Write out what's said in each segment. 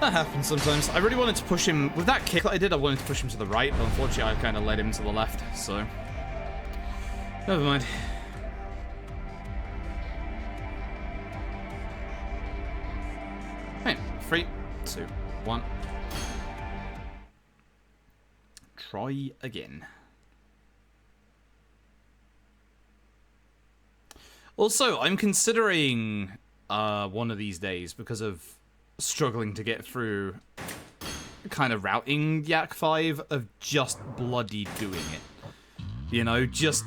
That happens sometimes. I really wanted to push him... With that kick that I did, I wanted to push him to the right, but unfortunately I kind of led him to the left, so... Never mind. Hey, 3, 2, 1. Try again. Also, I'm considering one of these days, because of struggling to get through kind of routing Yak 5, of just bloody doing it. You know, just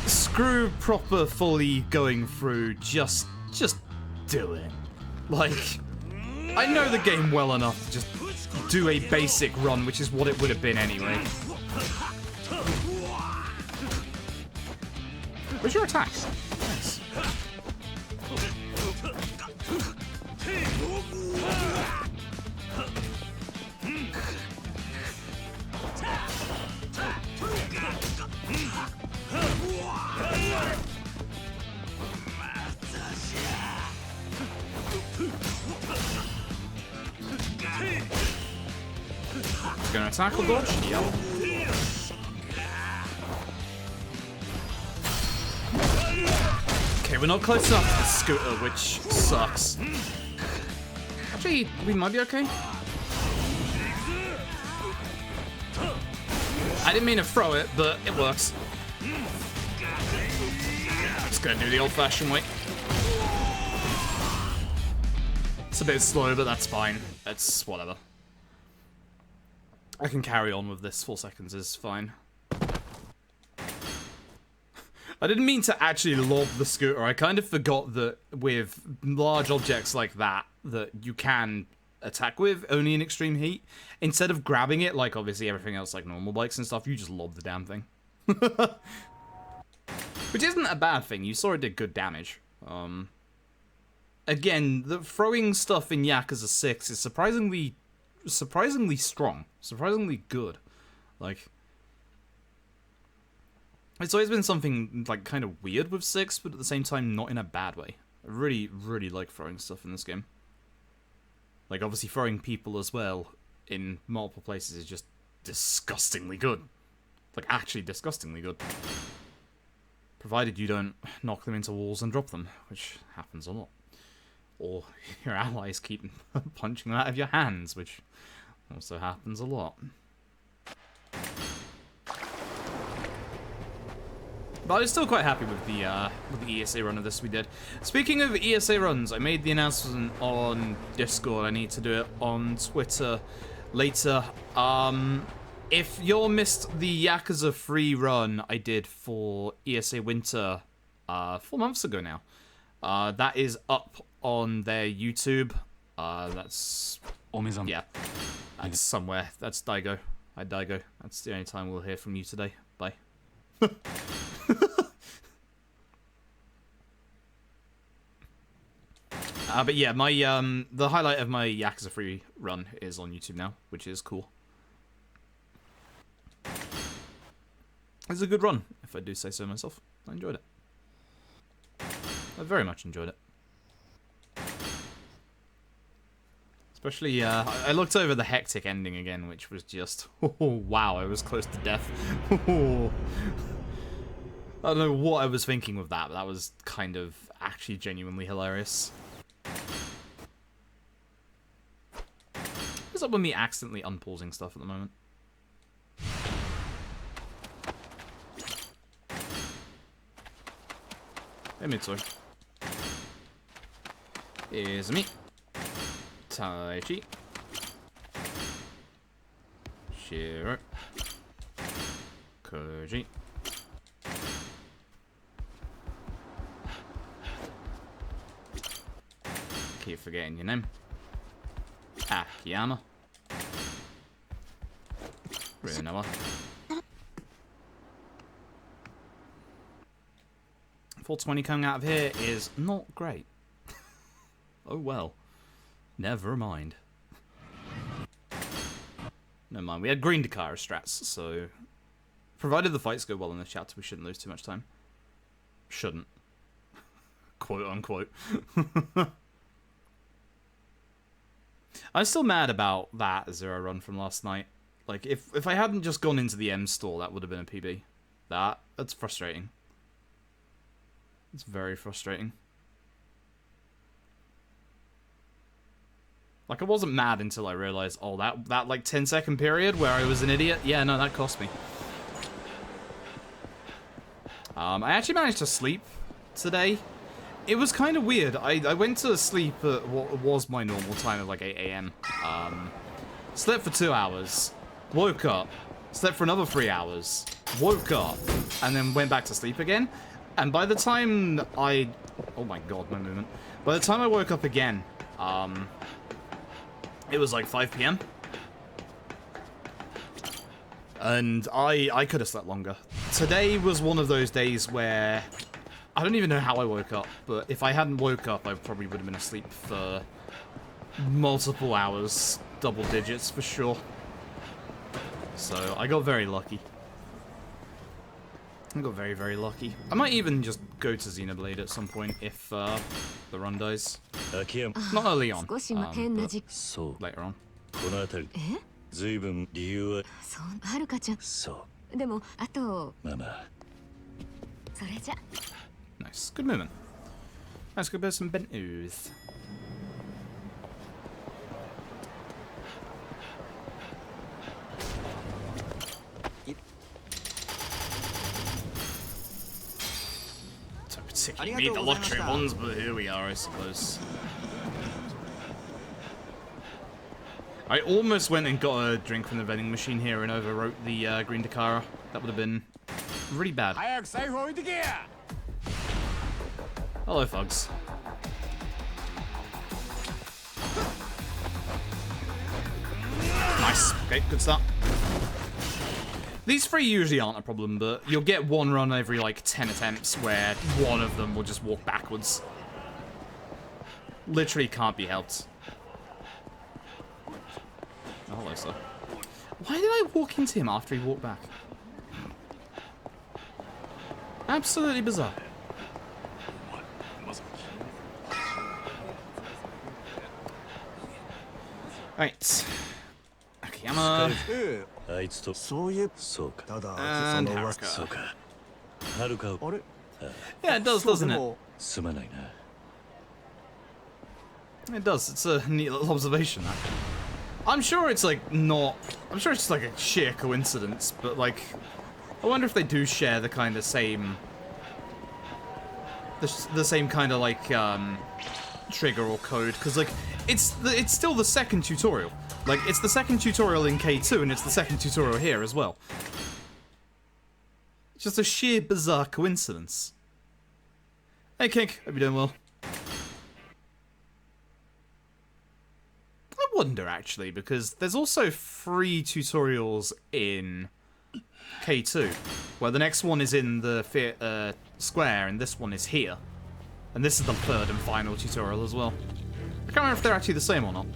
screw proper fully going through, just do it. Like, I know the game well enough to just do a basic run, which is what it would have been anyway. Where's your attack? Nice. Gonna tackle dodge? Yep. Okay, we're not close enough to the scooter, which sucks. Actually, we might be okay. I didn't mean to throw it, but it works. Just gonna do the old-fashioned way. It's a bit slow, but that's fine. It's whatever. I can carry on with this. 4 seconds is fine. I didn't mean to actually lob the scooter. I kind of forgot that with large objects like that, that you can attack with only in extreme heat. Instead of grabbing it, like obviously everything else, like normal bikes and stuff, you just lob the damn thing. Which isn't a bad thing. You saw it did good damage. Again, the throwing stuff in Yakuza 6 is surprisingly strong, surprisingly good. Like, it's always been something like kind of weird with 6, but at the same time not in a bad way. I really like throwing stuff in this game. Like, obviously throwing people as well in multiple places is just disgustingly good. Like, actually disgustingly good. Provided you don't knock them into walls and drop them, which happens a lot. Or your allies keep punching them out of your hands, which also happens a lot. But I was still quite happy with the ESA run of this we did. Speaking of ESA runs, I made the announcement on Discord. I need to do it on Twitter later. If you missed the Yakuza 3 run I did for ESA Winter 4 months ago now, that is up on their YouTube. That's... yeah. That's somewhere. That's Daigo. Hi, Daigo. That's the only time we'll hear from you today. Bye. But yeah, my the highlight of my Yakuza 3 run is on YouTube now, which is cool. It's a good run, if I do say so myself. I enjoyed it. I very much enjoyed it. Especially, I looked over the hectic ending again, which was just, oh, wow, I was close to death. I don't know what I was thinking with that, but that was kind of actually genuinely hilarious. What's up with me accidentally unpausing stuff at the moment? Hey, Mitsui. Is me. Tai Chi. Shiro. Koji. Keep forgetting your name. Akiyama. Runawa. 420 coming out of here is not great. Oh well. Never mind. Never mind. We had green Dakara strats, so... Provided the fights go well in this chapter, we shouldn't lose too much time. Shouldn't. Quote unquote. I'm still mad about that 0 run from last night. Like, if I hadn't just gone into the M store, that would have been a PB. That's frustrating. It's very frustrating. Like, I wasn't mad until I realized, oh, that like 10-second period where I was an idiot, yeah, no, that cost me. I actually managed to sleep today. It was kind of weird. I went to sleep at what was my normal time of like 8 AM. Slept for 2 hours, woke up, slept for another 3 hours, woke up, and then went back to sleep again. And by the time oh my god, my movement. By the time I woke up again, it was like 5 PM. And I could have slept longer. Today was one of those days where I don't even know how I woke up, but if I hadn't woke up, I probably would have been asleep for multiple hours, double digits for sure. So I got very lucky. I got very, very lucky. I might even just go to Xenoblade at some point if the run dies. Not early on, but later on. Nice. Good movement. Let's go buy some bentos. Don't particularly need the luxury ones, but here we are, I suppose. I almost went and got a drink from the vending machine here and overwrote the green Dakara. That would have been really bad. Hello, Fugs. Nice. Okay, good start. These 3 usually aren't a problem, but you'll get 1 run every, like, 10 attempts where 1 of them will just walk backwards. Literally can't be helped. Oh, hello, sir. Why did I walk into him after he walked back? Absolutely bizarre. Right. Akiyama. And Haruka. Yeah, it does, doesn't it? It does. It's a neat little observation, that. I'm sure it's like not... I'm sure it's just like a sheer coincidence, but like... I wonder if they do share the kind of same... The same kind of like, trigger or code, because like, it's still the second tutorial. Like, it's the second tutorial in K2, and it's the second tutorial here as well. It's just a sheer bizarre coincidence. Hey, Kink. Hope you're doing well. I wonder, actually, because there's also 3 tutorials in K2, where the next one is in the square, and this one is here. And this is the 3rd and final tutorial as well. I can't remember if they're actually the same or not.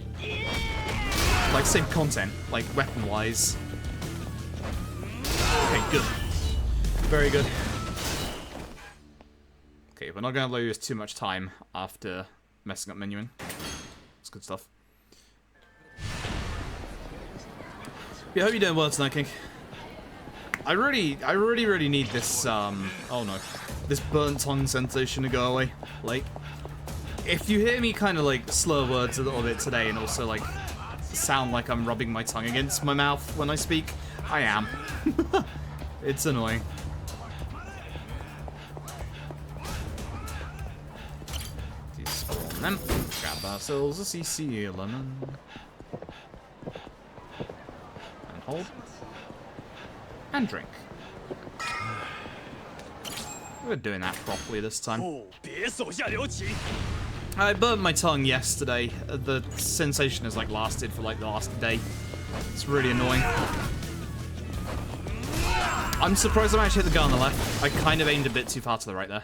Like, same content, like, weapon-wise. Okay, good. Very good. Okay, we're not going to lose too much time after messing up menuing. It's good stuff. Yeah, I hope you're doing well tonight, King. I really need this, oh no. This burnt tongue sensation to go away. Like, if you hear me kind of, like, slur words a little bit today and also, like, sound like I'm rubbing my tongue against my mouth when I speak, I am. It's annoying. Despawn them. Grab ourselves a CC lemon. And hold. And drink. We're doing that properly this time. I burnt my tongue yesterday. The sensation has like lasted for like the last day. It's really annoying. I'm surprised I actually hit the guy on the left. I kind of aimed a bit too far to the right there.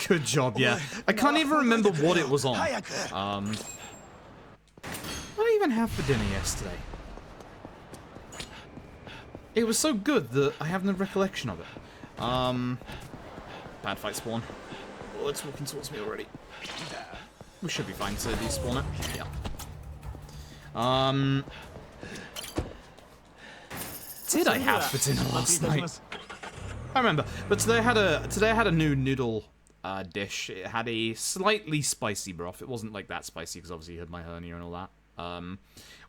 Good job, yeah. I can't even remember what it was on. What did I even have for dinner yesterday? It was so good that I have no recollection of it. Bad fight spawn. Oh, it's walking towards me already. We should be fine to despawn it. Yeah. Did I have for dinner last night? I remember, but today I had a new noodle dish. It had a slightly spicy broth. It wasn't like that spicy because obviously you had my hernia and all that.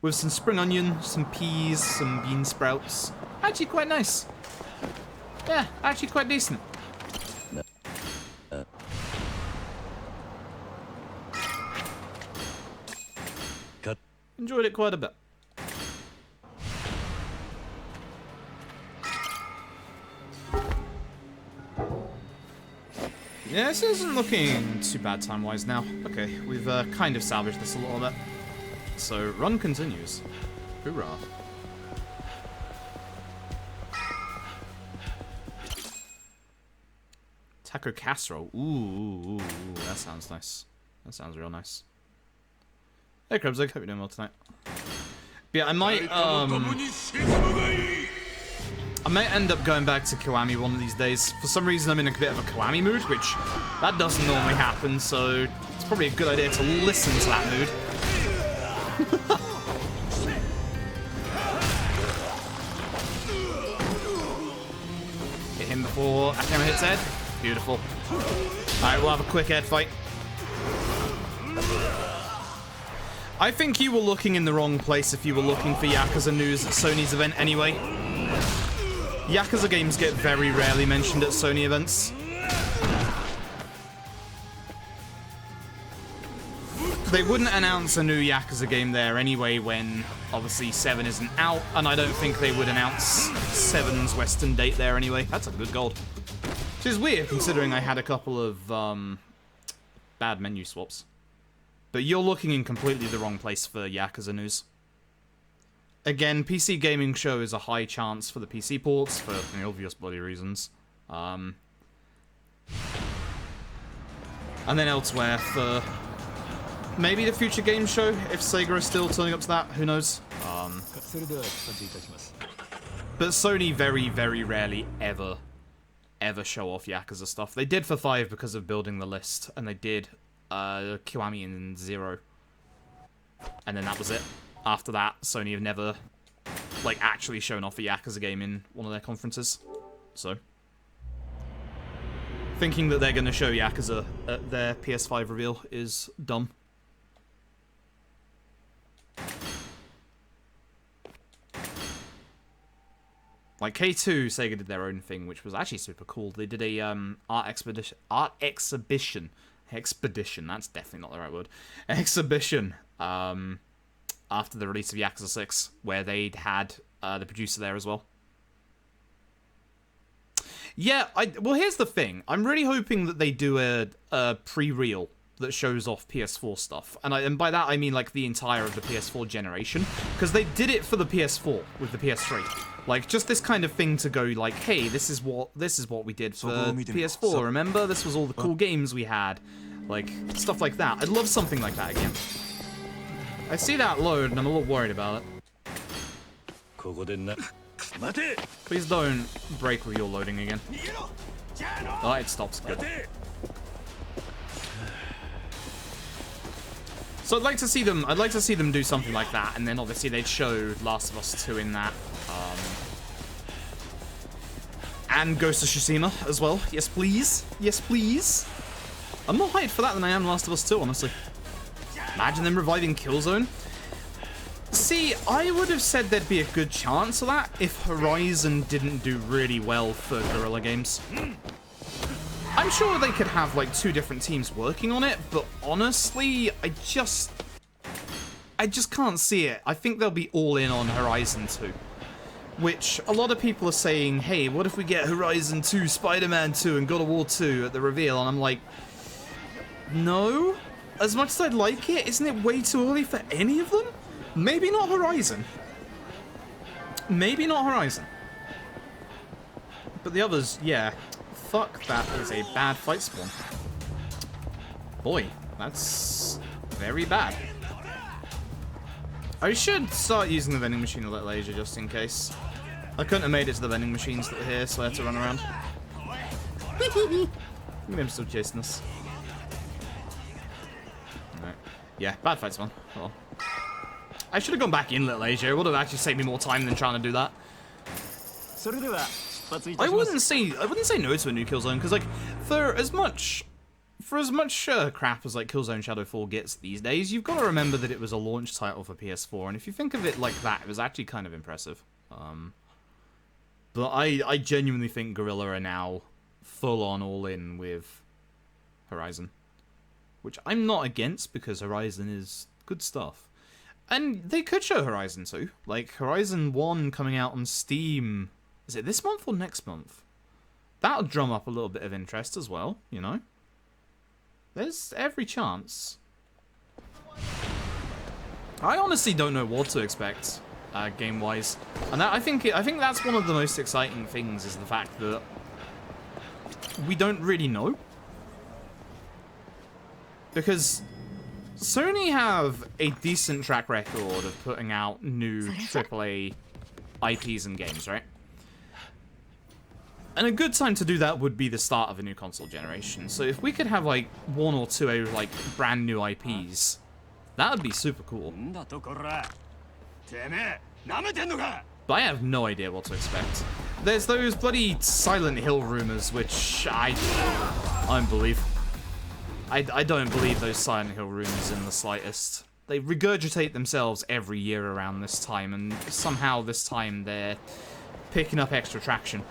With some spring onion, some peas, some bean sprouts. Actually quite nice. Yeah, actually quite decent. Enjoyed it quite a bit. Yeah, this isn't looking too bad time-wise now. Okay, we've kind of salvaged this a little bit. So, run continues. Hoorah. Taco casserole. Ooh, that sounds nice. That sounds real nice. Hey, Krebsig, hope you're doing well tonight. But yeah, I might end up going back to Kiwami one of these days. For some reason, I'm in a bit of a Kiwami mood, which that doesn't normally happen, so it's probably a good idea to listen to that mood. Hit him before Akama hits head. Beautiful. Alright, we'll have a quick head fight. I think you were looking in the wrong place if you were looking for Yakuza news at Sony's event anyway. Yakuza games get very rarely mentioned at Sony events. They wouldn't announce a new Yakuza game there anyway when, obviously, 7 isn't out, and I don't think they would announce 7's Western date there anyway. That's a good gold. Which is weird, considering I had a couple of, bad menu swaps. But you're looking in completely the wrong place for Yakuza news. Again, PC Gaming Show is a high chance for the PC ports, for the obvious bloody reasons. And then elsewhere for maybe the Future Game Show, if Sega is still turning up to that, who knows? But Sony very, very rarely ever show off Yakuza stuff. They did for 5 because of building the list, and they did Kiwami in 0. And then that was it. After that, Sony have never, like, actually shown off a Yakuza game in one of their conferences. So, thinking that they're going to show Yakuza at their PS5 reveal is dumb. Like, K2, Sega did their own thing, which was actually super cool. They did a art exhibition, that's definitely not the right word. Exhibition, after the release of Yakuza 6, where they'd had the producer there as well. Yeah, well, here's the thing. I'm really hoping that they do a pre-reel that shows off PS4 stuff. And by that, I mean, like, the entire of the PS4 generation. Because they did it for the PS4 with the PS3. Like, just this kind of thing to go, like, hey, this is what we did for PS4, remember? This was all the cool games we had. Like, stuff like that. I'd love something like that again. I see that load, and I'm a little worried about it. Please don't break with your loading again. Oh, it stops. Good. So I'd like to see them do something like that, and then obviously they'd show Last of Us 2 in that. And Ghost of Tsushima as well. Yes, please. Yes, please. I'm more hyped for that than I am Last of Us 2, honestly. Imagine them reviving Killzone. See, I would have said there'd be a good chance of that if Horizon didn't do really well for Guerrilla Games. I'm sure they could have, like, 2 different teams working on it, but honestly, I just can't see it. I think they'll be all in on Horizon 2. Which, a lot of people are saying, hey, what if we get Horizon 2, Spider-Man 2, and God of War 2 at the reveal? And I'm like, no? As much as I'd like it, isn't it way too early for any of them? Maybe not Horizon. Maybe not Horizon. But the others, yeah. Fuck, that is a bad fight spawn. Boy, that's very bad. I should start using the vending machine a little later, just in case. I couldn't have made it to the vending machines that were here, so I had to run around. Maybe I'm still chasing us. Alright. Yeah, bad fights, man. Well, I should have gone back in a little later. It would have actually saved me more time than trying to do that. I wouldn't say no to a new Killzone, because like for as much crap as like Killzone Shadow 4 gets these days, you've got to remember that it was a launch title for PS4, and if you think of it like that, it was actually kind of impressive. But I genuinely think Guerrilla are now full on all in with Horizon, which I'm not against because Horizon is good stuff. And they could show Horizon 2. Like, Horizon 1 coming out on Steam. Is it this month or next month? That'll drum up a little bit of interest as well, you know? There's every chance. I honestly don't know what to expect, game-wise. And I think that's one of the most exciting things, is the fact that we don't really know. Because Sony have a decent track record of putting out new AAA IPs and games, right? And a good time to do that would be the start of a new console generation. So if we could have like one or two like brand new IPs, that would be super cool. But I have no idea what to expect. There's those bloody Silent Hill rumors, which I don't believe. I don't believe those Silent Hill rumors in the slightest. They regurgitate themselves every year around this time, and somehow this time they're picking up extra traction.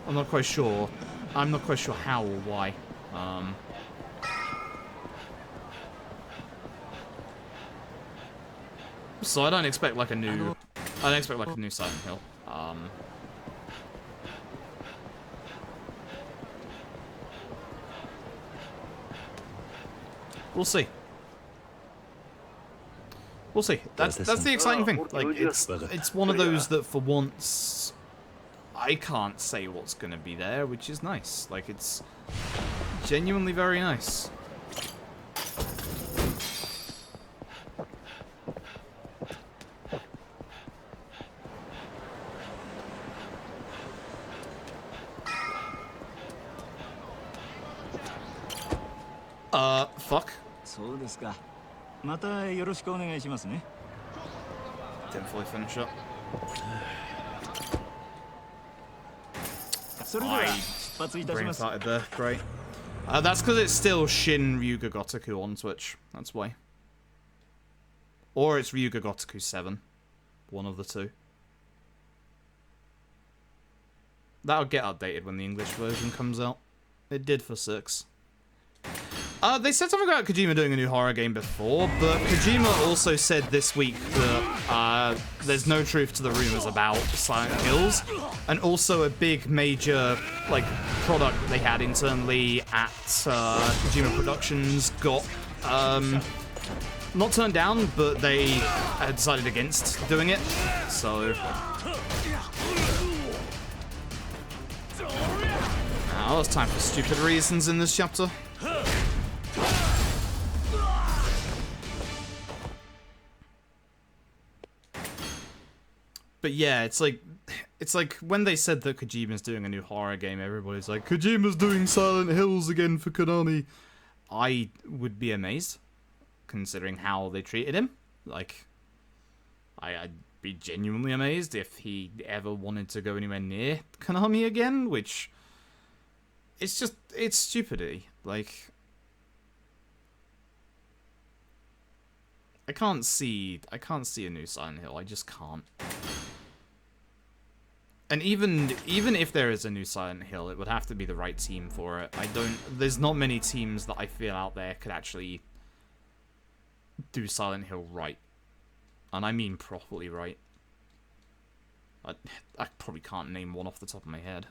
I'm not quite sure. I'm not quite sure how or why. So I don't expect like a new. I don't expect like a new Silent Hill. We'll see. We'll see. That's the exciting thing. Like it's one of those that for once I can't say what's gonna be there, which is nice. Like it's genuinely very nice. Fuck. Didn't fully finish up. Brain farted there. Great. That's because it's still Shin Ryuga Gotoku on Twitch. That's why. Or it's Ryuga Gotoku 7. One of the two. That'll get updated when the English version comes out. It did for 6. They said something about Kojima doing a new horror game before, but Kojima also said this week that there's no truth to the rumors about Silent Hills, and also a big major like product that they had internally at Kojima Productions got not turned down, but they had decided against doing it. So now it's time for stupid reasons in this chapter. But yeah, it's like when they said that Kojima's doing a new horror game, everybody's like, Kojima's doing Silent Hills again for Konami. I would be amazed, considering how they treated him. Like, I'd be genuinely amazed if he ever wanted to go anywhere near Konami again, which it's stupidity. Like, I can't see a new Silent Hill. I just can't. And even if there is a new Silent Hill, it would have to be the right team for it. There's not many teams that I feel out there could actually do Silent Hill right. And I mean properly right. I probably can't name one off the top of my head.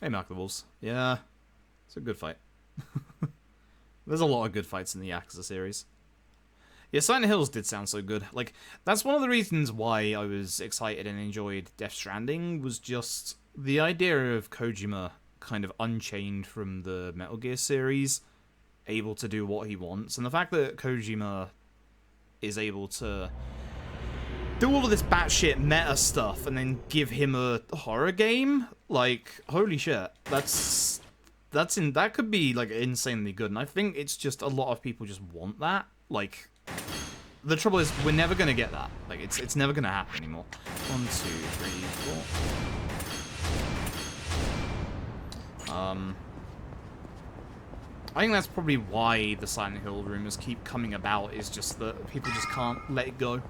Hey, Mark the Wolves. Yeah, it's a good fight. There's a lot of good fights in the Yakuza series. Yeah, Silent Hills did sound so good. Like, that's one of the reasons why I was excited and enjoyed Death Stranding, was just the idea of Kojima kind of unchained from the Metal Gear series, able to do what he wants, and the fact that Kojima is able to do all of this batshit meta stuff and then give him a horror game, like, holy shit, that's that could be like insanely good, and I think it's just a lot of people just want that. Like, the trouble is we're never gonna get that. Like, it's never gonna happen anymore. 1, 2, 3, 4. I think that's probably why the Silent Hill rumors keep coming about, is just that people just can't let it go.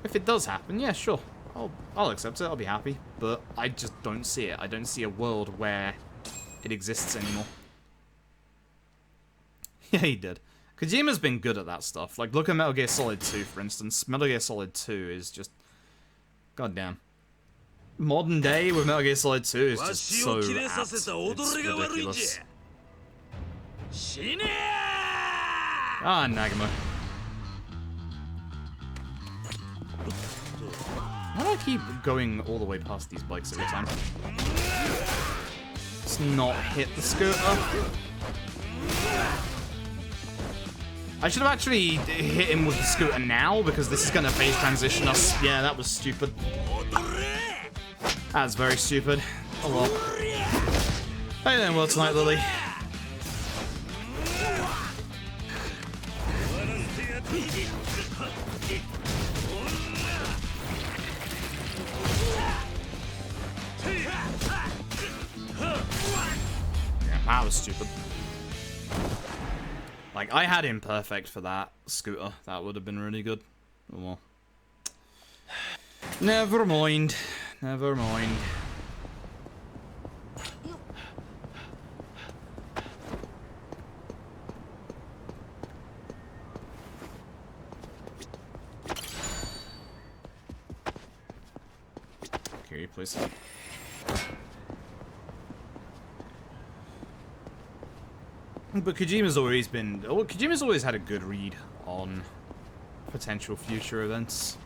If it does happen, yeah, sure. I'll accept it, I'll be happy. But I just don't see it. I don't see a world where it exists anymore. Yeah, he did. Kojima's been good at that stuff. Like, look at Metal Gear Solid 2, for instance. Metal Gear Solid 2 is just... goddamn. Modern day with Metal Gear Solid 2 is just so apt. It's ridiculous. Ah, Nagamo. How do I keep going all the way past these bikes every time? Let's not hit the scooter. I should have actually hit him with the scooter now, because this is going to phase transition us. Yeah, that was stupid. That's very stupid. Oh well. How you doing well tonight, Lily? Yeah, that was stupid. Like, I had him perfect for that scooter. That would have been really good. Oh well. Never mind. Never mind. Here, please. But Kojima's always been... oh, Kojima's always had a good read on potential future events.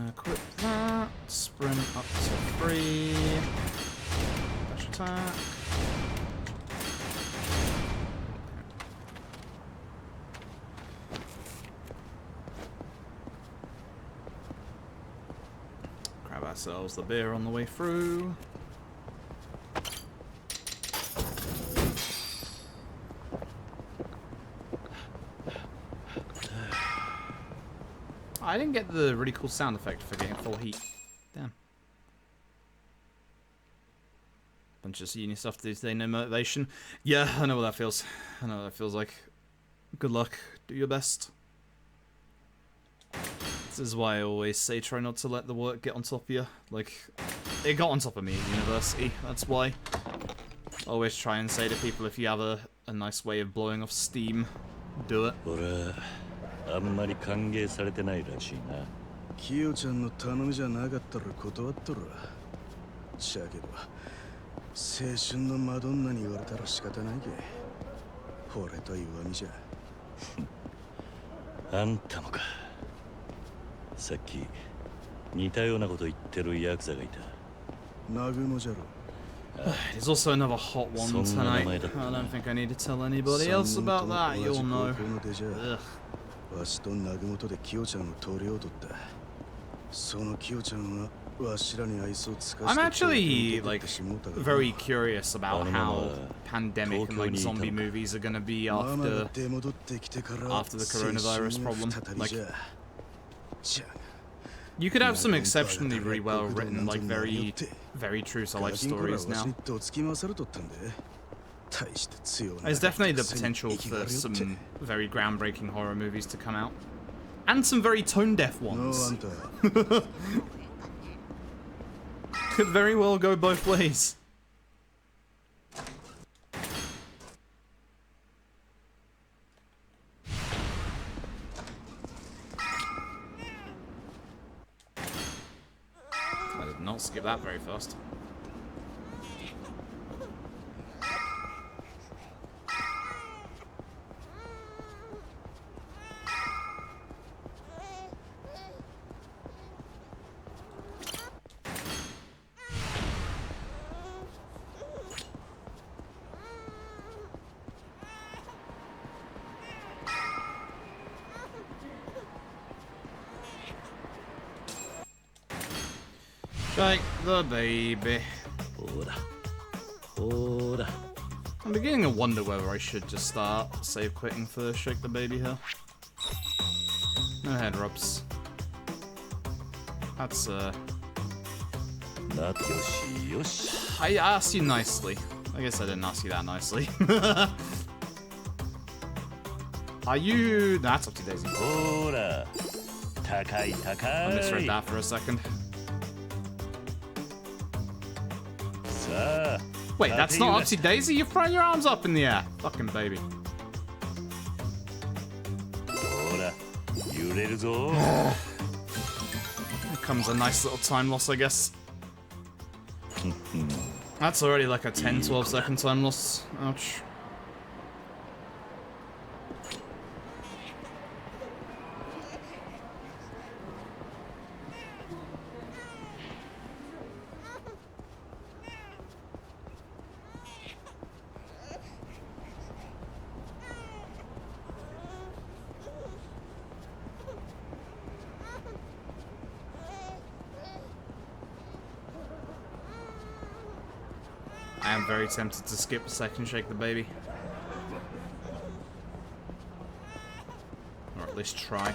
Equip that. Sprint up to 3. Dash attack. Grab ourselves the beer on the way through. I didn't get the really cool sound effect for getting full heat. Damn. Bunch of uni stuff these days, no motivation. Yeah, I know what that feels. I know what that feels like. Good luck. Do your best. This is why I always say try not to let the work get on top of you. Like, it got on top of me at university. That's why. I always try and say to people, if you have a nice way of blowing off steam, do it. あんまり歓迎されてないらしいな。キヨちゃんの頼みじゃなかったら断っとるわ。じゃけど、青春のマドンナに言われたら仕方ないけ。俺というわみじゃ。あんたもか。さっき似たようなこと言ってるヤクザがいた。ナグモじゃろ。There's also another hot one tonight. I don't think I need to tell anybody else about that. You'll know. Ugh. わしとナグモとでキヨちゃんを取りを取った。そのキヨちゃんはわしらに愛想つかせて。 I'm actually like very curious about how pandemic and like zombie movies are gonna be after the coronavirus problem. Like, you could have some exceptionally really well written, like very true to life stories now. There's definitely the potential for some very groundbreaking horror movies to come out. And some very tone-deaf ones. Could very well go both ways. I did not skip that very fast. Shake the baby. I'm beginning to wonder whether I should just start save quitting for Shake the Baby here. No head rubs. That's I asked you nicely. I guess I didn't ask you that nicely. Are you... That's up to Daisy. I misread that for a second. Wait, that's not Upsy Daisy? You're throwing your arms up in the air. Fucking baby. Here comes a nice little time loss, I guess. That's already like a 10-12 second time loss. Ouch. I am very tempted to skip a second Shake the Baby. Or at least try.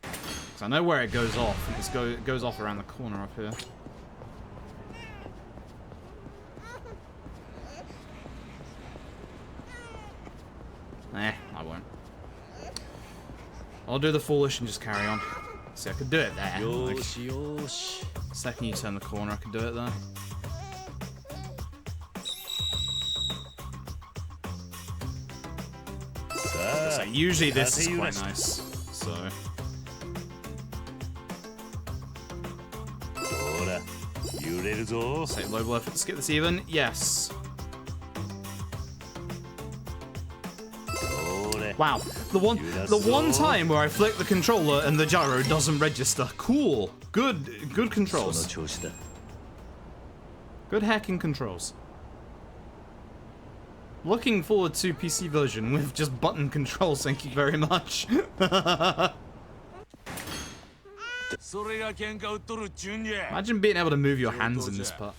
Because I know where it goes off, and it goes off around the corner up here. I won't. I'll do the foolish and just carry on. See, I could do it there. Like, second you turn the corner, I could do it there. So usually this is quite nice, so... Say low blow effort to skip this even? Yes. Wow, the one time where I flick the controller and the gyro doesn't register. Cool. Good controls. Good hacking controls. Looking forward to PC version with just button controls, thank you very much. Imagine being able to move your hands in this part.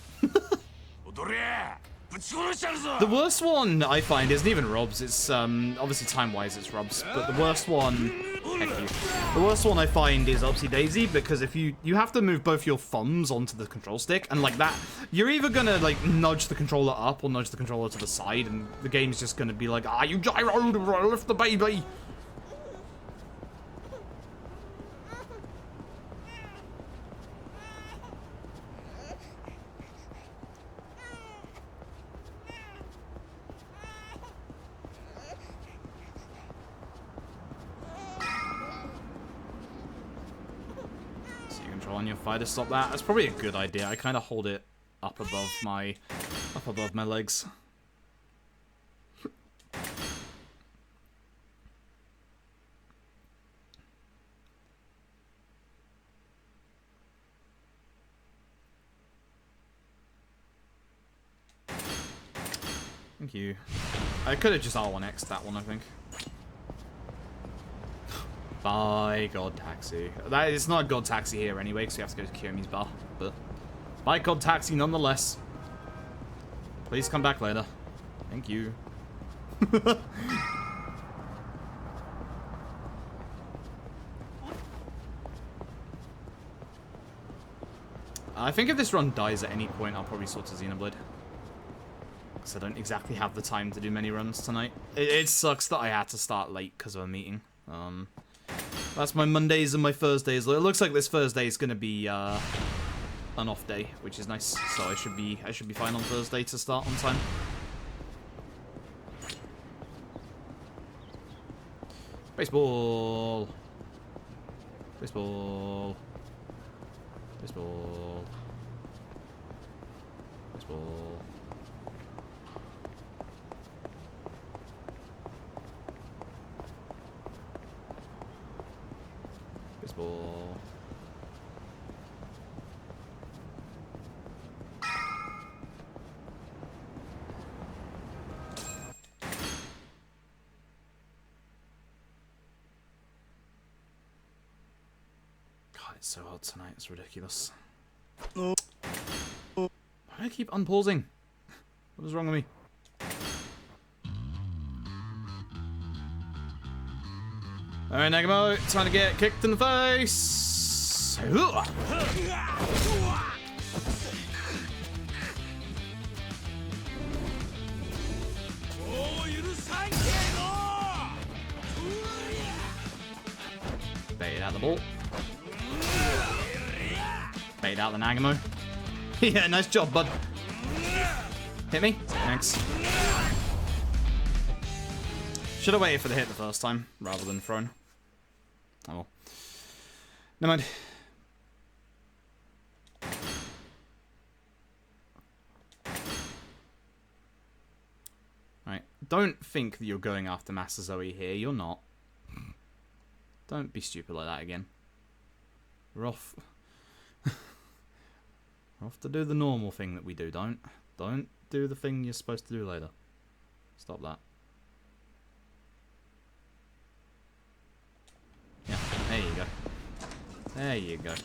The worst one I find isn't even Rob's, it's obviously time-wise it's Rob's, but the worst one, heck you. The worst one I find is Upsy Daisy, because if you have to move both your thumbs onto the control stick, and like that, you're either gonna like nudge the controller up or nudge the controller to the side, and the game's just gonna be like, ah, you gyro, lift the baby. On your thigh to stop that. That's probably a good idea. I kind of hold it up above my legs. Thank you. I could have just R1X'd that one, I think. By God Taxi. That it's not God Taxi here anyway, because we have to go to Kiyomi's bar. But by God Taxi nonetheless. Please come back later. Thank you. I think if this run dies at any point, I'll probably switch to Xenoblade. Because I don't exactly have the time to do many runs tonight. It sucks that I had to start late because of a meeting. That's my Mondays and my Thursdays. It looks like this Thursday is going to be an off day, which is nice. So I should be fine on Thursday to start on time. Baseball. Baseball. Baseball. Baseball. Baseball. God, it's so hot tonight, it's ridiculous. No. Why do I keep unpausing? What is wrong with me? Alright, Nagamo, time to get kicked in the face! Bait out the ball. Bait out the Nagamo. Yeah, nice job, bud. Hit me? Thanks. Should have waited for the hit the first time, rather than thrown. Oh well. Never mind. Right. Don't think that you're going after Master Zoe here. You're not. Don't be stupid like that again. We're off. We're off to do the normal thing that we do. Don't do the thing you're supposed to do later. Stop that. Yeah, there you go. There you go.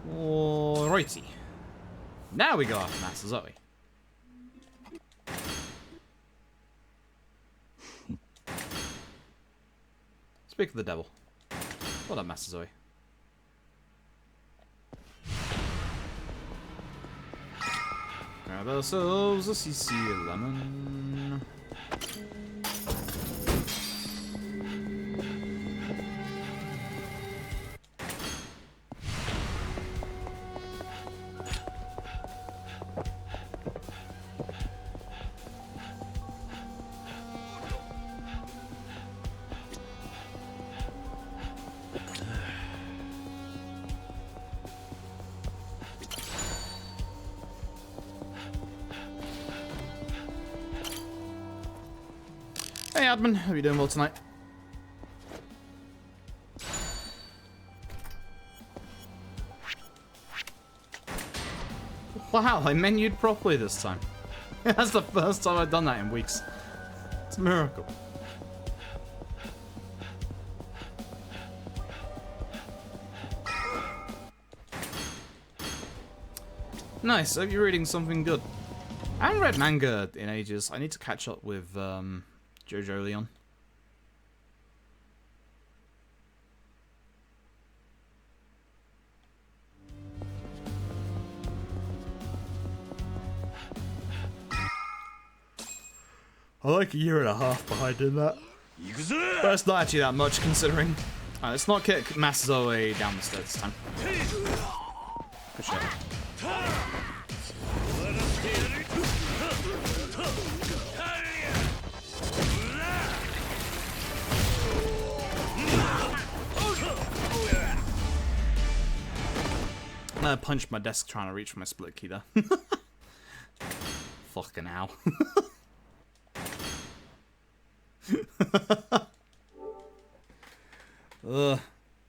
Alrighty. Now we go after Master Zoe. Speak of the devil. What up, Master Zoe? Grab ourselves a CC lemon. Hey admin, how are you doing well tonight? Wow, I menued properly this time. That's the first time I've done that in weeks. It's a miracle. Nice, hope you're reading something good. I haven't read manga in ages. I need to catch up with JoJo Leon. I'm like a year and a half behind in that. But it's not actually that much considering. Let's not kick Master Zoe down the stairs this time. Good shot. I punched my desk trying to reach for my split key there. Fucking hell.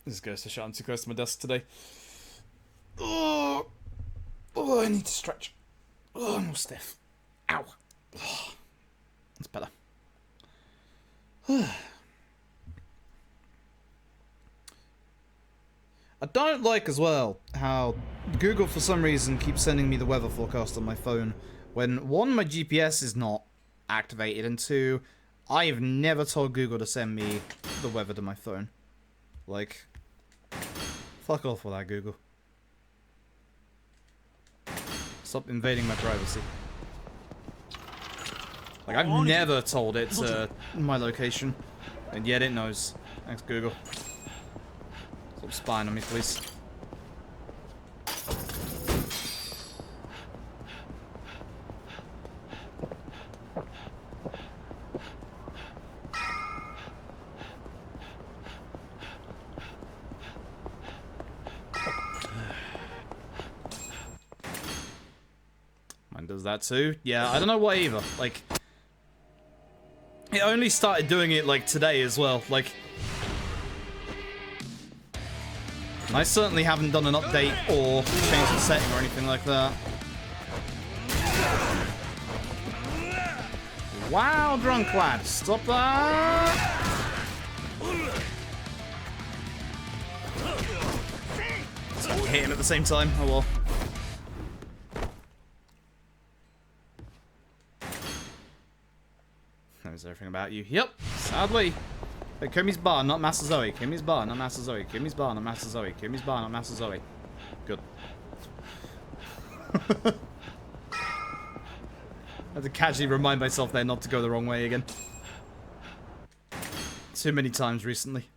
This goes to shut. I'm too close to my desk today. Oh, I need to stretch. Oh, I'm all stiff. Ow. Oh, that's better. I don't like as well how Google for some reason keeps sending me the weather forecast on my phone when one, my GPS is not activated, and two, I have never told Google to send me the weather to my phone. Like, fuck off with that, Google. Stop invading my privacy. Like, I've never told it my location, and yet it knows. Thanks, Google. Stop spying on me, please. Does that too? Yeah, I don't know why either. Like, it only started doing it, like, today as well. Like, I certainly haven't done an update or changed the setting or anything like that. Wow, drunk lad. Stop that! So I hit him at the same time. Oh well. Knows everything about you. Yep, sadly. Wait, Komi's bar, not Master Zoe. Komi's bar, not Master Zoe. Komi's bar, not Master Zoe. Komi's bar, not Master Zoe. Good. I had to casually remind myself there not to go the wrong way again. Too many times recently.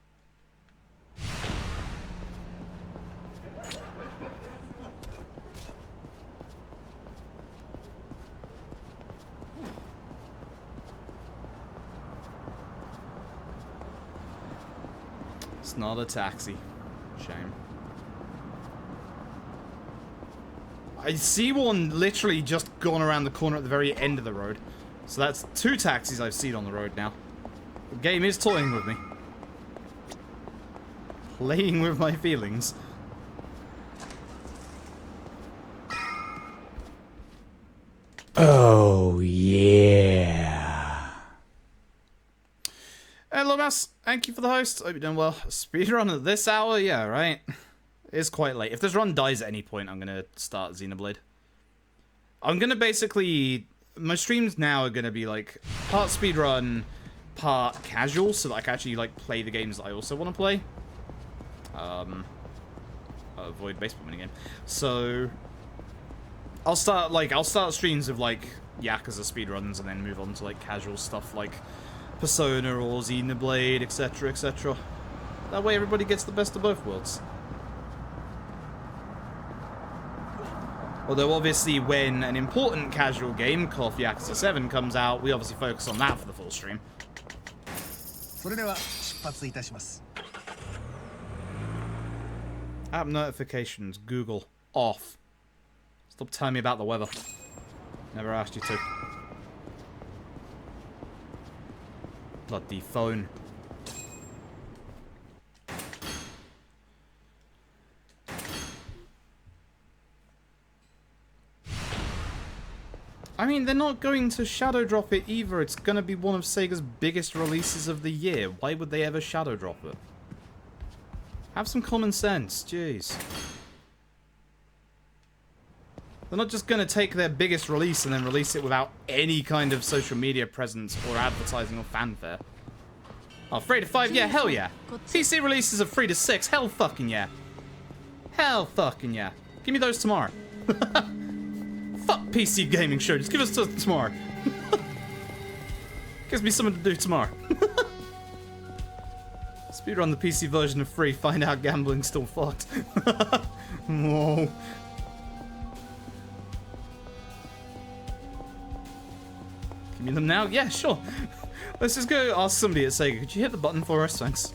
It's not a taxi. Shame. I see one literally just gone around the corner at the very end of the road. So that's 2 taxis I've seen on the road now. The game is toying with me. Playing with my feelings. Oh, yeah. Hello, Mass. Thank you for the host. Hope you're doing well. Speedrun at this hour? Yeah, right. It's quite late. If this run dies at any point, I'm going to start Xenoblade. I'm going to basically... My streams now are going to be, like, part speedrun, part casual, so that I can actually, like, play the games that I also want to play. Avoid baseball minigame. So... I'll start streams of, like, Yakuza speedruns and then move on to, like, casual stuff like Persona or Xenoblade, etc., etc. That way everybody gets the best of both worlds. Although, obviously, when an important casual game, Call of Yakuza 7, comes out, we obviously focus on that for the full stream. App notifications, Google, off. Stop telling me about the weather. Never asked you to. Bloody phone. I mean, they're not going to shadow drop it either. It's going to be one of Sega's biggest releases of the year. Why would they ever shadow drop it? Have some common sense. Jeez. They're not just going to take their biggest release and then release it without any kind of social media presence or advertising or fanfare. Oh, 3 to 5? Yeah, hell yeah. PC releases of 3 to 6? Hell fucking yeah. Hell fucking yeah. Give me those tomorrow. Fuck PC gaming show. Just give us to tomorrow. Gives me something to do tomorrow. Speedrun the PC version of 3. Find out gambling's still fucked. Whoa. Give me them now? Yeah, sure. Let's just go ask somebody at Sega. Could you hit the button for us? Thanks.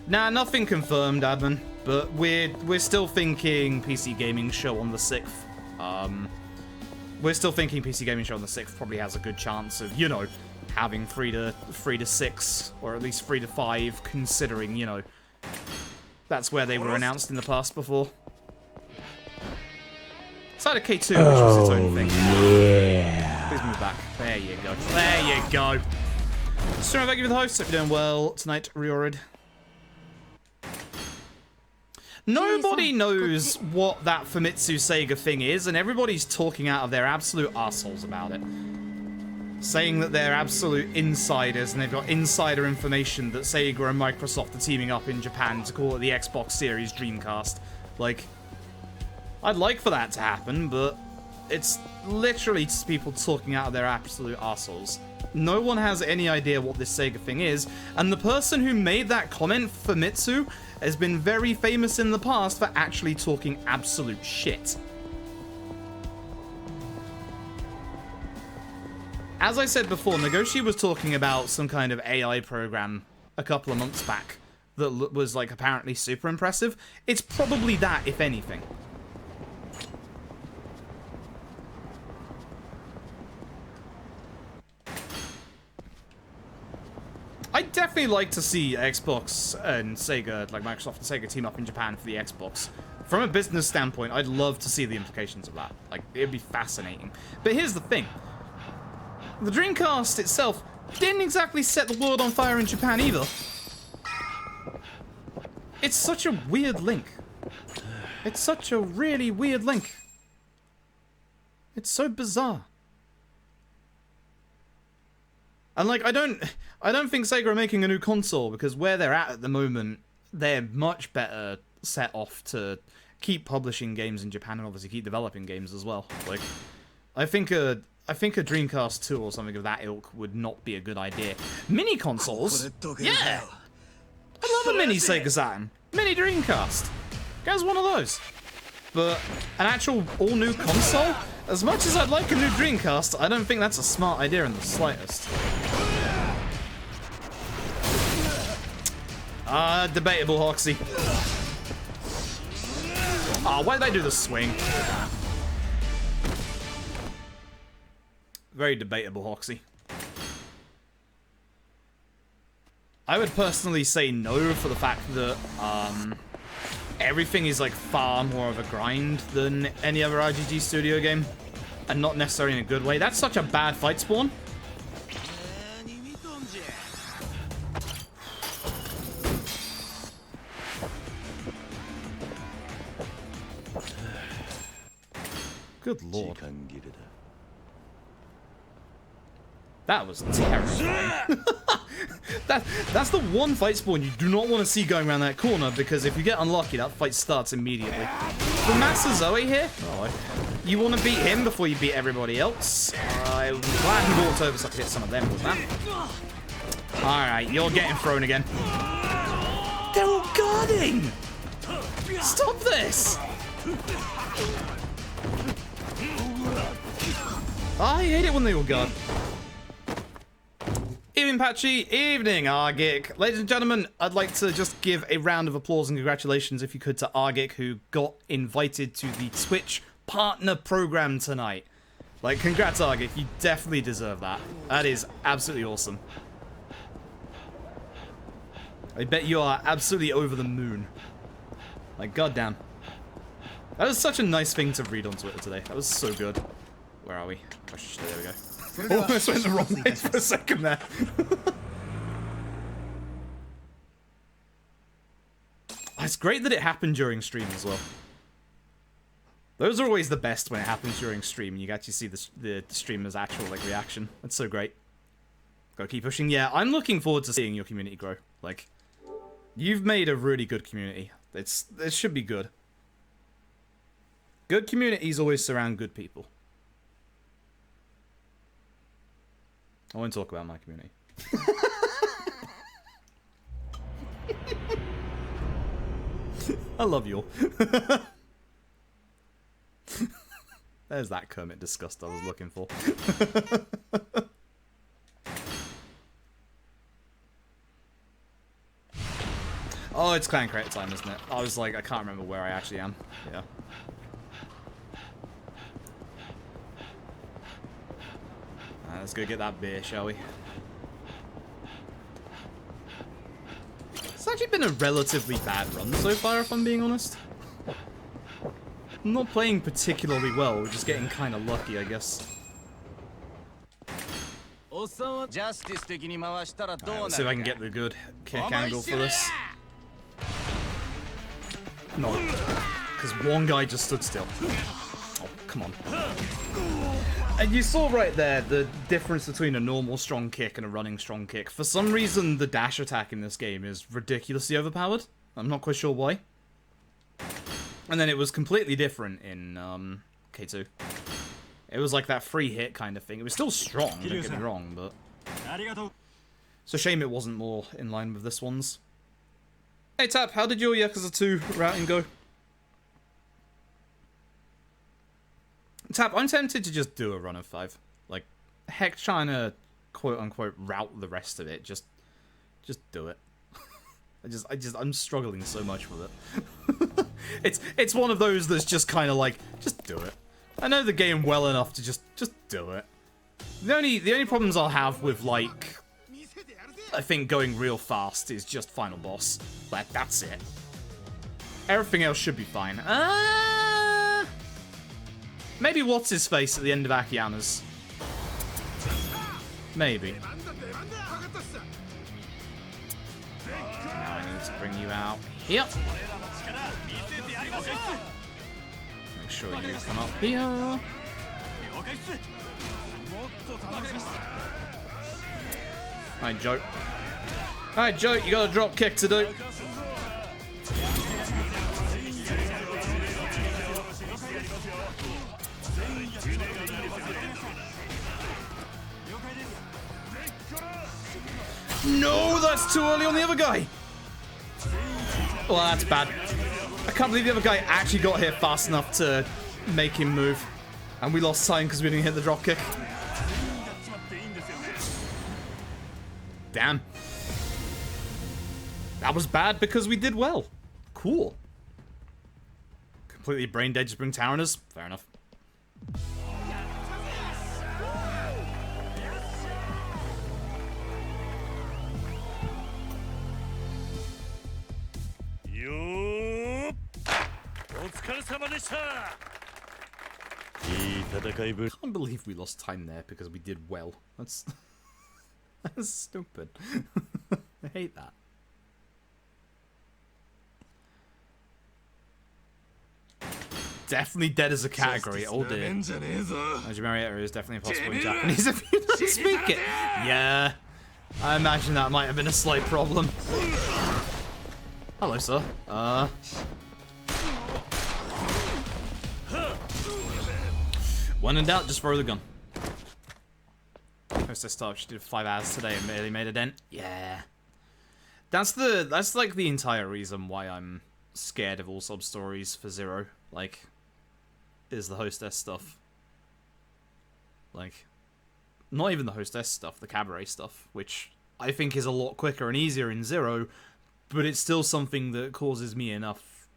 Nah, nothing confirmed, admin. But we're still thinking PC gaming show on the 6th. We're still thinking PC gaming show on the 6th probably has a good chance of, you know, having 3 to 6 or at least 3 to 5, considering, you know, that's where they were announced in the past before. Side of K2, which was its own thing. Yeah. Please move back. There you go. There you go. So, thank you for the host. Hope you're doing well tonight, Riorid. Nobody knows what that Famitsu Sega thing is, and everybody's talking out of their absolute assholes about it. Saying that they're absolute insiders, and they've got insider information that Sega and Microsoft are teaming up in Japan to call it the Xbox Series Dreamcast. Like, I'd like for that to happen, but it's literally just people talking out of their absolute assholes. No one has any idea what this Sega thing is, and the person who made that comment, Famitsu, has been very famous in the past for actually talking absolute shit. As I said before, Nagoshi was talking about some kind of AI program a couple of months back that was, like, apparently super impressive. It's probably that, if anything. I'd definitely like to see Xbox and Sega, like Microsoft and Sega, team up in Japan for the Xbox. From a business standpoint, I'd love to see the implications of that. Like, it'd be fascinating. But here's the thing. The Dreamcast itself didn't exactly set the world on fire in Japan either. It's such a weird link. It's such a really weird link. It's so bizarre. And like, I don't think Sega are making a new console because where they're at the moment, they're much better set off to keep publishing games in Japan and obviously keep developing games as well. Like, I think a Dreamcast 2 or something of that ilk would not be a good idea. Mini consoles? Yeah! I love a mini Sega Saturn. Mini Dreamcast. Guys, one of those. But an actual all-new console? As much as I'd like a new Dreamcast, I don't think that's a smart idea in the slightest. Debatable, Hoxie. Why did I do the swing? Very debatable, Hoxie. I would personally say no for the fact that, everything is like far more of a grind than any other RPG studio game. And not necessarily in a good way. That's such a bad fight spawn. Good lord. That was terrifying. That's the one fight spawn you do not want to see going around that corner, because if you get unlucky, that fight starts immediately. For Master Zoe here, you want to beat him before you beat everybody else. I'm glad he walked over so I could hit some of them with that. Alright, you're getting thrown again. They're all guarding! Stop this! I hate it when they all guard. Evening, Patchy. Evening, Argic. Ladies and gentlemen, I'd like to just give a round of applause and congratulations, if you could, to Argic, who got invited to the Twitch partner program tonight. Like, congrats, Argic. You definitely deserve that. That is absolutely awesome. I bet you are absolutely over the moon. Like, goddamn. That was such a nice thing to read on Twitter today. That was so good. Where are we? Oh, there we go. Almost went the wrong way for a second there. It's great that it happened during stream as well. Those are always the best when it happens during stream and you actually see the streamer's actual like reaction. That's so great. Gotta keep pushing. Yeah, I'm looking forward to seeing your community grow. Like, you've made a really good community. It should be good. Good communities always surround good people. I won't talk about my community. I love you all. There's that Kermit disgust I was looking for. Oh, it's clan creator time, isn't it? I was like, I can't remember where I actually am. Yeah. Let's go get that beer, shall we? It's actually been a relatively bad run so far, if I'm being honest. I'm not playing particularly well, we're just getting kind of lucky, I guess. Alright, let's see if I can get the good kick angle for this. No, because one guy just stood still. Oh, come on. And you saw right there the difference between a normal strong kick and a running strong kick. For some reason, the dash attack in this game is ridiculously overpowered. I'm not quite sure why. And then it was completely different in K2. It was like that free hit kind of thing. It was still strong, don't get me wrong, but... It's a shame it wasn't more in line with this one's. Hey Tap, how did your Yakuza 2 routing go? Tap, I'm tempted to just do a run of 5. Like, heck trying to quote-unquote route the rest of it. Just do it. I'm struggling so much with it. It's one of those that's just kind of like, just do it. I know the game well enough to just do it. The only problems I'll have with, like, I think going real fast is just final boss. Like, that's it. Everything else should be fine. Maybe what's his face at the end of Akiana's. Maybe. Now I need to bring you out here. Make sure you come up here. Alright, Joe. Alright, Joe, you got a drop kick to do. No, that's too early on the other guy. Well, that's bad. I can't believe the other guy actually got here fast enough to make him move. And we lost time because we didn't hit the drop kick. Damn. That was bad because we did well. Cool. Completely brain dead, just bring Tyrannus. Fair enough. I can't believe we lost time there because we did well. That's that's stupid. I hate that. Definitely dead as a category. Oh dear. Major Marietta is definitely impossible in Japanese if you don't speak it. Yeah. I imagine that might have been a slight problem. Hello, sir. When in doubt, just throw the gun. Hostess stuff. She did 5 hours today and barely made a dent. Yeah. That's like the entire reason why I'm scared of all sub stories for Zero. Like, is the hostess stuff. Like, not even the hostess stuff, the cabaret stuff, which I think is a lot quicker and easier in Zero, but it's still something that causes me enough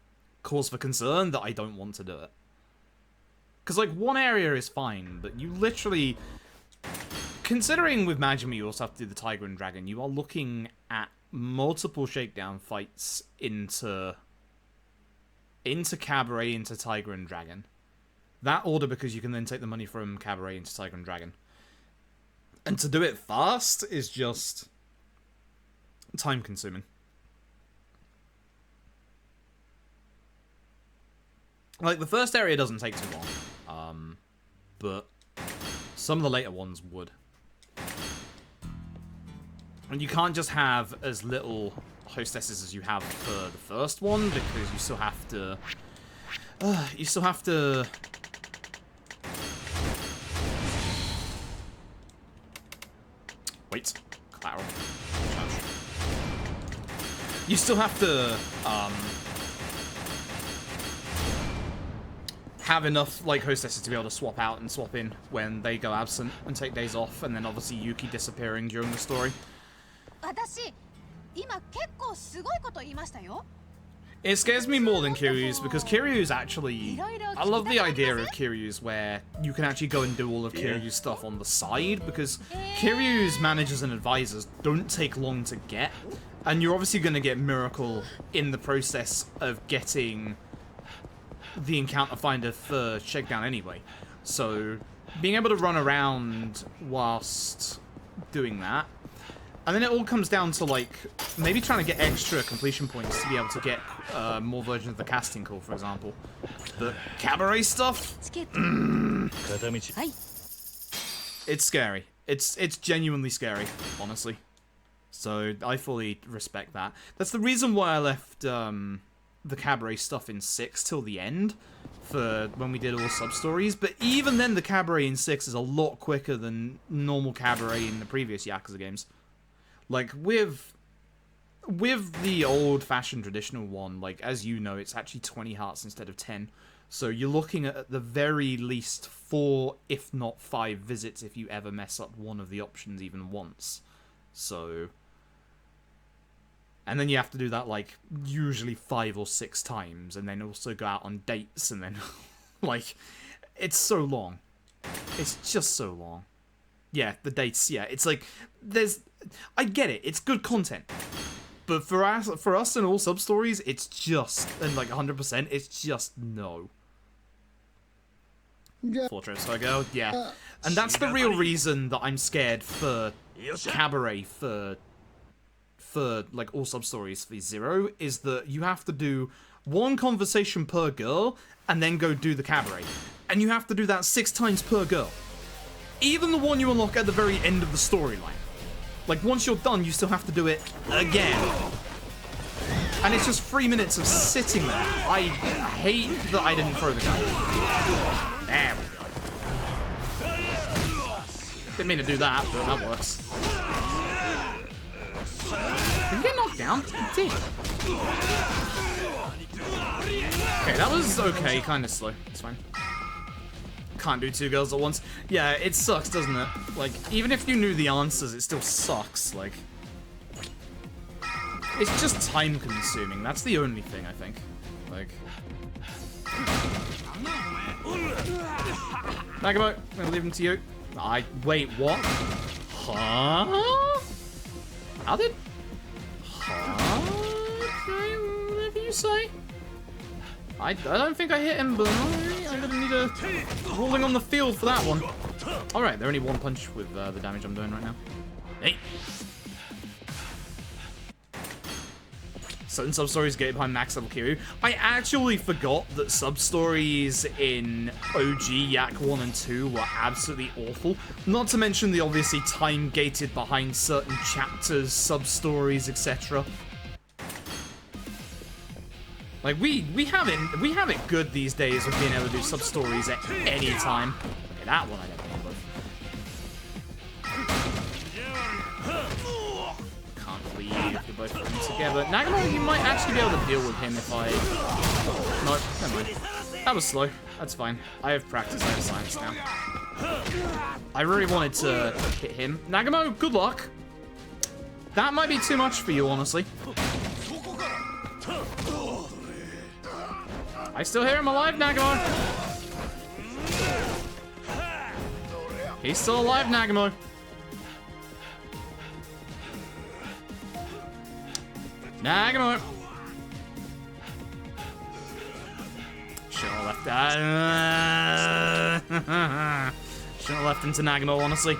cause for concern that I don't want to do it. Because, like, one area is fine, but you literally... Considering with Majima you also have to do the Tiger and Dragon, you are looking at multiple shakedown fights into Cabaret, into Tiger and Dragon. That order because you can then take the money from Cabaret into Tiger and Dragon. And to do it fast is just... time-consuming. Like, the first area doesn't take too long. But some of the later ones would. And you can't just have as little hostesses as you have for the first one, because you still have to... Wait. Collateral. You still have to, have enough, like, hostesses to be able to swap out and swap in when they go absent and take days off, and then obviously Yuki disappearing during the story. It scares me more than Kiryu's, because Kiryu's actually... I love the idea of Kiryu's where you can actually go and do all of Kiryu's stuff on the side, because Kiryu's managers and advisors don't take long to get, and you're obviously going to get Miracle in the process of getting the Encounter Finder for Shakedown anyway. So, being able to run around whilst doing that. And then it all comes down to, like, maybe trying to get extra completion points to be able to get more versions of the casting call, for example. The cabaret stuff? It's scary. It's genuinely scary, honestly. So, I fully respect that. That's the reason why I left the cabaret stuff in 6 till the end for when we did all sub-stories. But even then, the cabaret in 6 is a lot quicker than normal cabaret in the previous Yakuza games. Like, with the old-fashioned traditional one, like, as you know, it's actually 20 hearts instead of 10. So you're looking at the very least 4, if not 5 visits if you ever mess up one of the options even once. So... And then you have to do that, like, usually 5 or 6 times, and then also go out on dates, and then, like, it's so long. It's just so long. Yeah, the dates, yeah. It's like, I get it, it's good content. But for us and all sub-stories, it's just, and like 100%, it's just no. Fortress Togo, yeah. And that's the real reason that I'm scared for Cabaret, for like all sub-stories for Zero, is that you have to do one conversation per girl, and then go do the Cabaret. And you have to do that 6 times per girl. Even the one you unlock at the very end of the storyline. Like, once you're done, you still have to do it again. And it's just 3 minutes of sitting there. I hate that I didn't throw the gun. There we go. Didn't mean to do that, but that works. Did you get knocked down? You did. Okay, that was okay, kind of slow. It's fine. Can't do 2 girls at once. Yeah, it sucks, doesn't it? Like, even if you knew the answers, it still sucks. Like, it's just time consuming. That's the only thing, I think. Like, Nagamo, I'm gonna leave him to you. Wait, what? Huh? How did? Huh? Okay, whatever you say. I don't think I hit him, but I'm gonna need a rolling on the field for that one. Alright, they're only 1 punch with the damage I'm doing right now. Hey! Certain sub-stories get behind max level Kiryu. I actually forgot that sub-stories in OG Yak 1 and 2 were absolutely awful. Not to mention the obviously time-gated behind certain chapters, sub-stories, etc. Like, we have it good these days with being able to do sub-stories at any time. Okay, that one I don't know. Can't believe you're both putting together. Nagamo, you might actually be able to deal with him if I... No, never mind. That was slow. That's fine. I have practice, I have science now. I really wanted to hit him. Nagamo, good luck. That might be too much for you, honestly. I still hear him alive, Nagamo. He's still alive, Nagamo. Nagamo. Shouldn't have left that. Shouldn't have left him to Nagamo, honestly.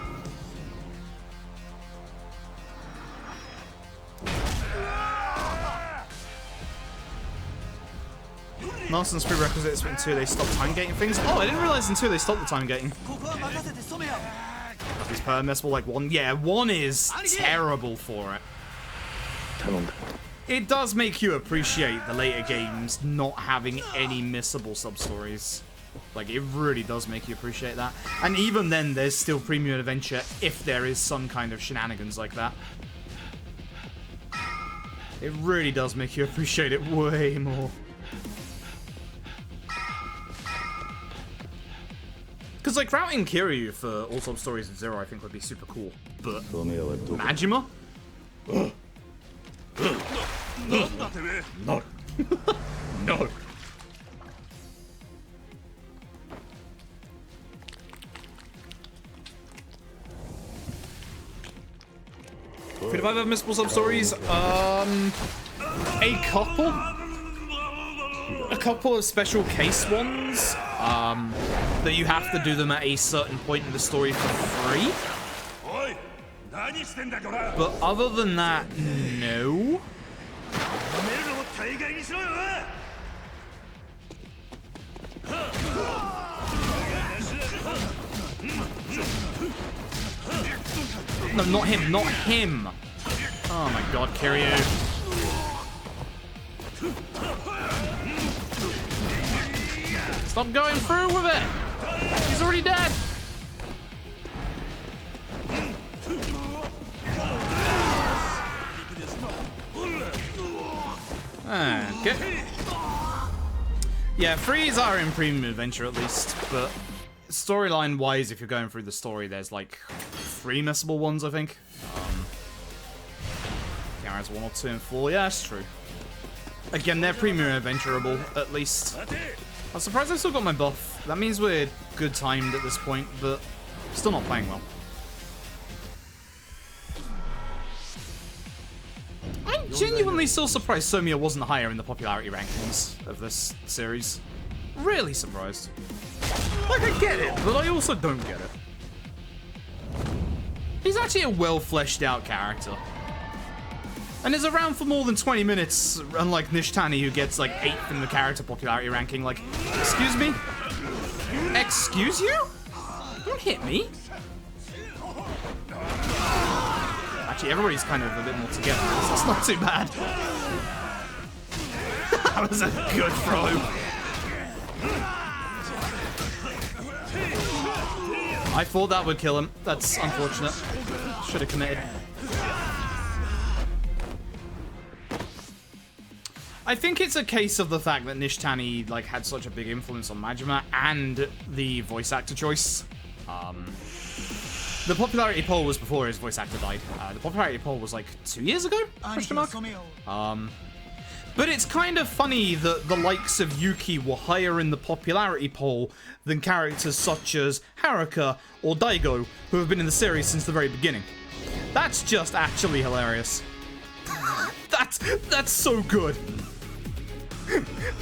Marston's prerequisites in 2 they stopped time gating things. Oh, I didn't realize in 2 they stopped the time gating. Is permissible like 1? Yeah, 1 is terrible for it. It does make you appreciate the later games not having any missable sub-stories. Like, it really does make you appreciate that. And even then, there's still premium adventure if there is some kind of shenanigans like that. It really does make you appreciate it way more. Because, like, routing Kiryu for all sub-stories in Zero I think would be super cool. But Majima? No. No. 55 have missable sub-stories? A couple of special case ones. That you have to do them at a certain point in the story for free. But other than that, no. No, not him, not him. Oh my god, Kiryu. Stop going through with it! He's already dead! Okay. Yeah, frees are in Premium Adventure at least, but storyline-wise, if you're going through the story, there's like 3 missable ones, I think. Cameras 1 or 2 and 4, yeah, that's true. Again, they're Premium Adventurable, at least. I'm surprised I've still got my buff. That means we're good timed at this point, but still not playing well. genuinely still surprised Somiya wasn't higher in the popularity rankings of this series. Really surprised. Like, I get it, but I also don't get it. He's actually a well-fleshed out character. And is around for more than 20 minutes, unlike Nishtani, who gets like 8th in the character popularity ranking. Like, excuse me? Excuse you? Don't hit me. Actually, everybody's kind of a bit more together. That's not too bad. That was a good throw. I thought that would kill him. That's unfortunate. Should have committed. I think it's a case of the fact that Nishtani like had such a big influence on Majima and the voice actor choice. The popularity poll was before his voice actor died. The popularity poll was like 2 years ago? But it's kind of funny that the likes of Yuki were higher in the popularity poll than characters such as Haruka or Daigo, who have been in the series since the very beginning. That's just actually hilarious. That's so good.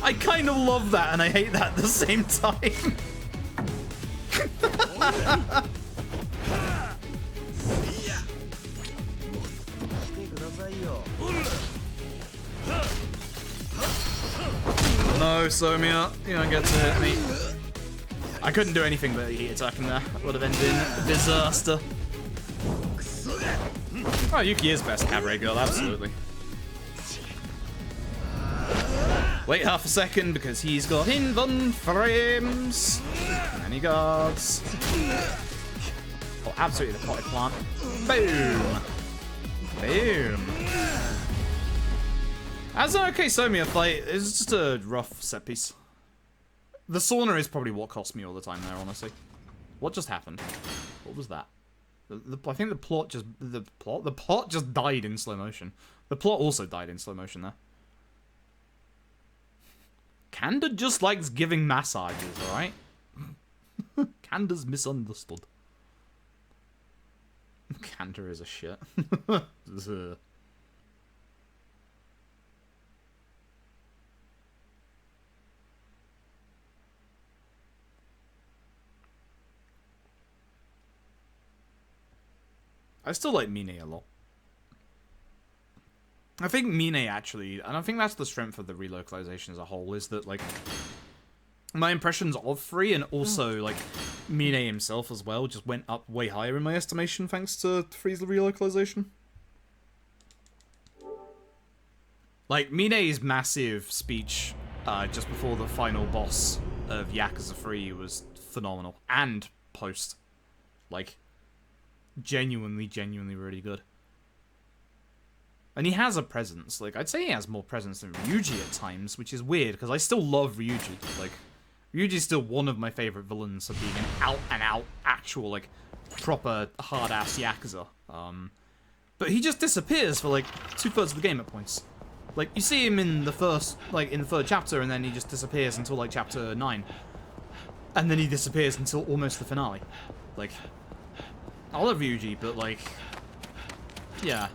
I kind of love that and I hate that at the same time. No, Somiya, you don't get to hit me. I couldn't do anything but heat attack him there. Would have ended in a disaster. Oh, Yuki is best cabaret girl, absolutely. Wait half a second because he's got invuln frames. And then he guards. Oh, absolutely the potted plant. Boom. Boom. As an okay Somiya fight, it's just a rough set piece. The sauna is probably what cost me all the time there, honestly. What just happened? What was that? I think the plot just died in slow motion. The plot also died in slow motion there. Kanda just likes giving massages, alright? Kanda's misunderstood. Kanda is a shit. I still like Mine a lot. I think Mine actually, and I think that's the strength of the relocalization as a whole, is that, like, my impressions of Free and also, like, Mine himself as well just went up way higher in my estimation thanks to Free's relocalization. Like, Mine's massive speech just before the final boss of Yakuza 3 was phenomenal. And post. Like, genuinely really good. And he has a presence. Like, I'd say he has more presence than Ryuji at times, which is weird, because I still love Ryuji. Like, Ryuji's still one of my favorite villains of being an out-and-out, actual, like, proper, hard-ass Yakuza. But he just disappears for, like, 2/3 of the game at points. Like, you see him in the first, like, in the 3rd chapter, and then he just disappears until, like, chapter 9. And then he disappears until almost the finale. Like, I love Ryuji, but, like, yeah.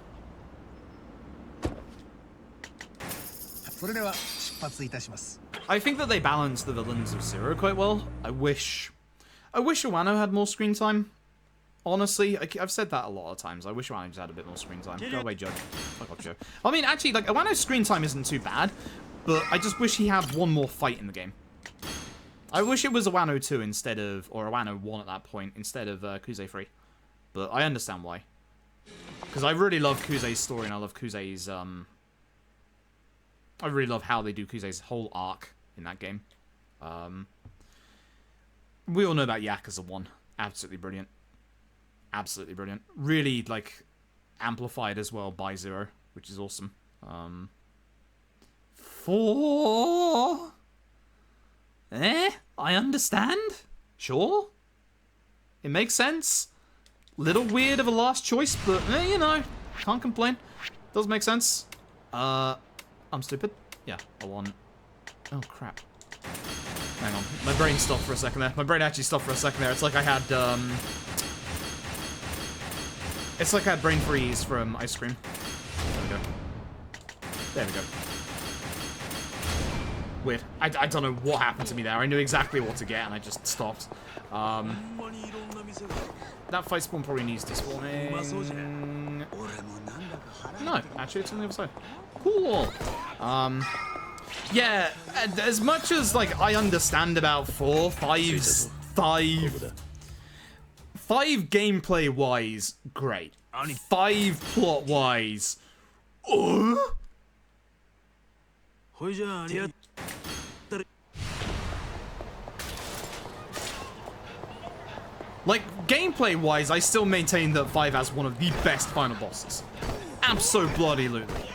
I think that they balance the villains of Zero quite well. I wish Wano had more screen time. Honestly, I've said that a lot of times. I wish Wano just had a bit more screen time. Go away, Joe. Fuck off, Joe. I mean, actually, like, Wano's screen time isn't too bad, but I just wish he had one more fight in the game. I wish it was a Wano 2 instead of, or a Wano 1 at that point, instead of Kuze 3. But I understand why. Because I really love Kuze's story, and I love Kuze's, I really love how they do Kuze's whole arc in that game. We all know about Yakuza 1. Absolutely brilliant. Absolutely brilliant. Really, like, amplified as well by Zero, which is awesome. 4? I understand. Sure. It makes sense. Little weird of a last choice, but, you know, can't complain. Does make sense. I'm stupid. Yeah, I want... Oh, crap. Hang on. My brain stopped for a second there. My brain actually stopped for a second there. It's like I had, It's like I had brain freeze from ice cream. There we go. There we go. Weird. I don't know what happened to me there. I knew exactly what to get, and I just stopped. That fight spawn probably needs despawning. No, actually, it's on the other side. Cool. Yeah, as much as, like, I understand about 4, 5 gameplay-wise, great. 5 plot-wise, like, gameplay-wise, I still maintain that 5 has one of the best final bosses. Abso-bloody-lutely.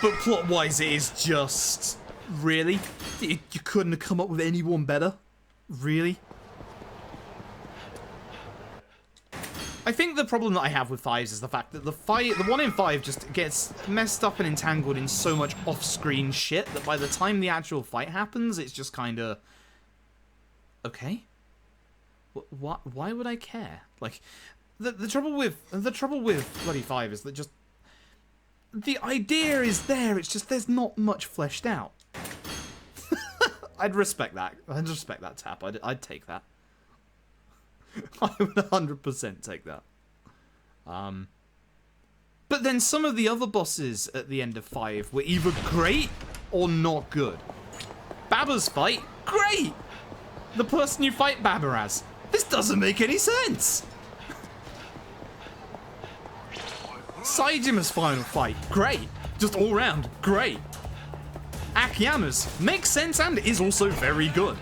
But plot-wise, it is just... Really? You couldn't have come up with anyone better? Really? I think the problem that I have with 5s is the fact that the one in 5 just gets messed up and entangled in so much off-screen shit that by the time the actual fight happens, it's just kind of... Okay? Why would I care? Like, the trouble with bloody 5 is that just... The idea is there, it's just there's not much fleshed out. I'd respect that. I'd respect that tap. I'd take that. I would 100% take that. But then some of the other bosses at the end of 5 were either great or not good. Baba's fight, great! The person you fight Baba as. This doesn't make any sense! Saijima's final fight, great. Just all round, great. Akiyama's makes sense and is also very good.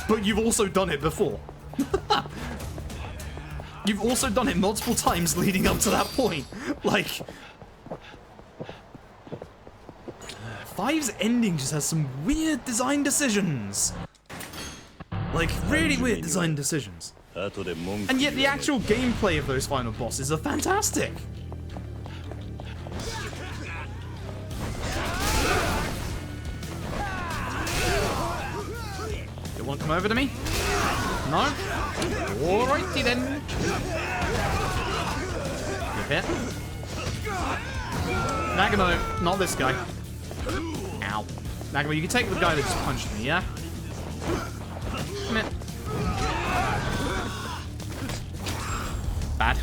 But you've also done it before. You've also done it multiple times leading up to that point. Like... 5's ending just has some weird design decisions. Like, really weird design decisions. And yet the actual gameplay of those final bosses are fantastic. You want to come over to me? No? Alrighty then. Good hit. Nagamo, not this guy. Ow. Nagamo, you can take the guy that just punched me, yeah? Come here. Bad.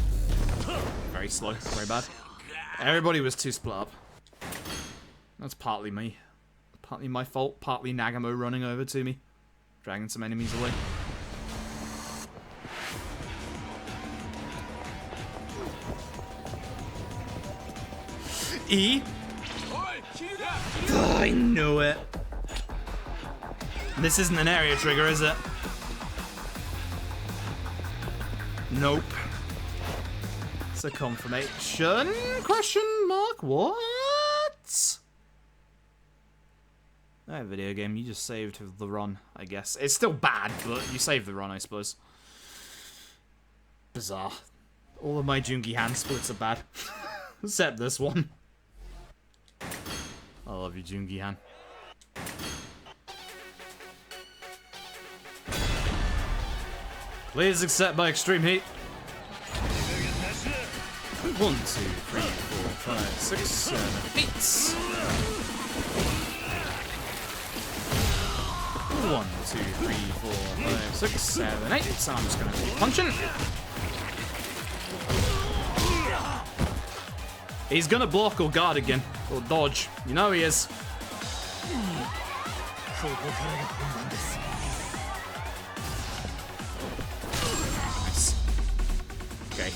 Very slow, very bad. Everybody was too split up. That's partly me. Partly my fault, partly Nagamo running over to me. Dragging some enemies away. E? Oh, I knew it. This isn't an area trigger, is it? Nope. It's a confirmation? Question mark? What? That video game, you just saved the run, I guess. It's still bad, but you saved the run, I suppose. Bizarre. All of my Jungi hand splits are bad. Except this one. I love you, Jungi Han. Please accept my extreme heat. 1, 2, 3, 4, 5, 6, 7, 8. 1, 2, 3, 4, 5, 6, 7, 8. So I'm just gonna keep punching. He's gonna block or guard again. Or dodge. You know he is. Nice. Okay.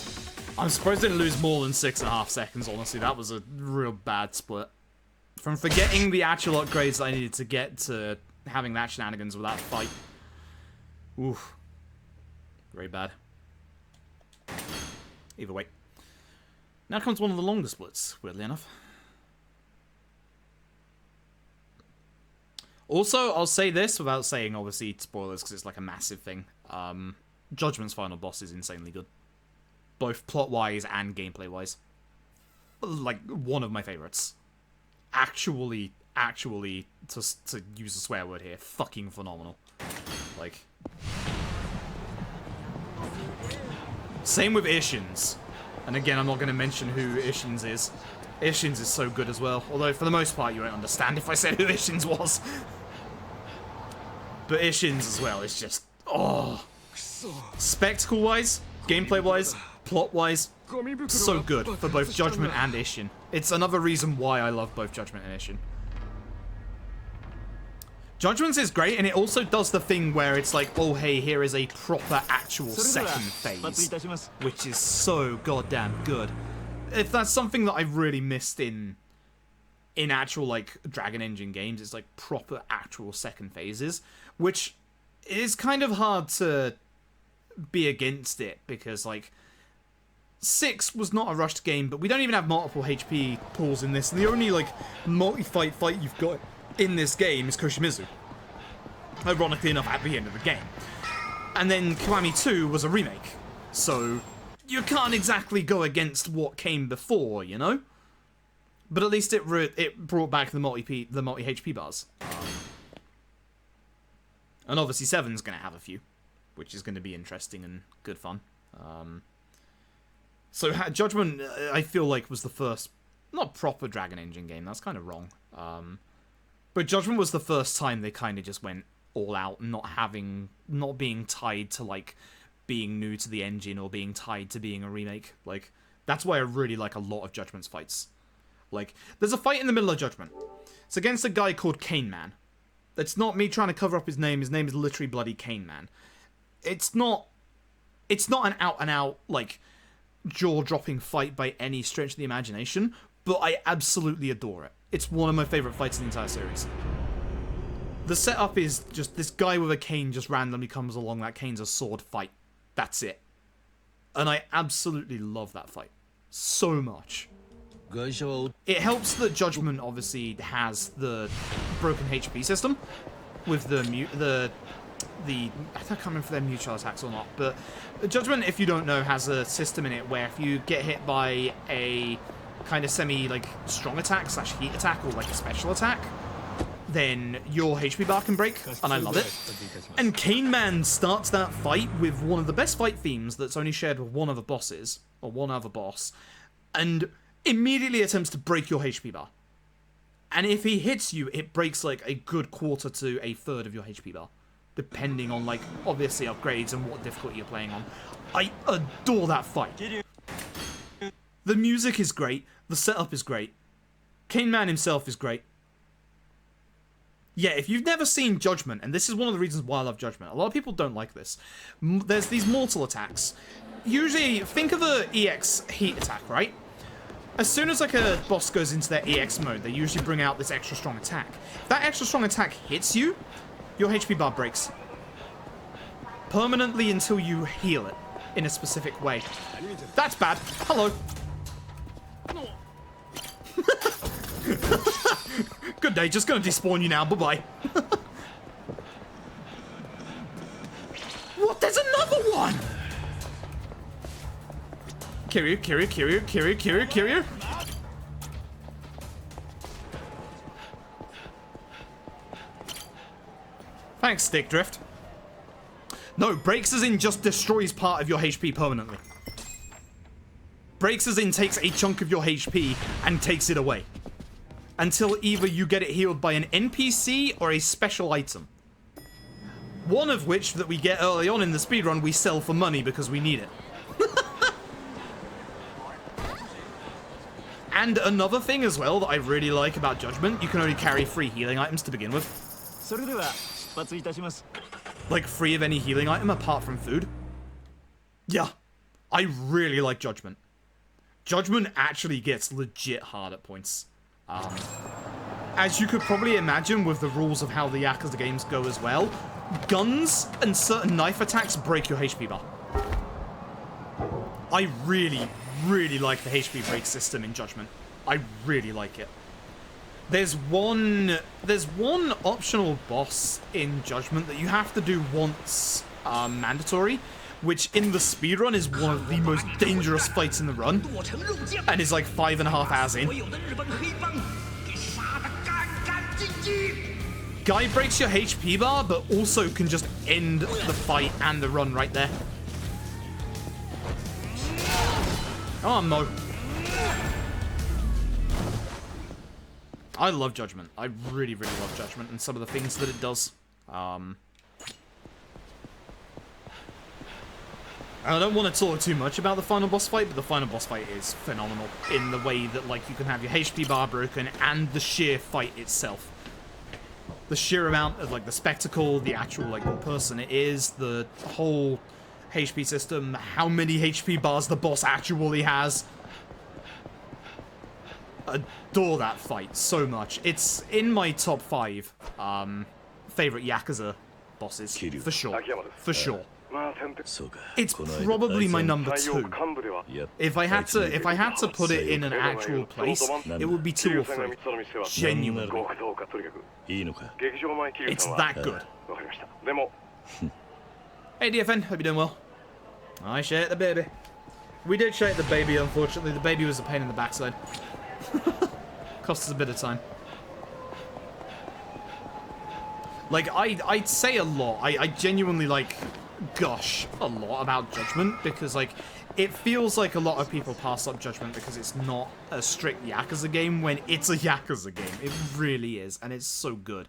I'm surprised I didn't lose more than 6.5 seconds, honestly. That was a real bad split. From forgetting the actual upgrades I needed to get to having that shenanigans with that fight. Oof. Very bad. Either way. Now comes one of the longer splits, weirdly enough. Also, I'll say this without saying, obviously, spoilers, because it's like a massive thing. Judgment's final boss is insanely good. Both plot-wise and gameplay-wise. Like, one of my favorites. Actually, to use a swear word here, fucking phenomenal. Like... Same with Ishin's. And again, I'm not going to mention who Ishin's is. Ishin's is so good as well. Although, for the most part, you won't understand if I said who Ishin's was. But Ishin's as well is just... Oh. Spectacle-wise, gameplay-wise, plot-wise, so good for both Judgment and Ishin. It's another reason why I love both Judgment and Ishin. Judgment's is great, and it also does the thing where it's like, oh hey, here is a proper actual second phase, which is so goddamn good. If that's something that I've really missed in actual, like, Dragon Engine games, it's like proper actual second phases, which is kind of hard to be against it, because, like, 6 was not a rushed game, but we don't even have multiple HP pools in this, and the only, like, multi-fight you've got in this game is Koshimizu. Ironically enough, at the end of the game. And then Kiwami 2 was a remake, so you can't exactly go against what came before, you know? But at least it brought back the multi HP bars. And obviously 7's going to have a few, which is going to be interesting and good fun. So Judgment, I feel like, was the first, not proper Dragon Engine game, that's kind of wrong. But Judgment was the first time they kind of just went all out, not being tied to, like, being new to the engine or being tied to being a remake. Like, that's why I really like a lot of Judgment's fights. Like, there's a fight in the middle of Judgment. It's against a guy called Cane Man. That's not me trying to cover up his name is literally bloody Cane Man. It's not an out-and-out, like, jaw-dropping fight by any stretch of the imagination, but I absolutely adore it. It's one of my favourite fights in the entire series. The setup is just this guy with a cane just randomly comes along, that cane's a sword fight. That's it. And I absolutely love that fight. So much. It helps that Judgment obviously has the broken HP system with the I can't remember if they're mutual attacks or not, but Judgment, if you don't know, has a system in it where if you get hit by a kind of semi, like, strong attack / heat attack or, like, a special attack, then your HP bar can break, and I love it. And Cane Man starts that fight with one of the best fight themes that's only shared with one other boss, and immediately attempts to break your HP bar. And if he hits you, it breaks, like, a good quarter to a third of your HP bar, depending on, like, obviously upgrades and what difficulty you're playing on. I adore that fight. The music is great, the setup is great, Cane Man himself is great. Yeah, if you've never seen Judgment, and this is one of the reasons why I love Judgment, a lot of people don't like this. There's these mortal attacks. Usually, think of the EX heat attack, right? As soon as, like, a boss goes into their EX mode, they usually bring out this extra strong attack. If that extra strong attack hits you, your HP bar breaks. Permanently until you heal it in a specific way. That's bad. Hello. Good day, just gonna despawn you now, bye-bye. What? There's another one! Kiryu. Thanks, Stick Drift. No, breaks as in just destroys part of your HP permanently. Breaks as in takes a chunk of your HP and takes it away. Until either you get it healed by an NPC or a special item. One of which, that we get early on in the speedrun, we sell for money because we need it. And another thing as well that I really like about Judgment, you can only carry 3 healing items to begin with. Like, free of any healing item apart from food. Yeah, I really like Judgment. Judgment actually gets legit hard at points. As you could probably imagine with the rules of how the Yakuza games go as well, guns and certain knife attacks break your HP bar. I really, really like the HP break system in Judgment. I really like it. There's one optional boss in Judgment that you have to do once mandatory, which in the speedrun is one of the most dangerous fights in the run, and is like 5.5 hours in. Guy breaks your HP bar, but also can just end the fight and the run right there. Oh, Mo. I love Judgment. I really, really love Judgment and some of the things that it does. I don't want to talk too much about the final boss fight, but the final boss fight is phenomenal in the way that, like, you can have your HP bar broken and the sheer fight itself. The sheer amount of, like, the spectacle, the actual, like, person it is, the whole HP system, how many HP bars the boss actually has. Adore that fight so much. It's in my top 5 favorite Yakuza bosses, for sure. For sure. It's probably my number 2. If I had to put it in an actual place, it would be 2 or 3. Genuinely. It's that good. Hey DFN, hope you're doing well. I shake the baby. We did shake the baby, unfortunately. The baby was a pain in the backside. Cost us a bit of time. Like, I'd say a lot. I genuinely, like, gush a lot about Judgment, because, like, it feels like a lot of people pass up Judgment because it's not a strict Yakuza game, when it's a Yakuza game. It really is, and it's so good.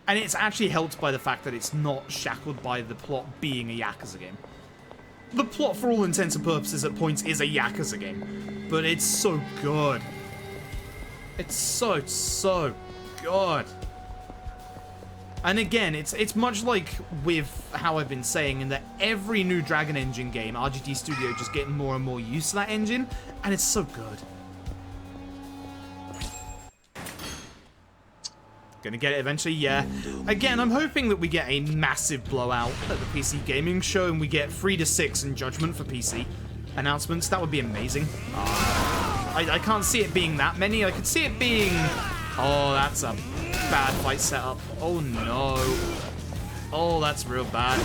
And it's actually helped by the fact that it's not shackled by the plot being a Yakuza game. The plot, for all intents and purposes, at points is a Yakuza game, but it's so good. It's so good. And again, it's much like with how I've been saying, in that every new Dragon Engine game, RGT Studio just getting more and more used to that engine, and it's so good. Gonna get it eventually, yeah. Again, I'm hoping that we get a massive blowout at the PC Gaming Show, and we get 3 to 6 in Judgment for PC announcements. That would be amazing. I can't see it being that many. I could see it being... Oh, that's a bad fight setup. Oh, no. Oh, that's real bad.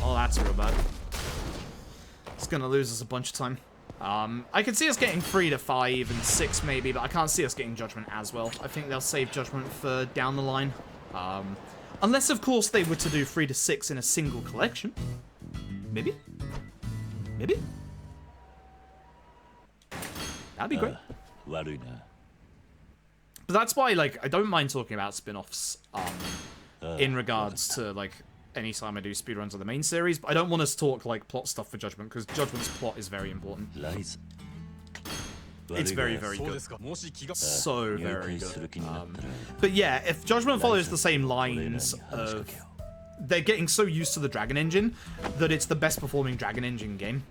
Oh, that's real bad. It's gonna lose us a bunch of time. I could see us getting 3 to 5 and 6 maybe, but I can't see us getting Judgment as well. I think they'll save Judgment for down the line. Unless, of course, they were to do 3 to 6 in a single collection. Maybe? Maybe? That'd be great. But that's why, like, I don't mind talking about spin-offs in regards to, like, any time I do speedruns of the main series, but I don't want us to talk, like, plot stuff for Judgment, because Judgment's plot is very important. It's very, very good. So very good. But yeah, if Judgment follows the same lines of... They're getting so used to the Dragon Engine that it's the best performing Dragon Engine game.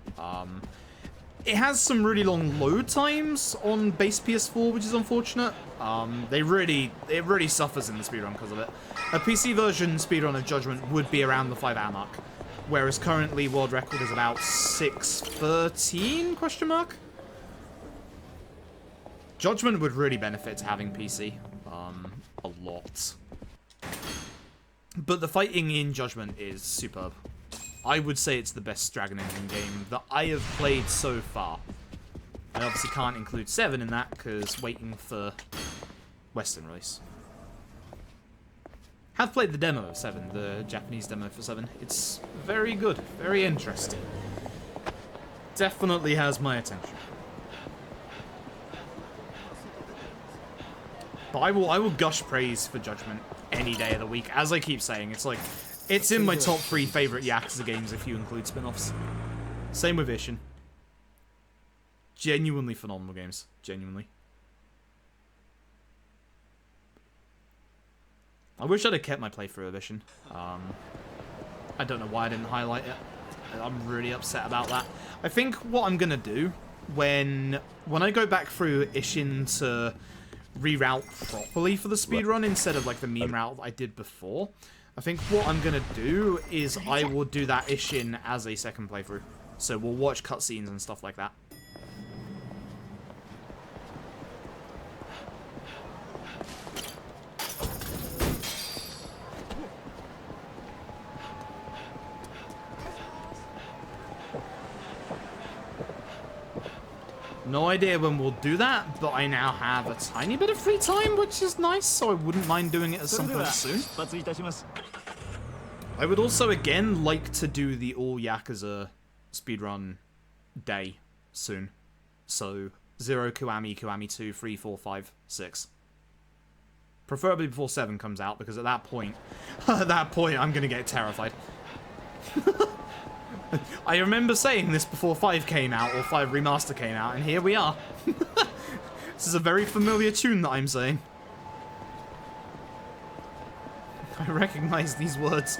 It has some really long load times on base PS4, which is unfortunate. It really suffers in the speedrun because of it. A PC version speedrun of Judgment would be around the 5-hour mark, whereas currently world record is about 6:13 question mark. Judgment would really benefit to having PC, a lot. But the fighting in Judgment is superb. I would say it's the best Dragon Engine game that I have played so far. I obviously can't include 7 in that, because waiting for Western release. Have played the demo of 7, the Japanese demo for 7. It's very good, very interesting. Definitely has my attention. But I will gush praise for Judgment any day of the week. As I keep saying, it's like... It's in my top 3 favorite Yakuza games if you include spin-offs. Same with Ishin. Genuinely phenomenal games. Genuinely. I wish I'd have kept my playthrough of Ishin. I don't know why I didn't highlight it. I'm really upset about that. I think what I'm gonna do when I go back through Ishin to reroute properly for the speedrun instead of like the meme route that I did before, I think what I'm gonna do is I will do that Ishin as a second playthrough. So we'll watch cutscenes and stuff like that. No idea when we'll do that, but I now have a tiny bit of free time, which is nice, so I wouldn't mind doing it at some point soon. I would also, again, like to do the all Yakuza speedrun day soon. So, 0, Kiwami, Kiwami 2, 3, 4, 5, 6. Preferably before 7 comes out, because at that point, I'm gonna get terrified. I remember saying this before 5 came out, or 5 Remaster came out, and here we are. This is a very familiar tune that I'm saying. I recognize these words.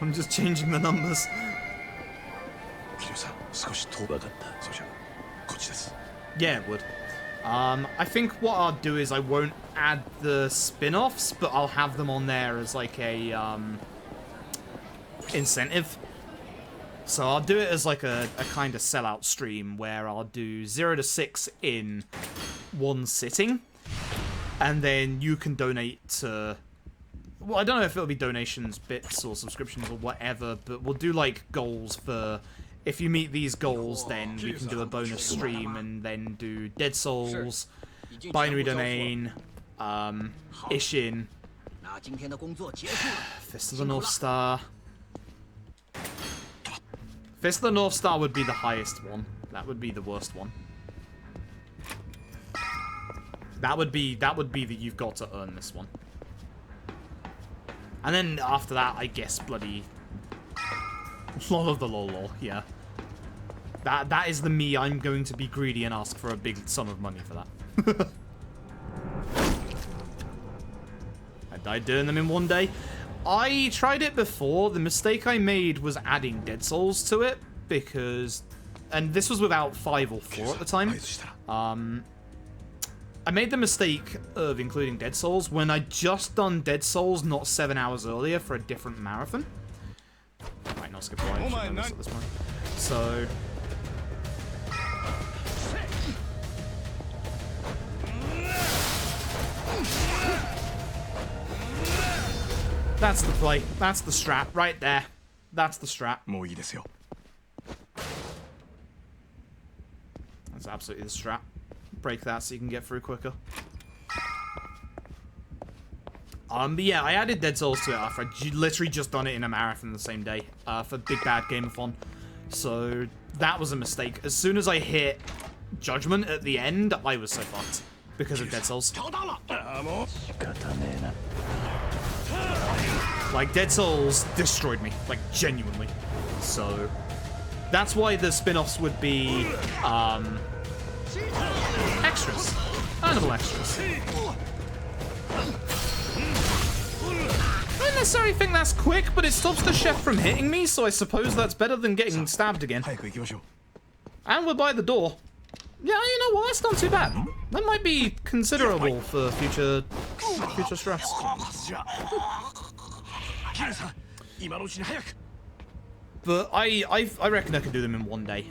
I'm just changing the numbers. Yeah, it would. I think what I'll do is I won't add the spin-offs, but I'll have them on there as like a incentive. So I'll do it as like a kind of sellout stream where I'll do 0 to 6 in one sitting, and then you can donate to... Well, I don't know if it'll be donations, bits, or subscriptions, or whatever, but we'll do like goals for... If you meet these goals, then we can do a bonus stream and then do Dead Souls, Binary Domain, Ishin, Fist of the North Star. Fist of the North Star would be the highest one. That would be the worst one. That would be that you've got to earn this one. And then after that, I guess bloody Lol of the Lol, yeah. That is the me. I'm going to be greedy and ask for a big sum of money for that. I died doing them in one day. I tried it before. The mistake I made was adding Dead Souls to it because... And this was without 5 or 4 at the time. I made the mistake of including Dead Souls when I'd just done Dead Souls not 7 hours earlier for a different marathon. I might not skip a line at this point. So... That's the play. That's the strat right there. That's the strat. That's absolutely the strat. Break that so you can get through quicker. But yeah, I added Dead Souls to it after I'd literally just done it in a marathon the same day for Big Bad Gameathon. So that was a mistake. As soon as I hit Judgment at the end, I was so fucked because of Dead Souls. Like, Dead Souls destroyed me, like, genuinely. So, that's why the spin-offs would be, extras. Earnable extras. I don't necessarily think that's quick, but it stops the chef from hitting me, so I suppose that's better than getting stabbed again. And we're by the door. Yeah, you know what, that's not too bad. That might be considerable for future strats. But I reckon I could do them in one day.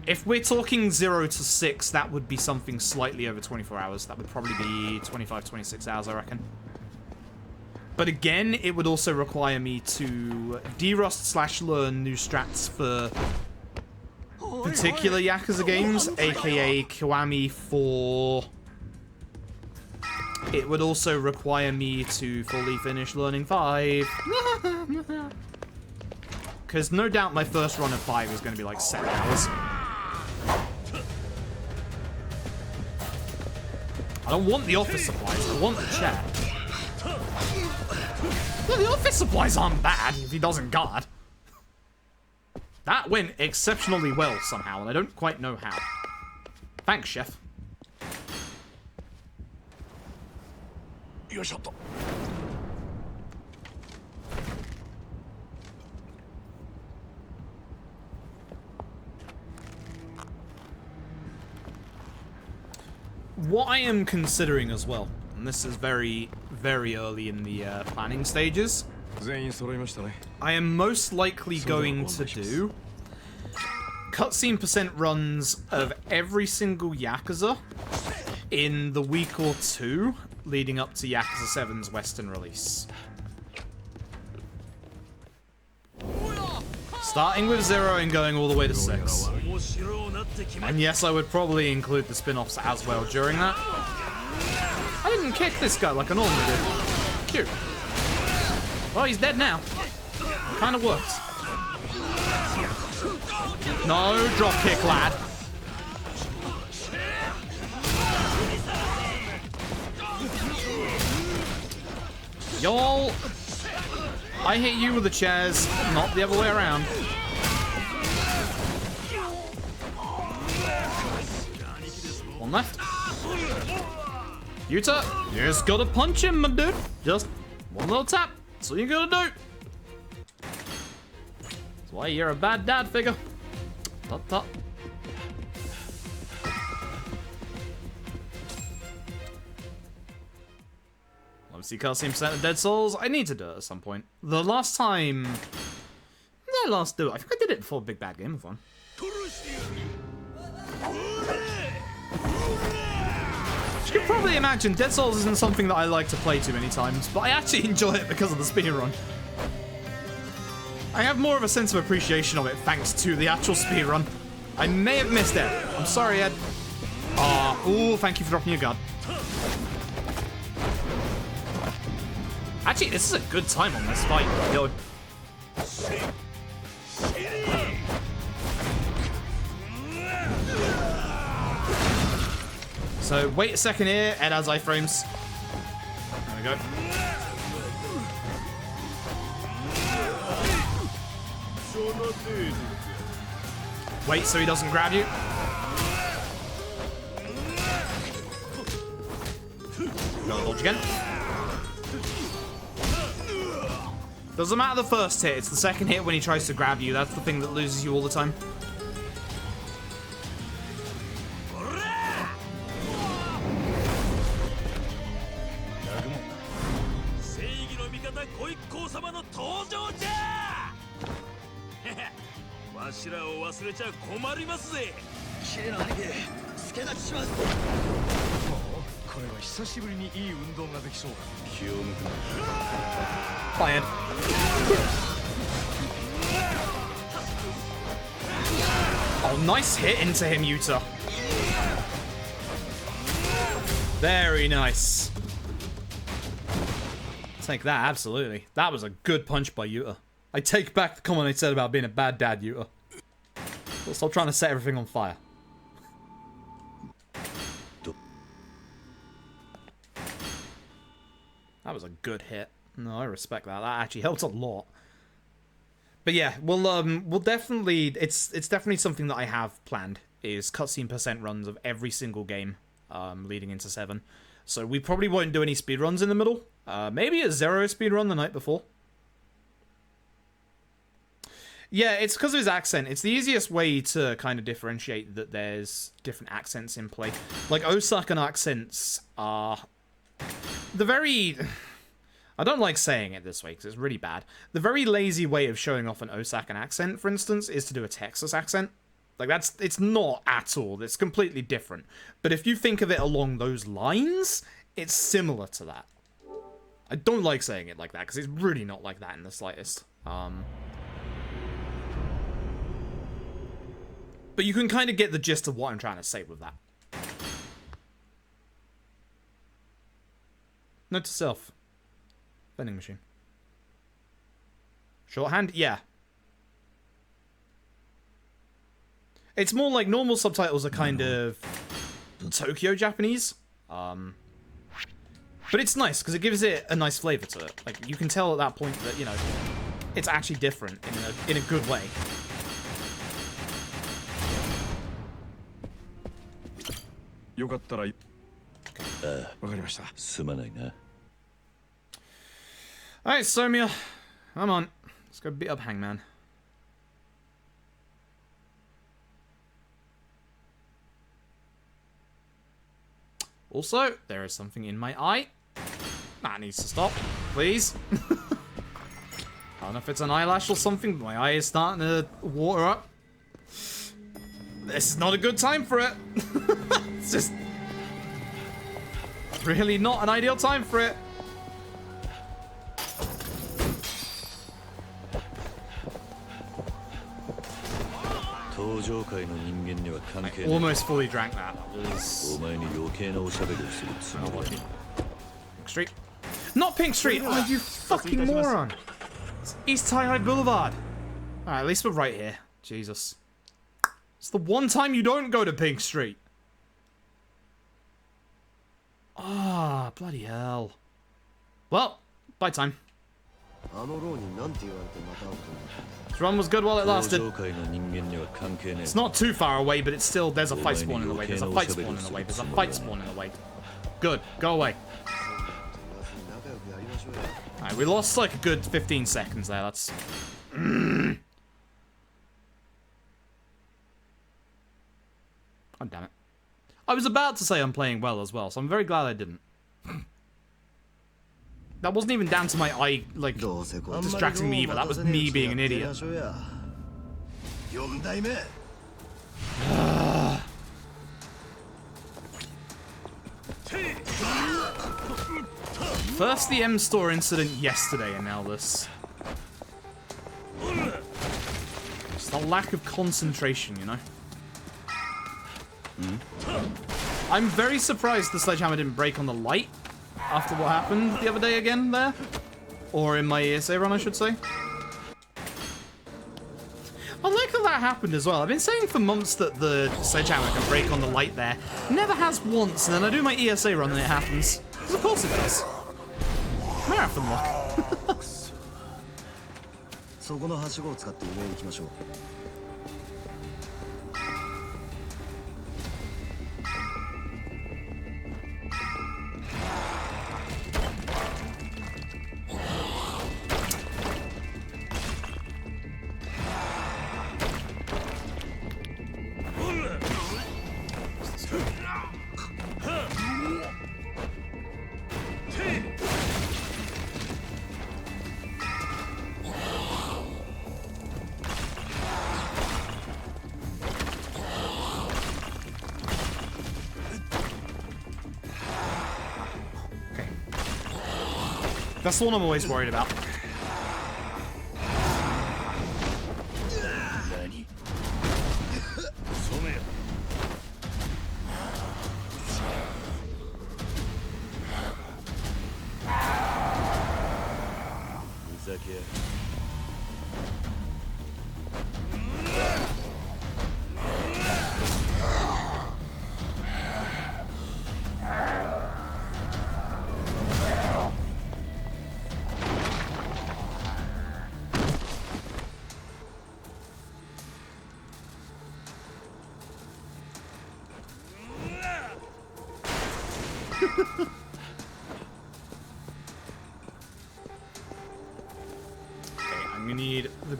If we're talking 0 to 6, that would be something slightly over 24 hours. That would probably be 25, 26 hours, I reckon. But again, it would also require me to derust / learn new strats for particular Yakuza games, aka Kiwami 4. It would also require me to fully finish learning 5. Because no doubt my first run of 5 is going to be like 7 hours. I don't want the office supplies, I want the chair. Well, the office supplies aren't bad if he doesn't guard. That went exceptionally well somehow, and I don't quite know how. Thanks, chef. What I am considering as well, and this is very, very early in the planning stages, I am most likely going to do cutscene % runs of every single Yakuza in the week or 2 leading up to Yakuza 7's Western release. Starting with 0 and going all the way to 6. And yes, I would probably include the spin-offs as well during that. I didn't kick this guy like I normally do. Cute. Well, he's dead now. Kind of worked. No, drop kick, lad. Y'all, I hit you with the chairs, not the other way around. One left. Yuta, you just gotta punch him, my dude. Just one little tap. That's all you gotta do. That's why you're a bad dad figure. Tut tut. Obviously, cutscene percent of Dead Souls. I need to do it at some point. The last time... When did I last do it? I think I did it before Big Bad Game of Fun. As you can probably imagine, Dead Souls isn't something that I like to play too many times, but I actually enjoy it because of the speedrun. I have more of a sense of appreciation of it thanks to the actual speedrun. I may have missed it. I'm sorry, Ed. Ooh, thank you for dropping your gun. Actually, this is a good time on this fight. Yo. So, wait a second here. Ed has iframes. There we go. Wait so he doesn't grab you. No, dodge again. Doesn't matter the first hit, it's the second hit when he tries to grab you. That's the thing that loses you all the time. Fine. Oh, nice hit into him, Yuta. Very nice. Take that, absolutely. That was a good punch by Yuta. I take back the comment I said about being a bad dad, Yuta. We'll stop trying to set everything on fire. That was a good hit. No, I respect that. That actually helps a lot. But yeah, we'll definitely... It's definitely something that I have planned, is cutscene percent runs of every single game leading into 7. So we probably won't do any speedruns in the middle. Maybe a Zero speedrun the night before. Yeah, it's because of his accent. It's the easiest way to kind of differentiate that there's different accents in play. Like, Osakan accents are... The very... I don't like saying it this way because it's really bad. The very lazy way of showing off an Osakan accent, for instance, is to do a Texas accent. Like, it's not at all. It's completely different. But if you think of it along those lines, it's similar to that. I don't like saying it like that because it's really not like that in the slightest. But you can kind of get the gist of what I'm trying to say with that. Note to self. Vending machine. Shorthand? Yeah. It's more like normal subtitles are kind of Tokyo Japanese. But it's nice because it gives it a nice flavor to it. Like, you can tell at that point that, you know, it's actually different in a good way. Alright, Somia. Come on. Let's go beat up Hangman. Also, there is something in my eye. That needs to stop. Please. I don't know if it's an eyelash or something, but my eye is starting to water up. This is not a good time for it. It's just... really not an ideal time for it. I almost fully drank that. That was... Pink Street. Not Pink Street! Oh, you fucking moron! It's East Tai Boulevard. Alright, at least we're right here. Jesus. It's the one time you don't go to Pink Street. Ah, bloody hell. Well, Bye time. This run was good while it lasted. It's not too far away, but it's still, there's a fight spawn in the way. There's a fight spawn in the way. There's a fight spawn in the way. Good. Go away. Alright, we lost like a good 15 seconds there. That's... God damn it. I was about to say I'm playing well as well, so I'm very glad I didn't. That wasn't even down to my eye, like, distracting me either. That was me being an idiot. First the M-Store incident yesterday, and now this. Just a lack of concentration, you know? I'm very surprised the sledgehammer didn't break on the light after what happened the other day again there. Or in my ESA run, I should say. I like how that happened as well. I've been saying for months that the sledgehammer can break on the light there. Never has once, and then I do my ESA run and it happens. Because of course it does. Marathon luck. That's the one I'm always worried about.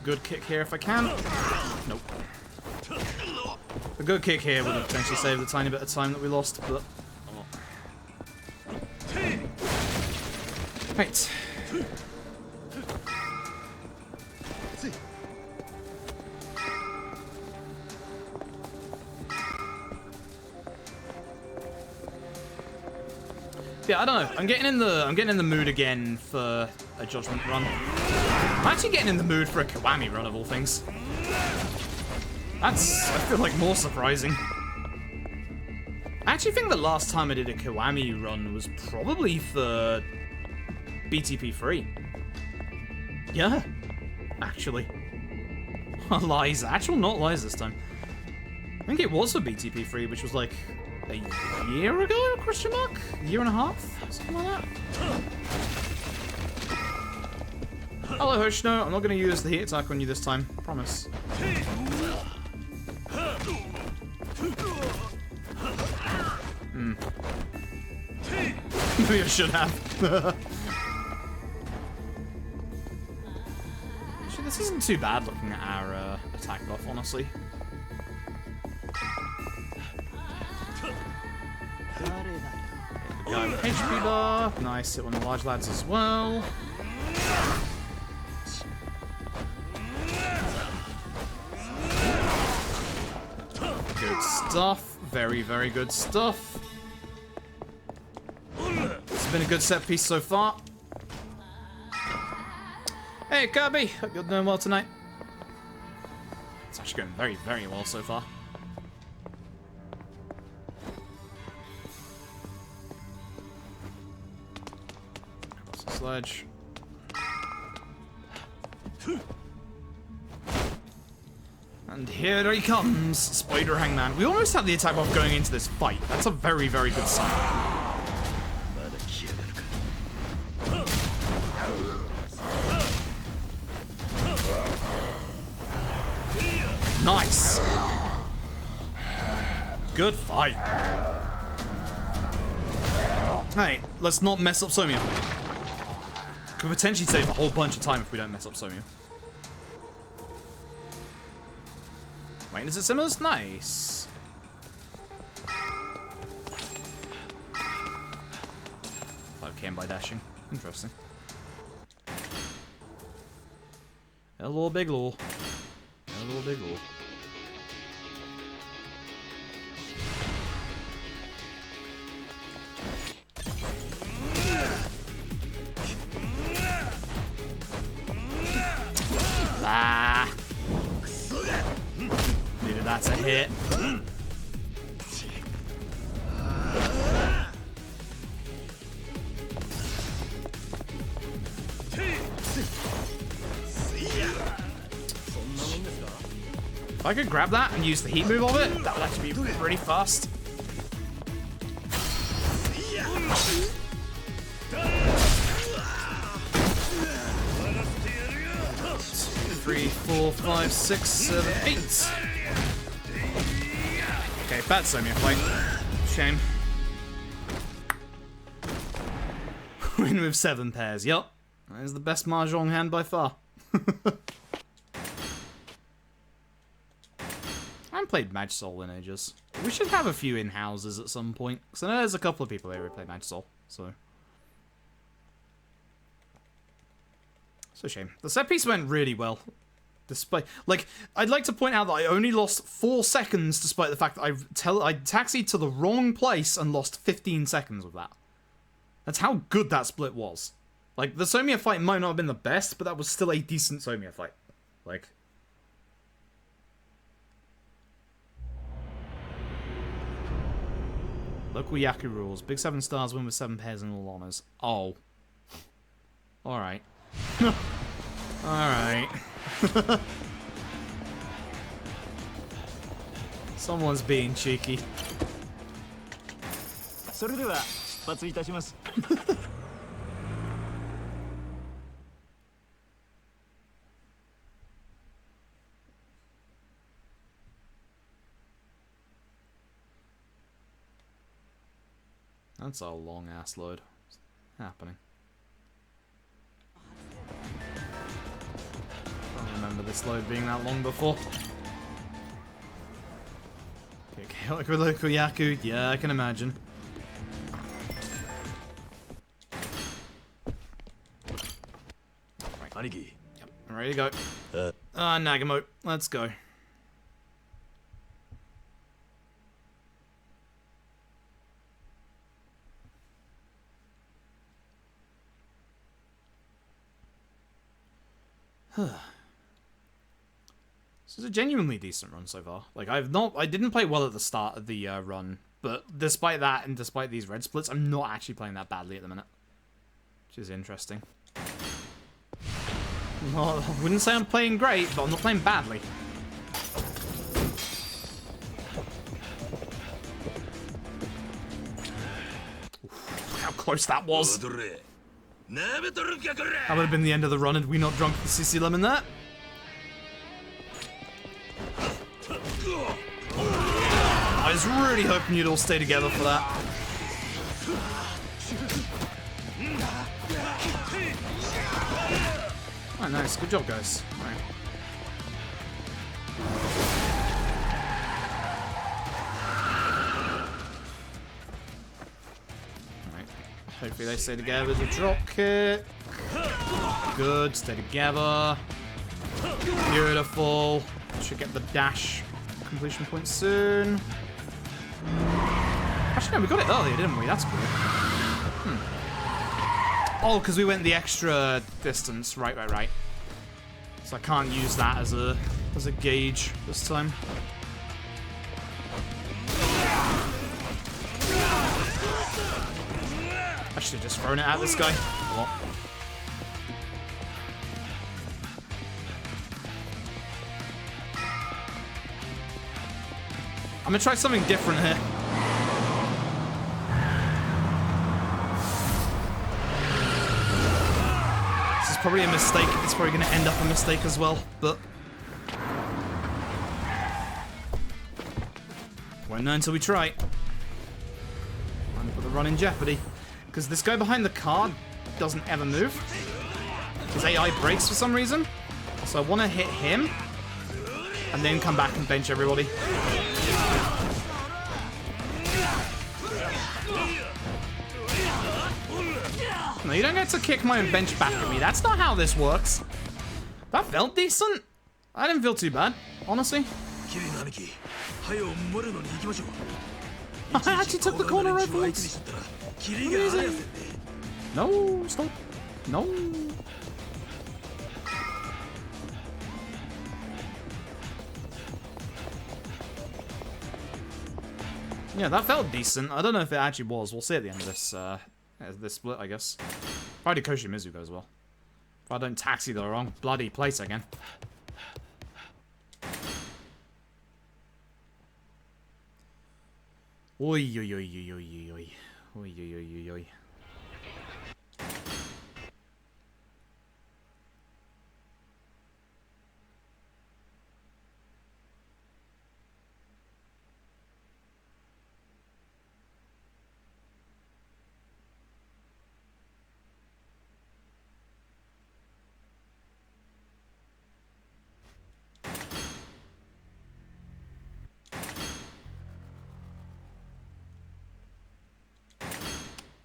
Good kick here if I can. Nope. A good kick here would have potentially saved the tiny bit of time that we lost, but... Right. Yeah, I don't know. I'm getting in the mood again for a Judgment run. I'm actually getting in the mood for a Kiwami run of all things. That's, I feel like, more surprising. I actually think the last time I did a Kiwami run was probably for BTP3. Yeah, actually. Lies. Actual, not lies this time. I think it was for BTP3, which was like a year ago, question mark? A year and a half? Something like that. Hello, Hoshino. I'm not going to use the heat attack on you this time. Promise. Maybe I should have. Actually, this isn't too bad looking at our attack buff, honestly. HP buff. Nice. Hit one of the large lads as well. Good stuff. Very, very good stuff. This has been a good set piece so far. Hey, Kirby. Hope you're doing well tonight. It's actually going very, very well so far. What's the sledge? And here he comes, Spider Hangman. We almost had the attack buff going into this fight. That's a very, very good sign. Nice. Good fight. Hey, let's not mess up Somia. Could potentially save a whole bunch of time if we don't mess up Somia. Wait, is it Simmers? Nice. Came by dashing. Interesting. Hello, big lol. Hello, big lol. Ah! Maybe that's a hit. If I could grab that and use the heat move of it, that would actually be pretty fast. 3, 4, 5, 6, 7, 8. Okay, bad Somia fight. Shame. Win with 7 pairs. Yup. That is the best Mahjong hand by far. I haven't played Maj Soul in ages. We should have a few in-houses at some point. Because I know there's a couple of people here who play Maj Soul, so... It's a shame. The set piece went really well. Despite, like, I'd like to point out that I only lost 4 seconds despite the fact that I taxied to the wrong place and lost 15 seconds with that. That's how good that split was. Like, the Somia fight might not have been the best, but that was still a decent Somia fight. Like... Local Yaku rules. Big 7 stars win with 7 pairs and all honors. Oh. Alright. Alright. Someone's being cheeky. That's a long ass load. What's happening? I don't remember this load being that long before. Okay, chaotic with local Yaku. Yeah, I can imagine. Right. Yep, I'm ready to go. Nagamo, let's go. This is a genuinely decent run so far. Like, I didn't play well at the start of the run, but despite that and despite these red splits, I'm not actually playing that badly at the minute. Which is interesting. Well, I wouldn't say I'm playing great, but I'm not playing badly. Oof, how close that was. That would have been the end of the run had we not drunk the CC lemon there. I was really hoping you'd all stay together for that. Oh, nice. Good job, guys. All right. Hopefully they stay together with the drop kick. Good, stay together. Beautiful. Should get the dash completion point soon. Actually, no, we got it earlier, didn't we? That's cool. Oh, because we went the extra distance. Right. So I can't use that as a gauge this time. I should have just thrown it at this guy. What? I'm gonna try something different here. This is probably a mistake. It's probably gonna end up a mistake as well, but... Won't know until we try. I'm put the run in jeopardy. Because this guy behind the car doesn't ever move. His AI breaks for some reason. So I want to hit him. And then come back and bench everybody. No, you don't get to kick my own bench back at me. That's not how this works. That felt decent. I didn't feel too bad, honestly. I actually took the corner right once. No, stop. No. Yeah, that felt decent. I don't know if it actually was. We'll see at the end of this split, I guess. Probably Koshimizu goes well. If I don't taxi the wrong bloody place again. Oi, oi, oi, oi, oi, oi. Oi, oi, oi, oi.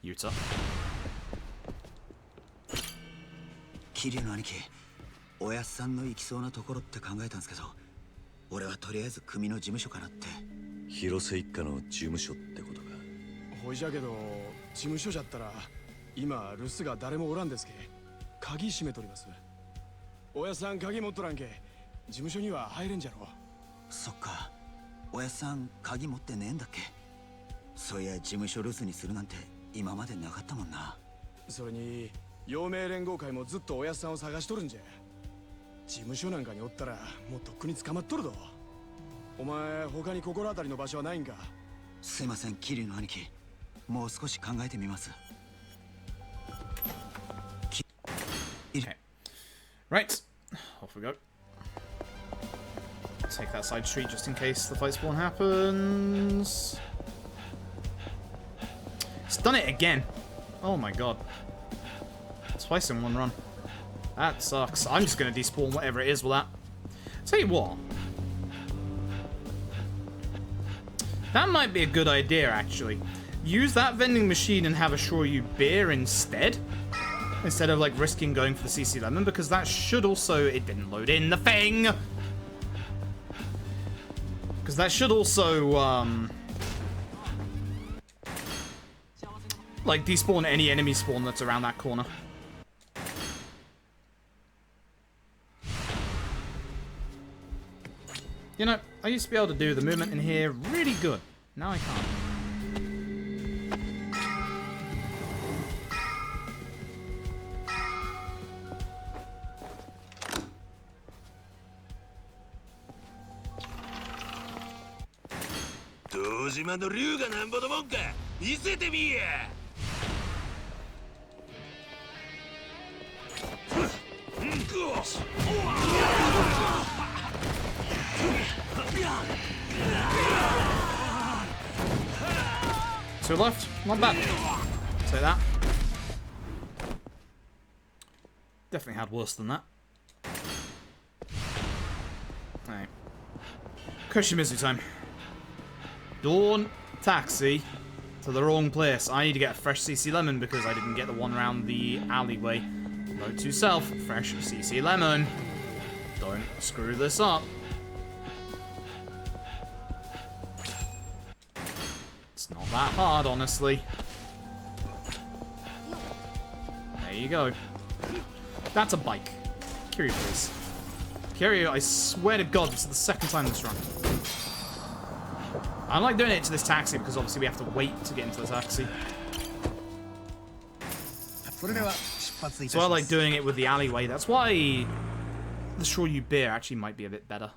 Yuta. 桐生の兄貴、おやっさんの行きそうなところって考えたんですけど、俺はとりあえず組の事務所かなって。広瀬一家の事務所ってことか。ほいじゃけど、事務所じゃったら今留守が誰もおらんですけ。鍵閉めとります。おやっさん鍵持っとらんけ、事務所には入れんじゃろ。そっか、おやっさん鍵持ってねえんだっけ。そういや事務所留守にするなんて今までなかったもんな。それに陽明連合会もずっとおやっさんを探しとるんじゃ。事務所なんかにおったらもうとっくに捕まっとるぞ。お前他に心当たりの場所はないんか。すいません桐生の兄貴、もう少し考えてみます。Okay. Right, off we go. Take that side street just in case the fight spawn happens. It's done it again. Oh my god. Twice in one run. That sucks. I'm just going to despawn whatever it is with that. Tell you what. That might be a good idea, actually. Use that vending machine and have a Shoryu beer instead. Instead of, like, risking going for the CC Lemon, because that should also... It didn't load in the thing! Because that should also, like, despawn any enemy spawn that's around that corner. You know, I used to be able to do the movement in here really good. Now I can't. TOJOの竜がなんぼのもんか見せてみや。Two left, not bad. Say that. Definitely had worse than that. Alright. Koshimizu time. Don't taxi to the wrong place. I need to get a fresh CC Lemon because I didn't get the one around the alleyway. Note to self, fresh CC Lemon. Don't screw this up. It's not that hard, honestly. There you go. That's a bike. Kiryu, please. Kiryu, I swear to God, this is the second time this run. I like doing it to this taxi because obviously we have to wait to get into the taxi. So I like doing it with the alleyway. That's why the Shoryu beer actually might be a bit better.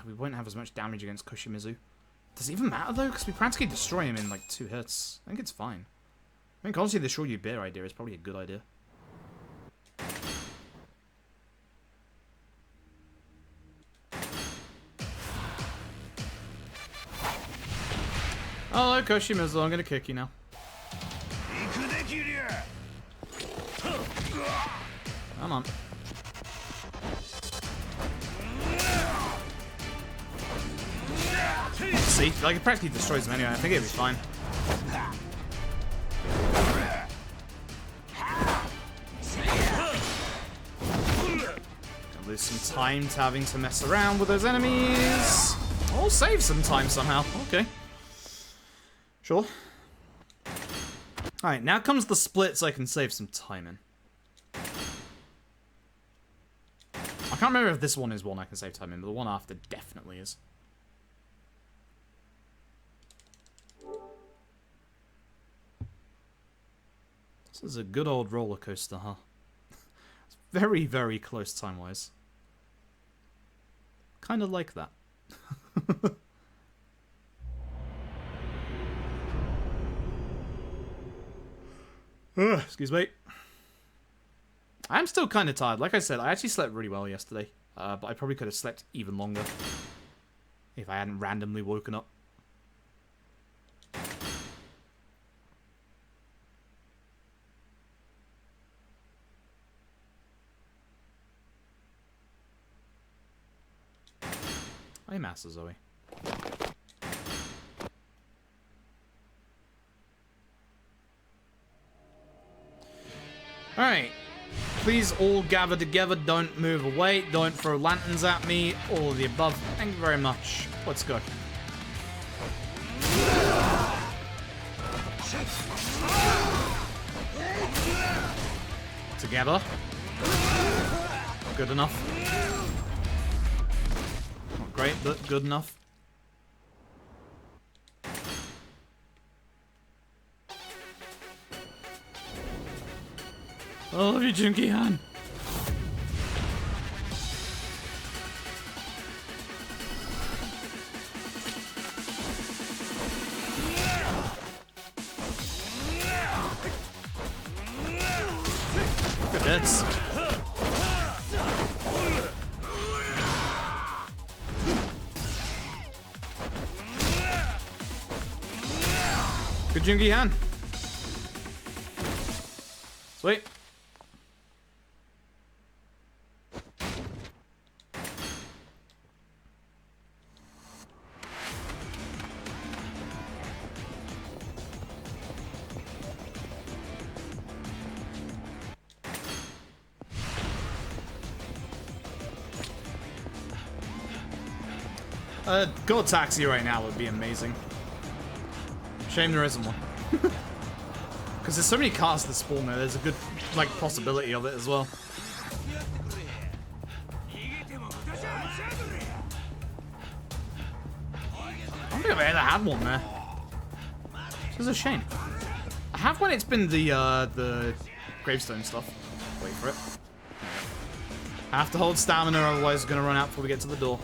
We won't have as much damage against Koshimizu. Does it even matter though? Because we practically destroy him in like 2 hits. I think it's fine. I think honestly the Shoryu beer idea is probably a good idea. Koshi Mizu, I'm gonna kick you now. Come on. See, like, it practically destroys him anyway. I think it'll be fine. Gonna lose some time to having to mess around with those enemies. Or save some time somehow. Okay. Sure. Alright, now comes the split so I can save some time in. I can't remember if this one is one I can save time in, but the one after definitely is. This is a good old roller coaster, huh? It's very, very close time-wise. Kind of like that. Excuse me. I'm still kind of tired. Like I said, I actually slept really well yesterday. But I probably could have slept even longer if I hadn't randomly woken up. Hey, Master Zoe. Alright. Please all gather together. Don't move away. Don't throw lanterns at me. All of the above. Thank you very much. Let's go. Together. Good enough. Not great, but good enough. I love you, Junki-han. Look at this. Good Junki-han. Sweet. Go taxi right now would be amazing. Shame there isn't one. Because there's so many cars that spawn there, there's a good, like, possibility of it as well. I don't think I've ever had one there. Which is a shame. I have when it's been the gravestone stuff. Wait for it. I have to hold stamina, otherwise it's going to run out before we get to the door.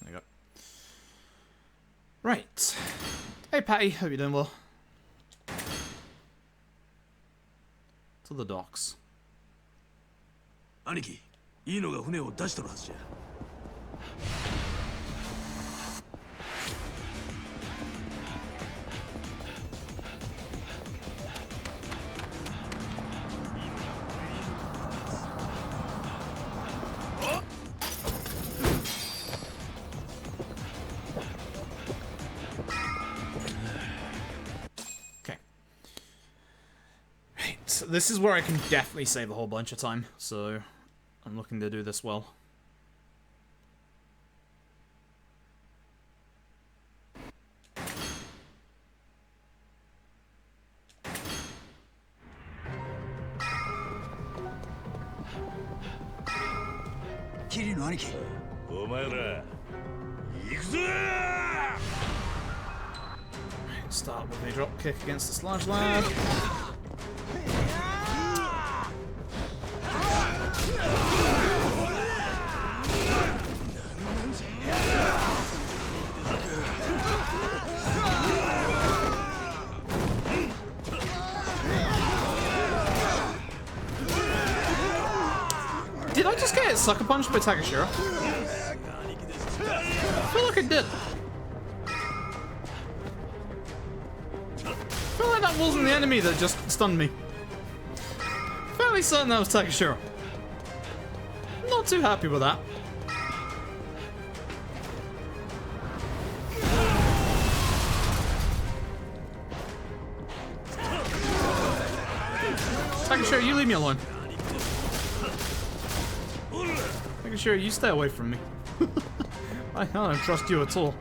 There you go. Right. Hey Patty, hope you're doing well. To the docks. 兄貴、いいのが船を出しとるはずじゃ。This is where I can definitely save a whole bunch of time, so I'm looking to do this well. Kiryuの兄貴。お前ら、行くぞー! Start with a drop kick against the sludge lad. Did I just get sucker punched by Takashiro? I feel like I did. that wasn't the enemy that just stunned me. Fairly certain that was Takashiro. Not too happy with that. Takashiro, you leave me alone. Takashiro, you stay away from me. I don't trust you at all.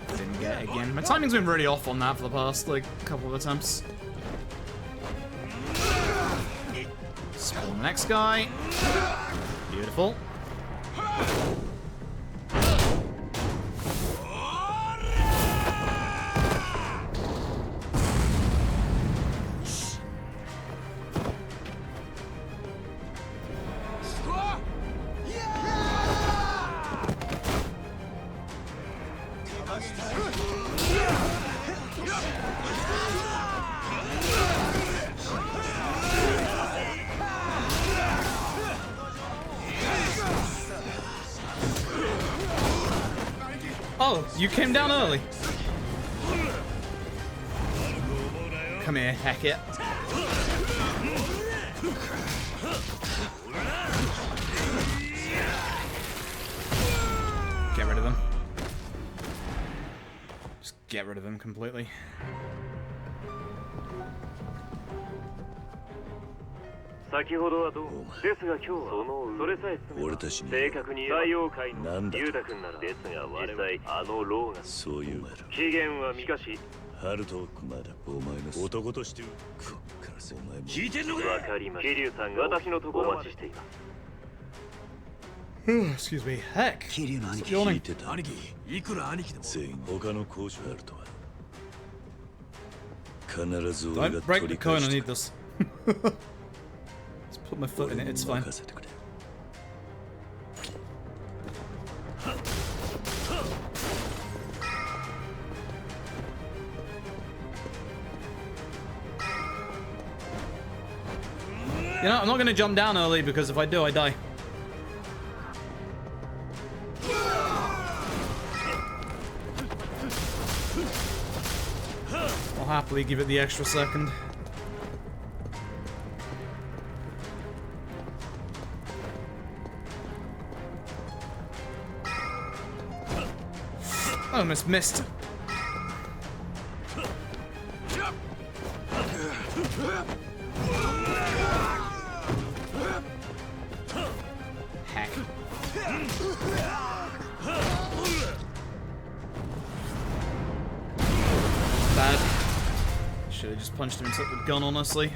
Didn't get it again. My timing's been really off on that for the past, like, couple of attempts. Spawn the next guy. Beautiful. Oh, you came down early. Come here, heck it. Get rid of them. Just get rid of them completely. 先ほどはどうもですが今日はそれさえ俺たちに正確に大妖怪のユウタ君ならですが実際あのローがそういう期限はしかしハルトまだお前の男としてこっからお前も聞いてんのかわかりました桐生さんが私のところお待ちしています Excuse me, heck. 桐生の兄貴聞いてた兄貴いくら兄貴でも全員他の交渉あるとは必ず俺 Don't が break 取 the り coin, 返 I し need て this. Just put my foot in it, it's fine. 任せてくれ You know, I'm not gonna jump down early because if I do, I die. I'll happily give it the extra second. I almost missed. Heck. Bad. Should have just punched him and took the gun, honestly.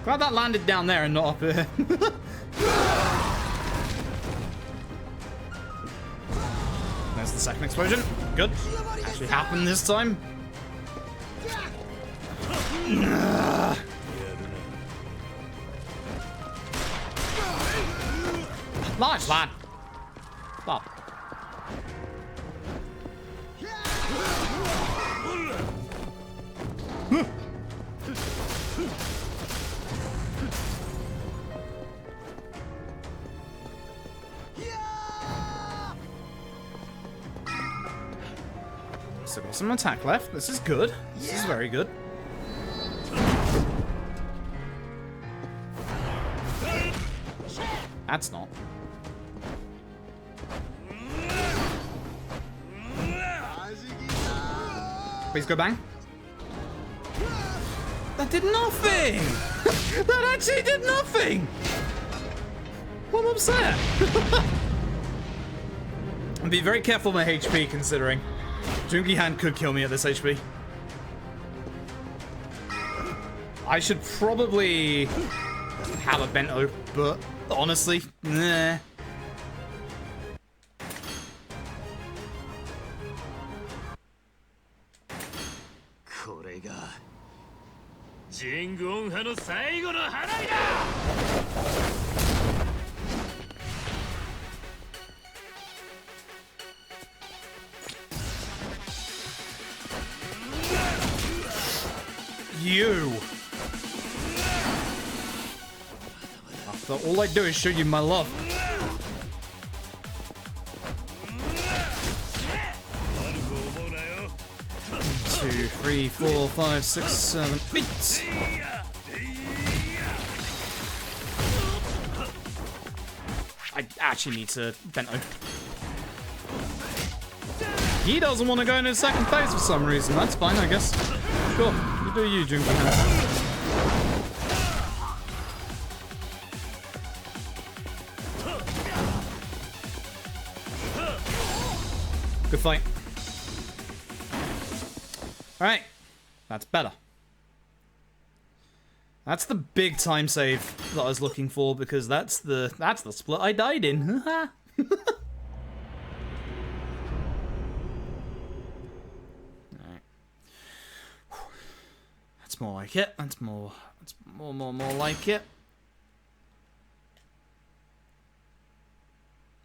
Glad that landed down there and not up here. There's the second explosion. Good. Actually happened this time. Nice, lad. Stop. Still got some attack left. This is good. This is very good. That's not. Please go bang. That did nothing! That actually did nothing! I'm upset. I'll be very careful with my HP considering Jungi Hand could kill me at this HP. I should probably have a bento, but honestly, nah. you. After all I do is show you my love. 2, 3, 4, 5, 6, 7, 8. I actually need to bento. He doesn't want to go into second phase for some reason. That's fine, I guess. Sure, you do you, Junko. Good fight. Alright. That's better. That's the big time save that I was looking for, because that's the split I died in. Alright. That's more like it. That's more like it.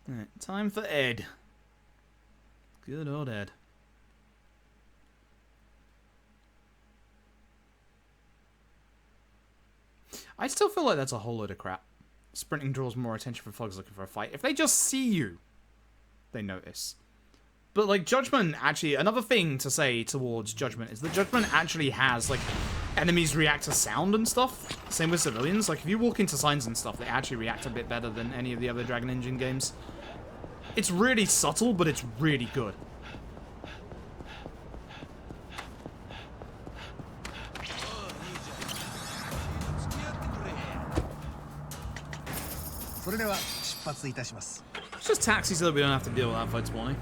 Alright, time for Ed. Good old Ed. I still feel like that's a whole load of crap. Sprinting draws more attention for thugs looking for a fight. If they just see you, they notice. But, like, Judgment, actually, another thing to say towards Judgment is that Judgment actually has, like, enemies react to sound and stuff. Same with civilians. Like, if you walk into signs and stuff, they actually react a bit better than any of the other Dragon Engine games. It's really subtle, but it's really good. It's just taxi so that we don't have to deal with that fight spawning.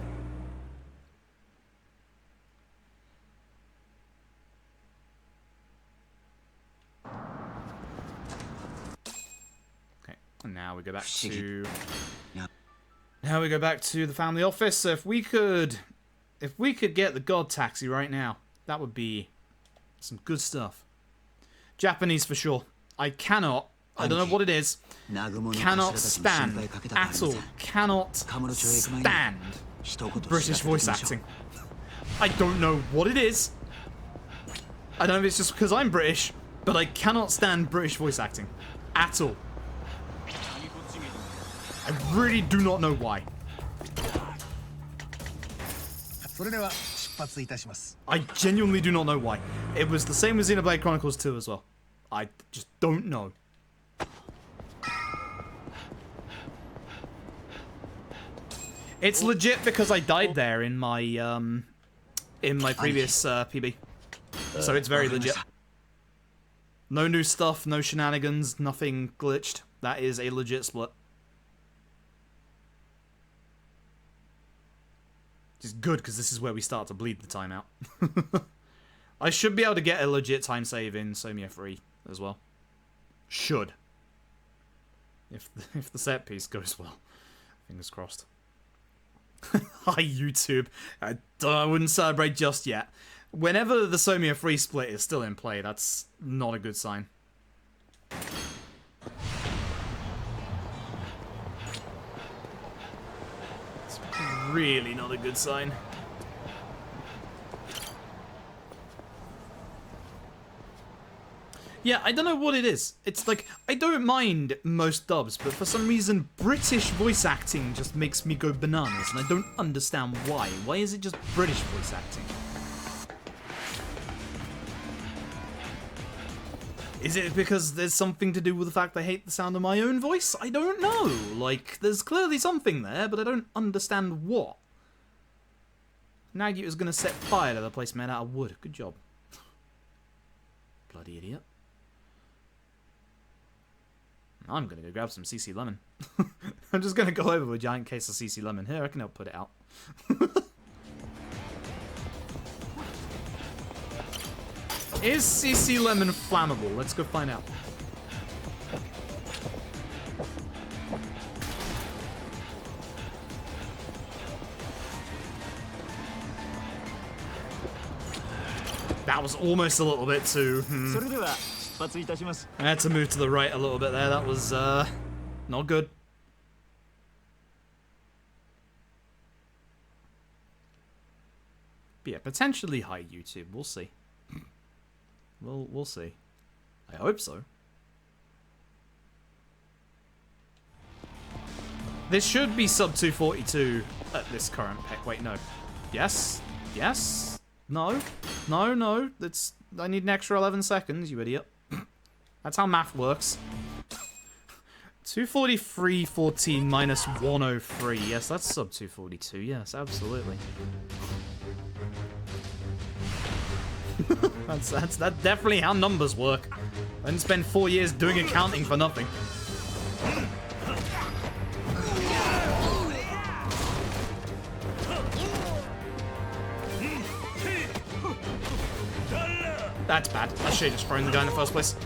Okay, and now we go back to... Now we go back to the family office. So if we could get the God taxi right now, that would be some good stuff. Japanese for sure. I don't know what it is. Cannot stand at all. Cannot stand British voice acting. I don't know what it is. I don't know if it's just because I'm British, but I cannot stand British voice acting. At all. I really do not know why. I genuinely do not know why. It was the same with Xenoblade Chronicles 2 as well. I just don't know. It's legit because I died there in my previous PB. So it's very legit. No new stuff, no shenanigans, nothing glitched. That is a legit split. Which is good, because this is where we start to bleed the time out. I should be able to get a legit time save in Somia 3 as well. Should. If the set piece goes well. Fingers crossed. Hi, YouTube. I wouldn't celebrate just yet. Whenever the Somia 3 split is still in play, that's not a good sign. It's really not a good sign. Yeah, I don't know what it is. It's like, I don't mind most dubs, but for some reason, British voice acting just makes me go bananas, and I don't understand why. Why is it just British voice acting? Is it because there's something to do with the fact I hate the sound of my own voice? I don't know. Like, there's clearly something there, but I don't understand what. Nagi was going to set fire to the place made out of wood. Good job. Bloody idiot. I'm going to go grab some CC Lemon. I'm just going to go over with a giant case of CC Lemon. Here, I can help put it out. Is CC Lemon flammable? Let's go find out. That was almost a little bit too... I had to move to the right a little bit there. That was, not good. But yeah, potentially high YouTube. We'll see. We'll see. I hope so. This should be sub 242 at this current pack. Wait, no. Yes? Yes? No? No, no. I need an extra 11 seconds, you idiot. That's how math works. 243.14 minus 103. Yes, that's sub 242. Yes, absolutely. that's definitely how numbers work. I didn't spend 4 years doing accounting for nothing. That's bad. I should have just thrown the guy in the first place.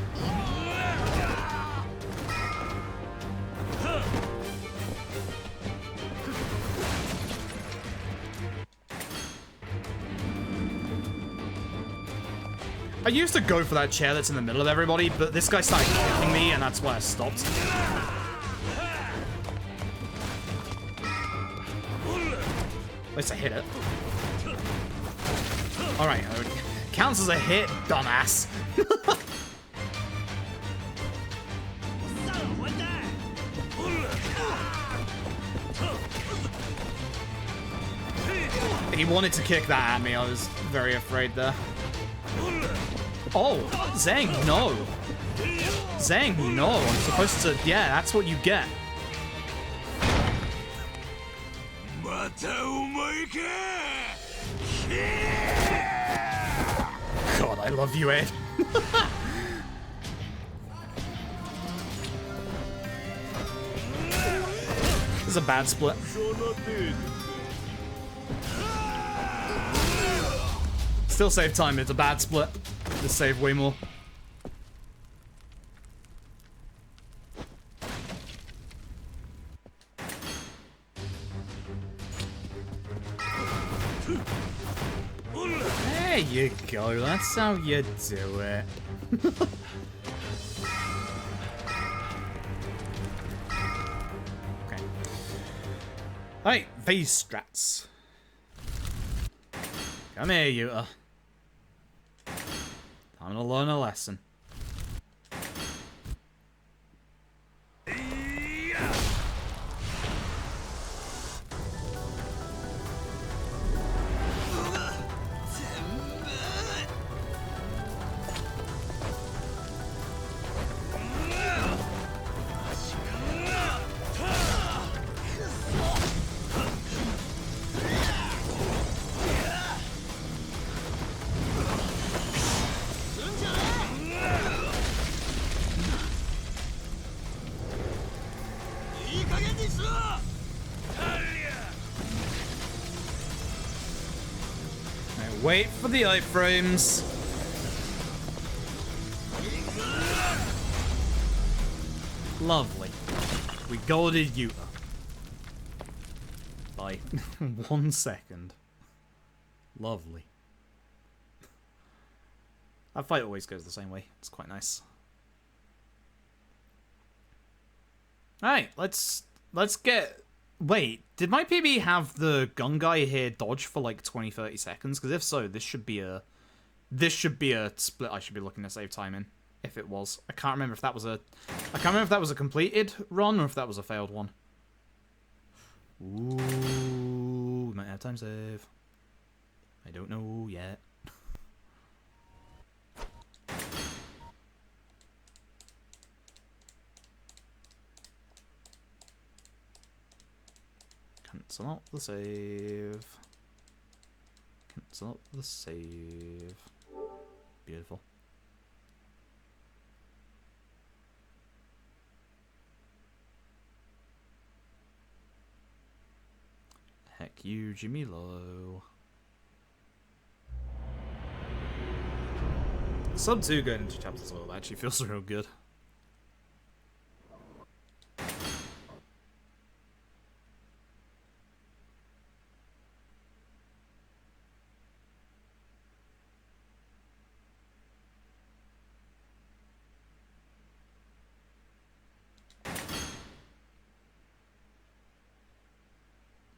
I used to go for that chair that's in the middle of everybody, but this guy started kicking me, and that's why I stopped. At least I hit it. Alright, counts as a hit, dumbass. He wanted to kick that at me, I was very afraid there. Oh, Zhang, no. Zhang, no. I'm supposed to... Yeah, that's what you get. God, I love you, Ed. This is a bad split. Still save time, it's a bad split. Just save way more. There you go, that's how you do it. Okay. Alright, phase strats. Come here, Yuta. I'm gonna learn a lesson. Wait for the iframes. Lovely. We golded Yuta. By 1 second. Lovely. That fight always goes the same way. It's quite nice. Alright, let's get... Wait, did my PB have the gun guy here dodge for like 20-30 seconds? Because if so, this should be a split I should be looking to save time in. If it was. I can't remember if that was a completed run or if that was a failed one. Ooh, might have time save. I don't know yet. Cancel out the save. Cancel out the save. Beautiful. Heck you, Jimmy Low. Sub 2 going into chapters all actually feels real good.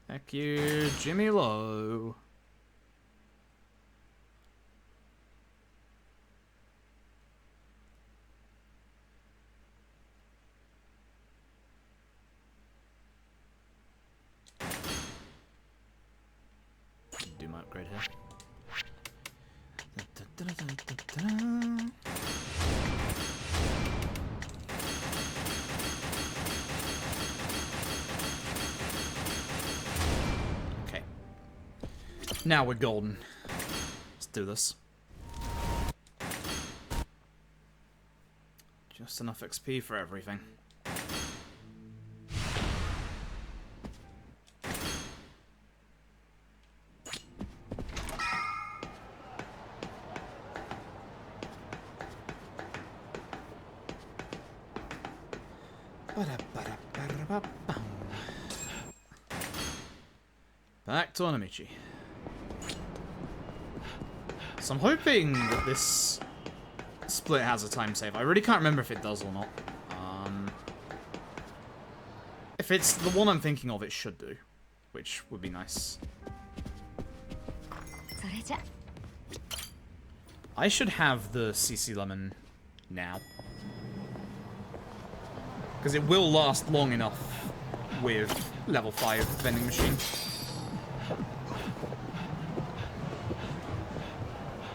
Heck you, Jimmy Low. upgrade here. Okay. Now we're golden. Let's do this. Just enough XP for everything. Back to Onamichi. So I'm hoping that this split has a time save. I really can't remember if it does or not. If it's the one I'm thinking of, it should do, which would be nice. I should have the CC Lemon now, because it will last long enough with level 5 vending machine.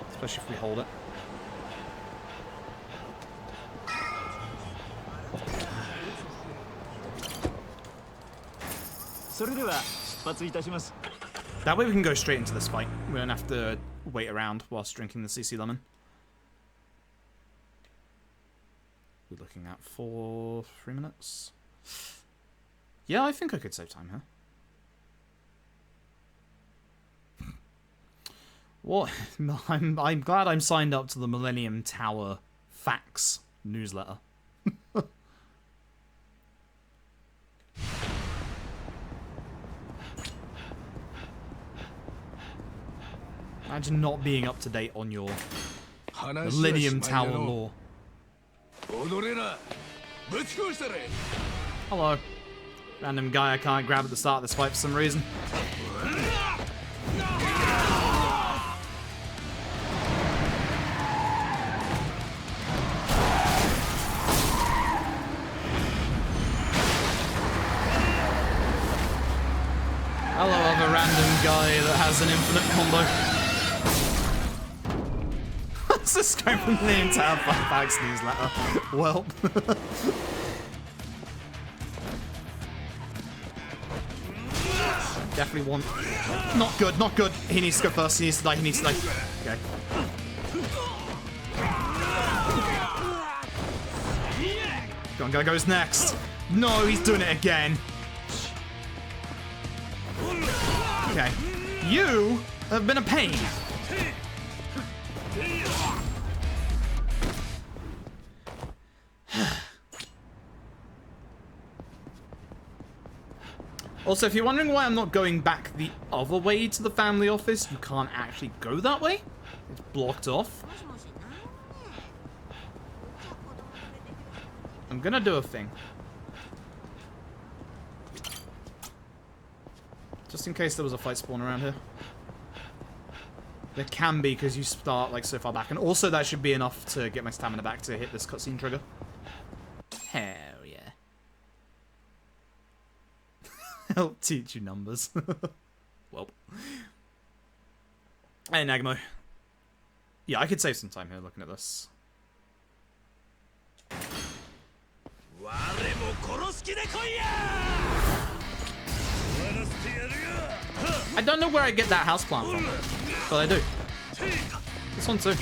Especially if we hold it. That way we can go straight into this fight. We don't have to wait around whilst drinking the CC Lemon. We're looking at 3 minutes. Yeah, I think I could save time here. What? I'm glad I'm signed up to the Millennium Tower Facts newsletter. Imagine not being up to date on your Millennium Tower lore. Hello. Random guy I can't grab at the start of this fight for some reason. Hello, other random guy that has an infinite combo. What's this guy from the entire Facts newsletter? Well. Definitely want. Not good, not good. He needs to go first. He needs to die. He needs to die. Okay. Go on, guy goes next. No, he's doing it again. Okay. You have been a pain. Also, if you're wondering why I'm not going back the other way to the family office, you can't actually go that way. It's blocked off. I'm gonna do a thing. Just in case there was a fight spawn around here. There can be, because you start like so far back. And also that should be enough to get my stamina back to hit this cutscene trigger. Hell yeah. Help teach you numbers. Well. Hey, Nagamo. Yeah, I could save some time here looking at this. I don't know where I get that houseplant from, but I do. This one too.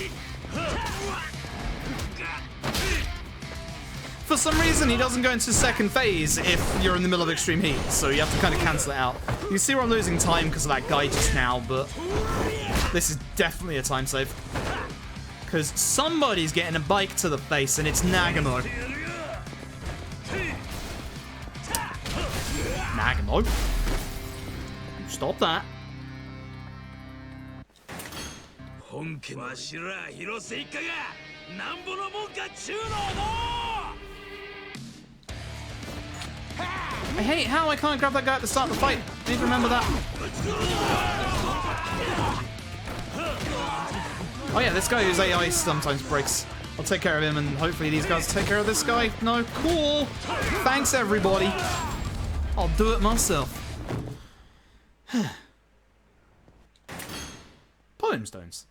For some reason, he doesn't go into second phase if you're in the middle of extreme heat, so you have to kind of cancel it out. You see where I'm losing time because of that guy just now, but this is definitely a time save. Because somebody's getting a bike to the face, and it's Nagamo. Nagamo. You stop that. I hate how I can't grab that guy at the start of the fight. I need to remember that. Oh yeah, this guy whose AI sometimes breaks. I'll take care of him, and hopefully these guys take care of this guy. No, cool. Thanks, everybody. I'll do it myself. tomestones.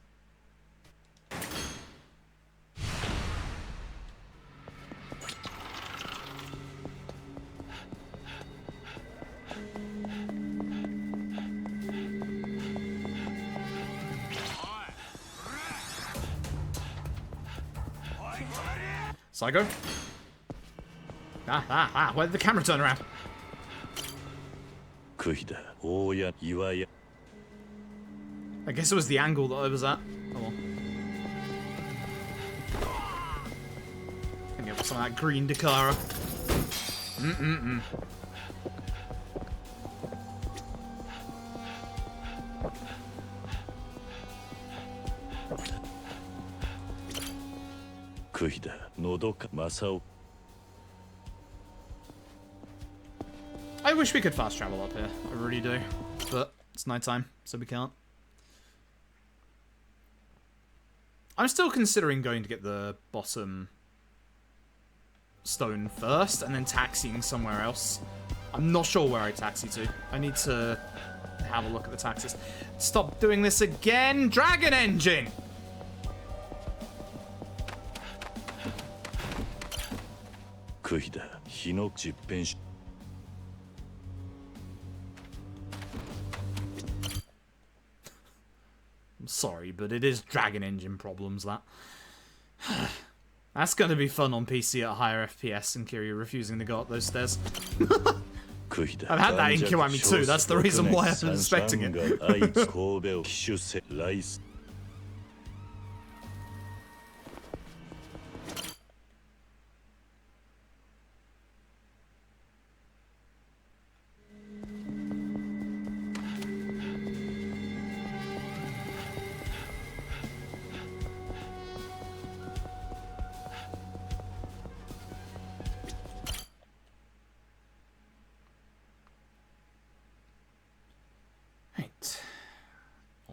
Psycho? Where did the camera turn around? I guess it was the angle that I was at. Oh well. Can get some of that green Dakara. I wish we could fast travel up here. I really do. But it's nighttime, so we can't. I'm still considering going to get the bottom stone first and then taxiing somewhere else. I'm not sure where I taxi to. I need to have a look at the taxis. Stop doing this again! Dragon Engine! I'm sorry, but it is Dragon Engine problems, that. That's gonna be fun on PC at higher FPS and Kiryu refusing to go up those stairs. I've had that in Kiwami too, that's the reason why I was expecting it.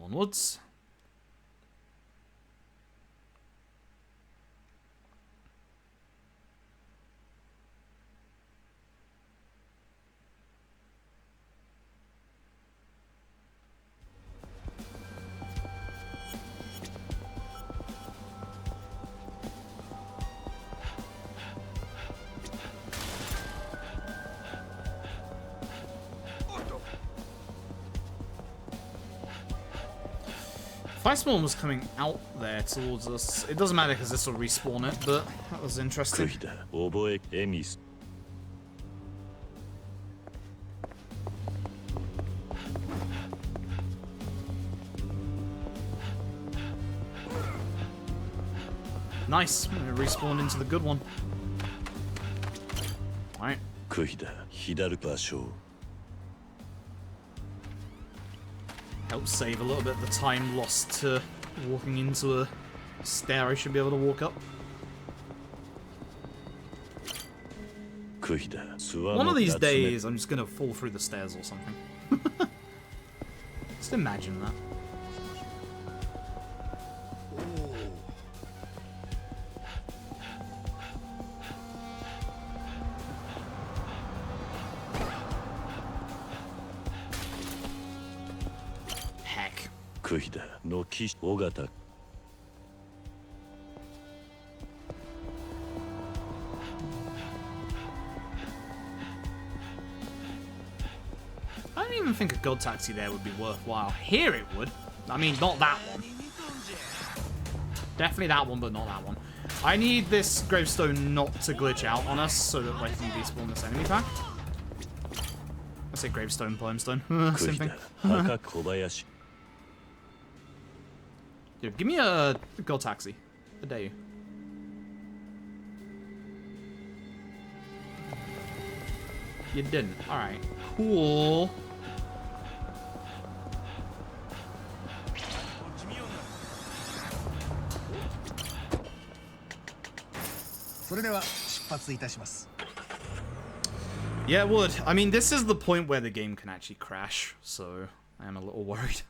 Onwards. If Iceborne was coming out there towards us, it doesn't matter because this will respawn it, but that was interesting. Nice, I'm gonna respawn into the good one. Alright. Help save a little bit of the time lost to walking into a stair I should be able to walk up. One of these days I'm just gonna fall through the stairs or something. Just imagine that. I don't even think a god taxi there would be worthwhile. Here it would. I mean, not that one. Definitely that one, but not that one. I need this gravestone not to glitch out on us so that I can despawn this enemy pack. I say gravestone, limestone. Same thing. Dude, give me a gold taxi. I dare you. You didn't. Alright. Cool. Yeah, it would. I mean, this is the point where the game can actually crash, so I am a little worried.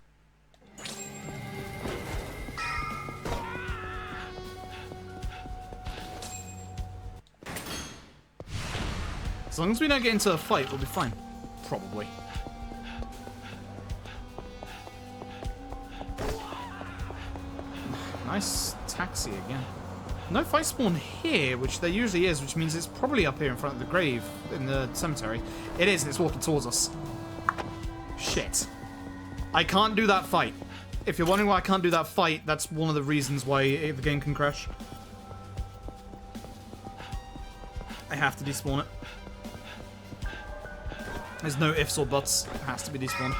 As long as we don't get into a fight, we'll be fine. Probably. Nice taxi again. No fight spawn here, which there usually is, which means it's probably up here in front of the grave in the cemetery. It is, and it's walking towards us. Shit. I can't do that fight. If you're wondering why I can't do that fight, that's one of the reasons why the game can crash. I have to despawn it. There's no ifs or buts. It has to be despawned.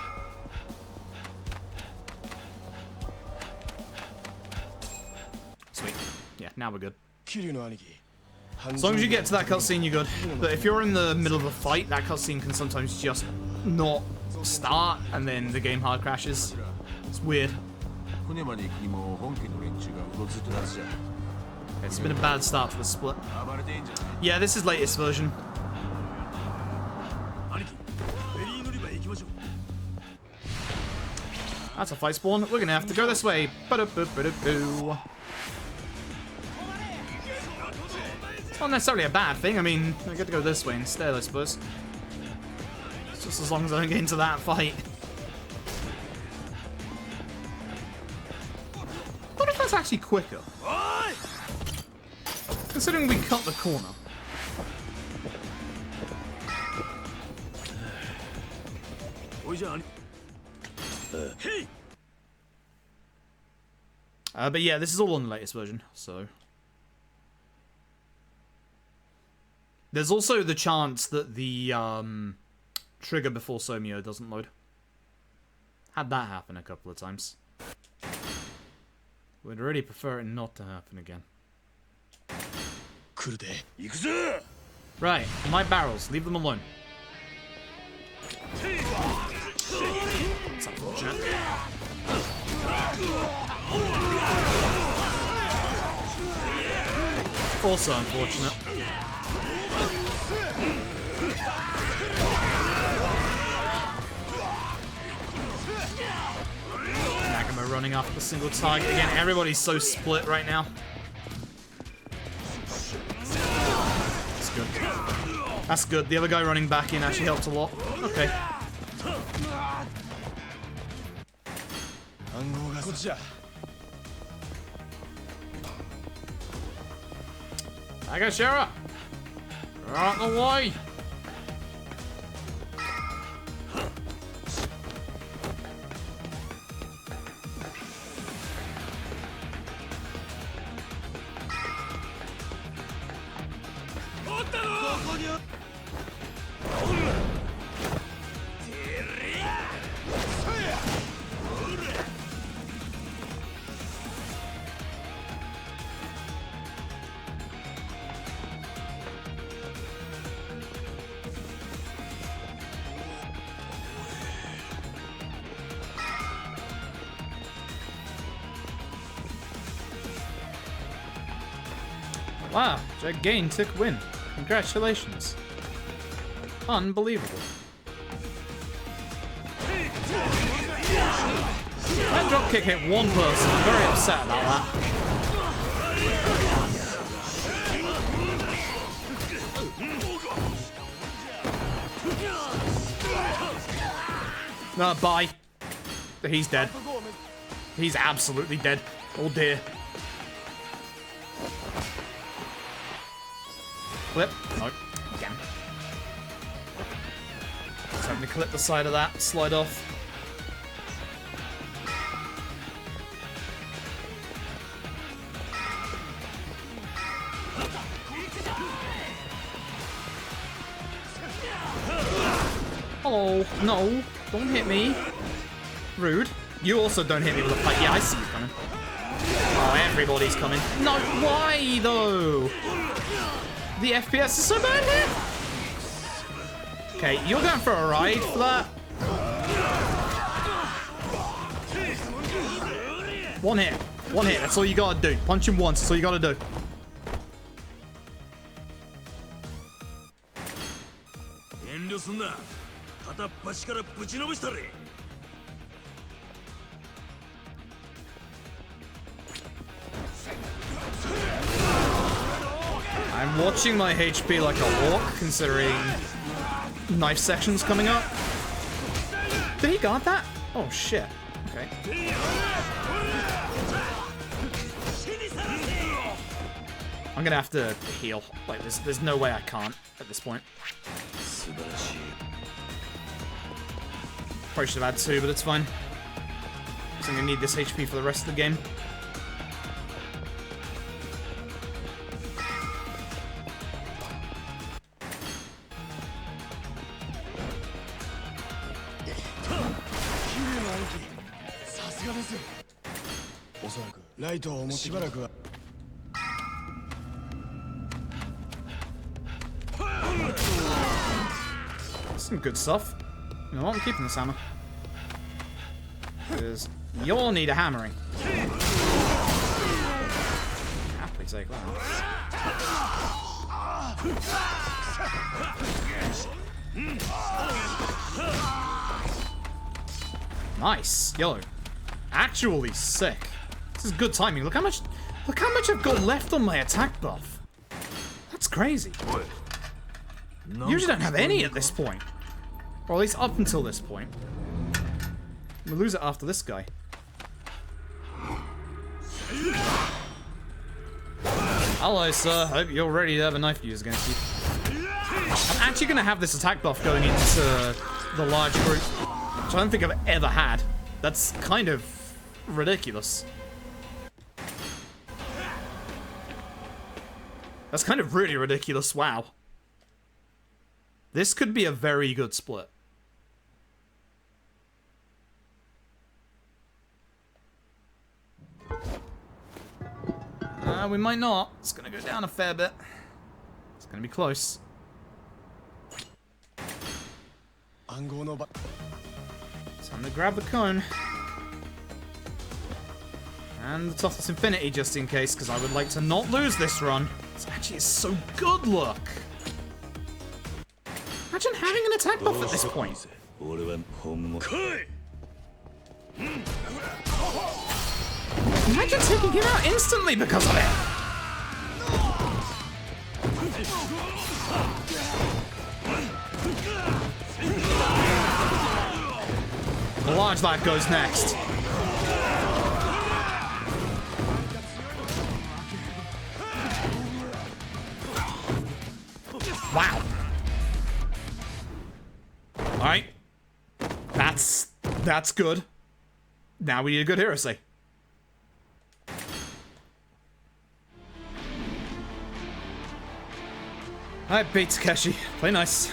Sweet. Yeah, now we're good. As long as you get to that cutscene, you're good. But if you're in the middle of a fight, that cutscene can sometimes just not start, and then the game hard crashes. It's weird. It's been a bad start for the split. Yeah, this is latest version. That's a fight spawn. We're gonna have to go this way. Ba-da-boo-ba-da-boo. It's not necessarily a bad thing. I mean, I get to go this way instead, I suppose. It's just as long as I don't get into that fight. I wonder if that's actually quicker. Considering we cut the corner. But yeah, this is all on the latest version, so... There's also the chance that the trigger before Somio doesn't load. Had that happen a couple of times. Would really prefer it not to happen again. Right, my barrels, leave them alone. That's unfortunate. Also unfortunate. Nagamo running after the single target again. Everybody's so split right now. That's good. That's good. The other guy running back in actually helped a lot. Okay. Agashira! Out of the way! Wow, gigantic win. Congratulations. Unbelievable. That dropkick hit one person. I'm very upset about that. No, bye. He's dead. He's absolutely dead. Oh dear. Clip. Nope. Again. Just having to clip the side of that. Slide off. Hello. No. Don't hit me. Rude. You also don't hit me with a pipe. Yeah, I see you coming. Oh, everybody's coming. No, why though? The FPS is so bad here. Okay, you're going for a ride for that. One hit. One hit. That's all you gotta do. Punch him once. That's all you gotta do. I'm watching my HP like a hawk, considering knife sections coming up. Did he guard that? Oh shit. Okay. I'm gonna have to heal. Like, there's no way I can't at this point. Probably should have had 2, but it's fine. So I'm gonna need this HP for the rest of the game. Some good stuff. You know what? I'm keeping this hammer. Because you'll need a hammering. Happily take that. Nice. Yo. Actually sick. This is good timing. Look how much I've got left on my attack buff. That's crazy. Usually don't have any at this point. Or at least up until this point. We'll lose it after this guy. Hello, sir. Hope you're ready to have a knife used against you. I'm actually going to have this attack buff going into the large group, which I don't think I've ever had. That's kind of ridiculous. That's kind of really ridiculous. Wow. This could be a very good split. We might not. It's gonna go down a fair bit. It's gonna be close. Time to grab the cone. And the Toughness Infinity, just in case, because I would like to not lose this run. This actually is so good, look. Imagine having an attack buff at this point. Imagine taking him out instantly because of it. The large lad goes next. Wow. Alright. That's good. Now we need a good hero say. Alright, beat Takeshi. Play nice.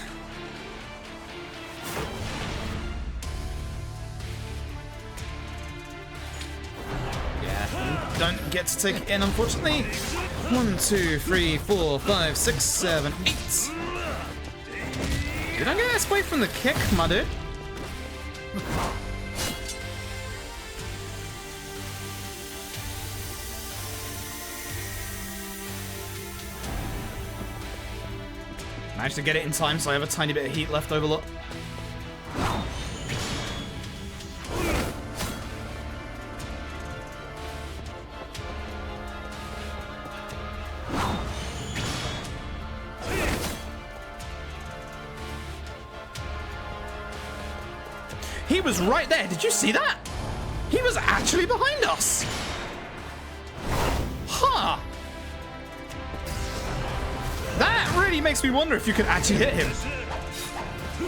Yeah, don't get to take it in, unfortunately. 1, 2, 3, 4, 5, 6, 7, 8. Did I get this way from the kick, my dude? Managed to get it in time, so I have a tiny bit of heat left over. Look. He was right there. Did you see that? He was actually behind us. Huh. That really makes me wonder if you could actually hit him. 2, 3,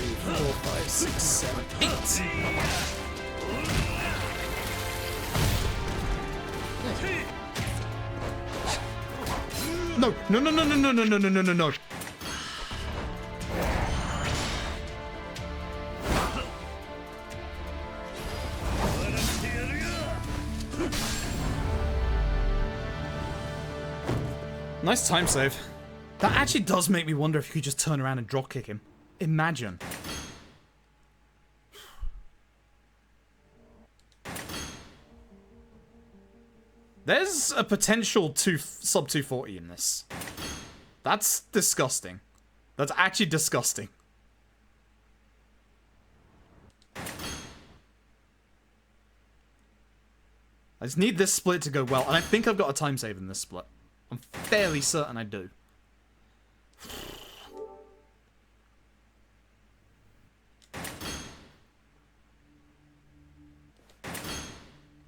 4, 5, 6, 7, 8. No, no, no, no, no, no, no, no, no, no, no. Nice time save. That actually does make me wonder if you could just turn around and drop kick him. Imagine. There's a potential sub 240 in this. That's disgusting. That's actually disgusting. I just need this split to go well, and I think I've got a time save in this split. I'm fairly certain I do.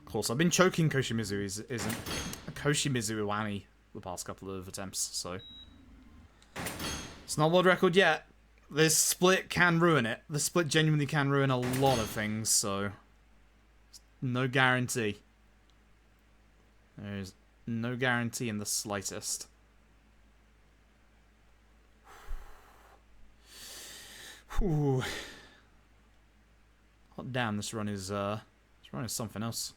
Of course, I've been choking Koshimizu isn't Koshimizu Iwami the past couple of attempts, so... It's not world record yet. This split can ruin it. The split genuinely can ruin a lot of things, so... No guarantee. There's no guarantee in the slightest. Whew. Oh, damn, this run is something else.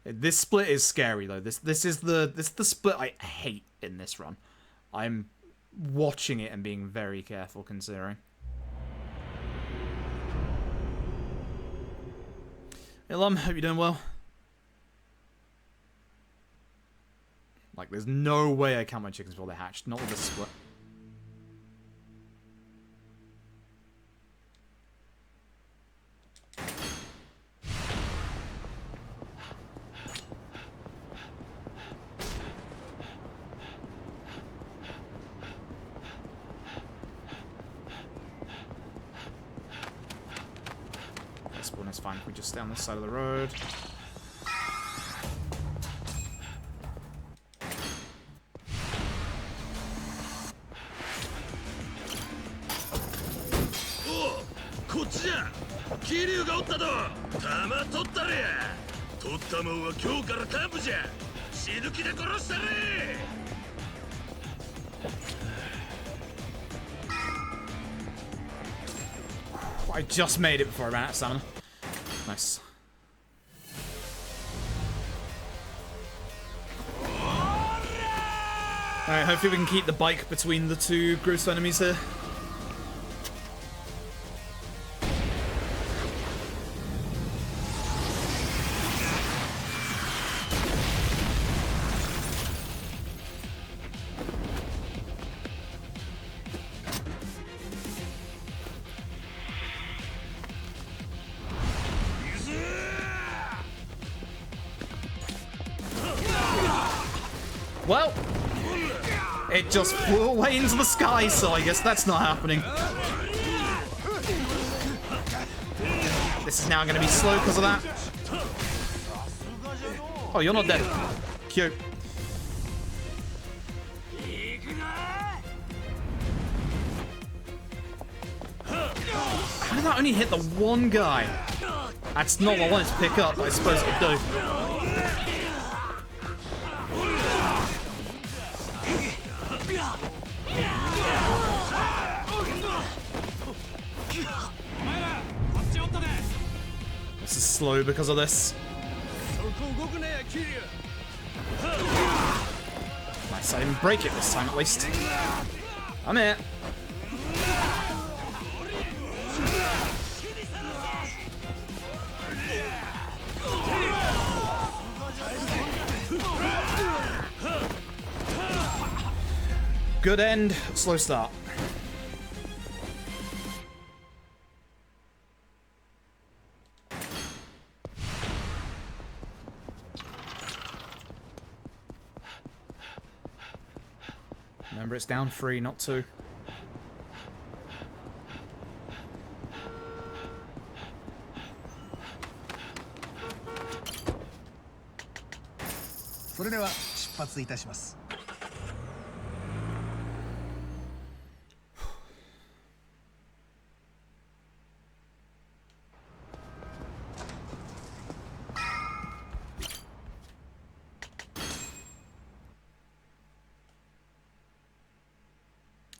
This split is scary though. This is the split I hate in this run. I'm watching it and being very careful considering. Hey Lum, hope you're doing well. Like, there's no way I count my chickens before they hatched. Not with this split. It's fine if we just stay on this side of the road. I just made it before I ran out of stamina. Nice. Alright, hopefully we can keep the bike between the two groups of enemies here. Well, it just flew away into the sky, so I guess that's not happening. This is now going to be slow because of that. Oh, you're not dead. Cute. How did that only hit the one guy? That's not what I wanted to pick up, but I suppose it would do. This is slow because of this. Nice, I didn't break it this time at least. I'm it. Good end, slow start. Remember, it's down 3, not 2.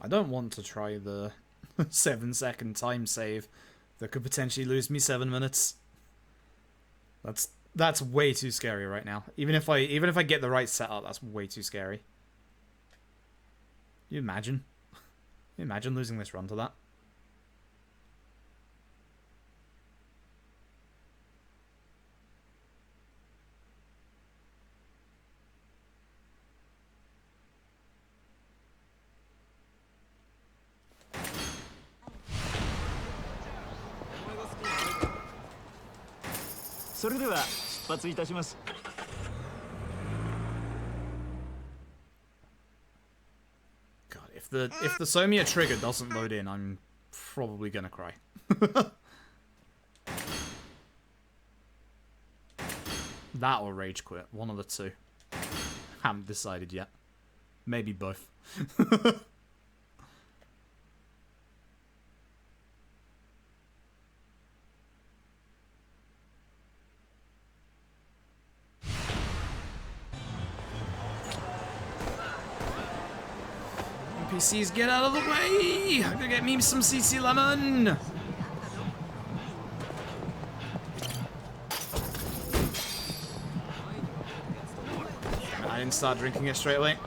I don't want to try the 7-second time save that could potentially lose me 7 minutes. That's way too scary right now. Even if I get the right setup, that's way too scary. You imagine? You imagine losing this run to that? God, if the Somiya trigger doesn't load in, I'm probably gonna cry. That or rage quit. One of the two. Haven't decided yet. Maybe both. NPCs, get out of the way! I'm gonna get me some CC lemon! I didn't start drinking it straight away.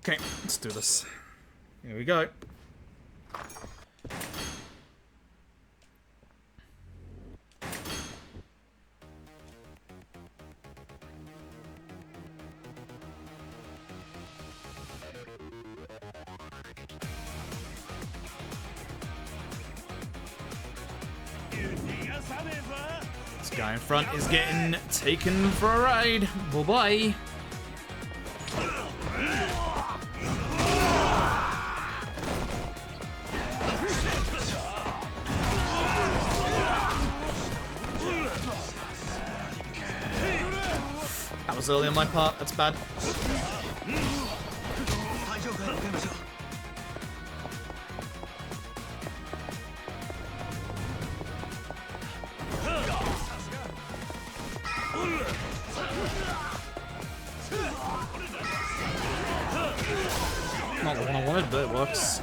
Okay, let's do this. Here we go. This guy in front is getting taken for a ride. Bye-bye. That was early on my part. That's bad. Not the one I wanted, but it works.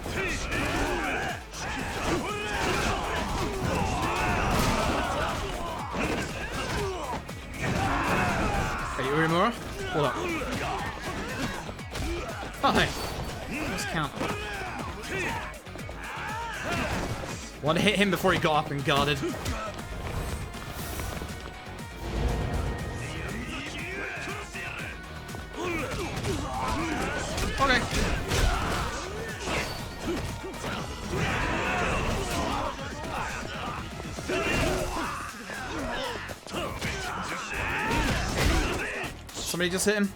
Hey, Urimura? Hold up. Oh, hey. Let's count. Want to hit him before he got up and guarded. Okay. Somebody just hit him.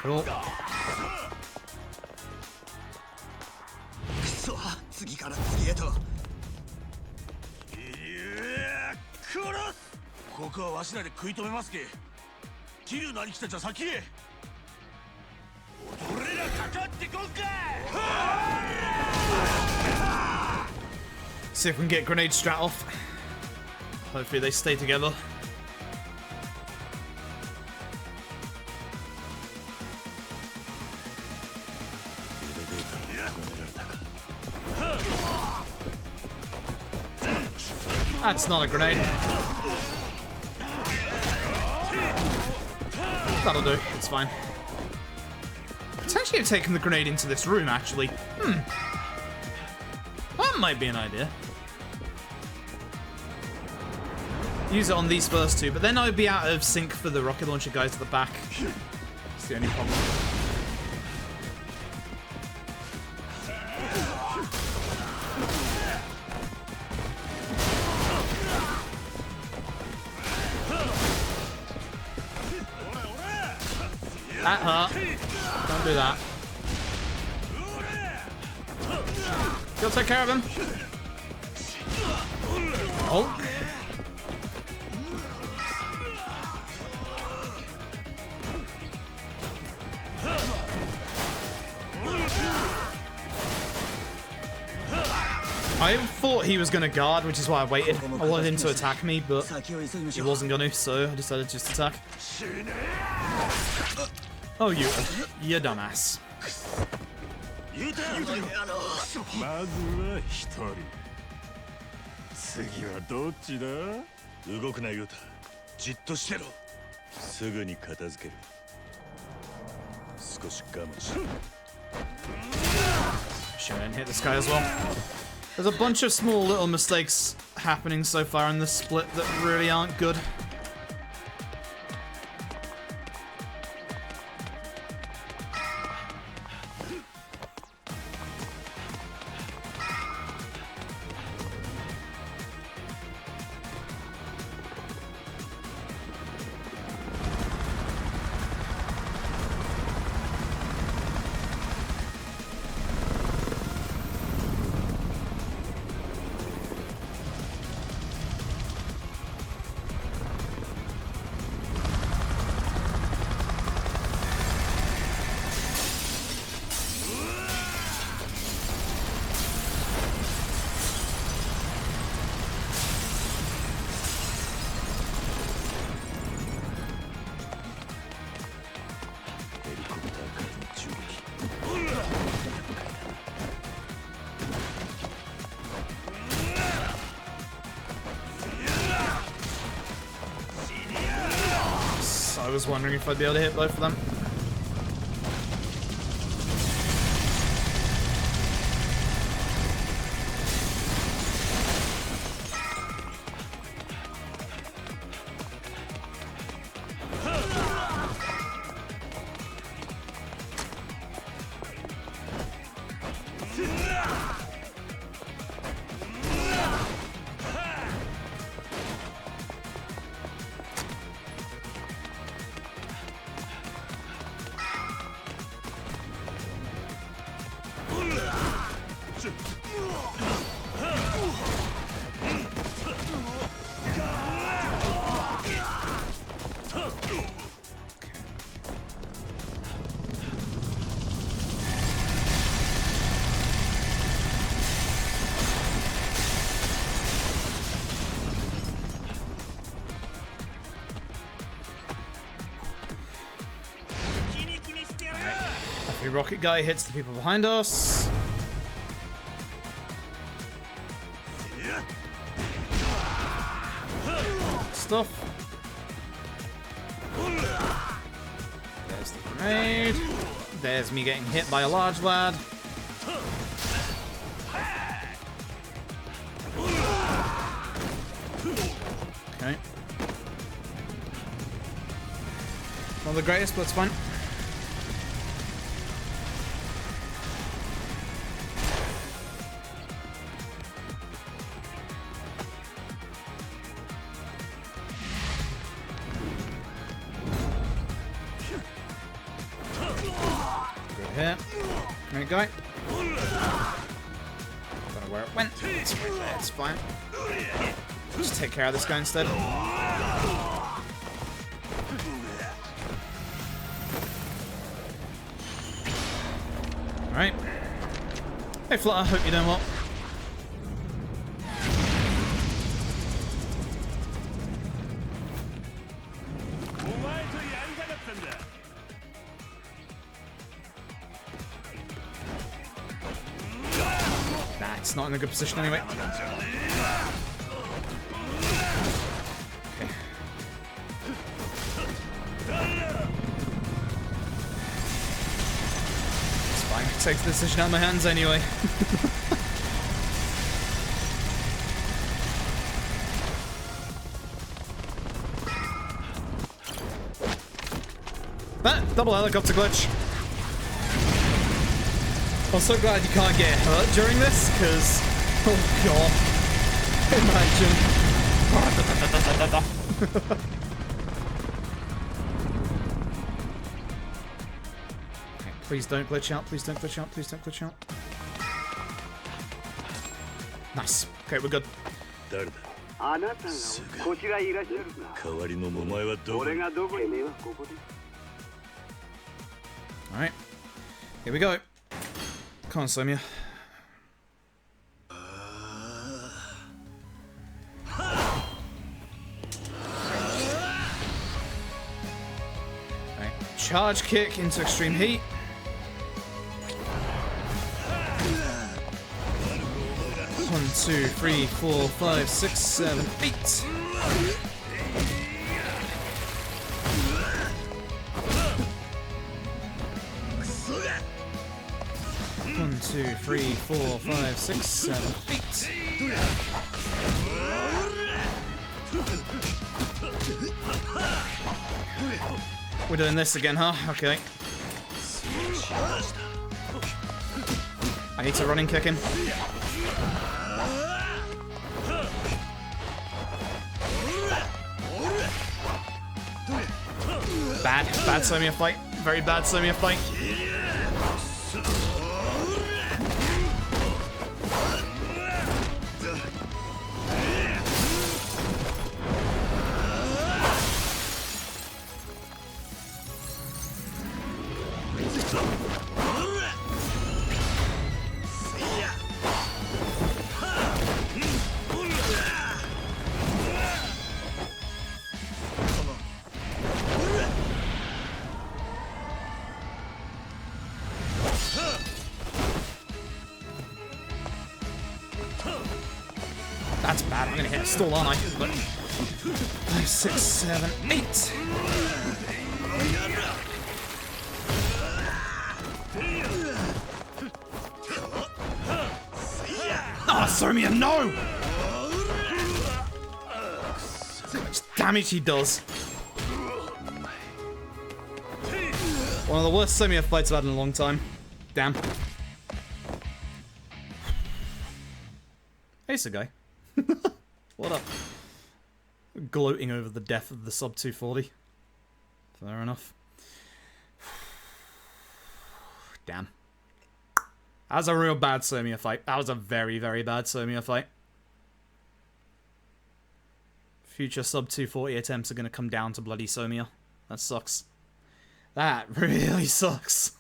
Cool. See if we can get grenade strat off. Hopefully they stay together. That's not a grenade. That'll do. It's fine. Potentially have taken the grenade into this room, actually. That might be an idea. Use it on these first two, but then I would be out of sync for the rocket launcher guys at the back. It's the only problem. That hurt. Don't do that. You'll take care of him. Oh. I thought he was going to guard, which is why I waited. I wanted him to attack me, but he wasn't going to, so I decided to just attack. Oh, you dumbass. Shouldn't hit this guy as well. There's a bunch of small little mistakes happening so far in this split that really aren't good. was wondering if I'd be able to hit both of them. Every rocket guy hits the people behind us. Stuff. There's the grenade. There's me getting hit by a large lad. Okay. Not the greatest, but it's fine. Here. There you go. Don't know where it went. It's right there, it's fine. Just take care of this guy instead. Alright. Hey Flutter, hope you're doing well. It's not in a good position anyway. Okay. It's fine. It takes the decision out of my hands anyway. That double helicopter glitch. I'm so glad you can't get hurt during this, because, oh god, imagine. Okay, please don't glitch out, please don't glitch out, please don't glitch out. Nice. Okay, we're good. Alright, here we go. Come on, Soumya. Right. Charge kick into extreme heat. One, two, three, 4, 5, 6, 7, 8. 1, 2, 3, 4, 5, 6, 7, 8. We're doing this again, huh? Okay. I need to running kick him. Bad Soumya fight. Very bad Soumya fight. That's bad. I'm gonna hit a stall, aren't I? 5, 6, 7, 8. Somiya, no! See how much damage he does. One of the worst Somiya fights I've had in a long time. Damn. Hey, Sagai. What up? Gloating over the death of the sub 240. Fair enough. Damn. That was a real bad Somiya fight. That was a very, very bad Somiya fight. Future sub 240 attempts are going to come down to bloody Somiya. That sucks. That really sucks.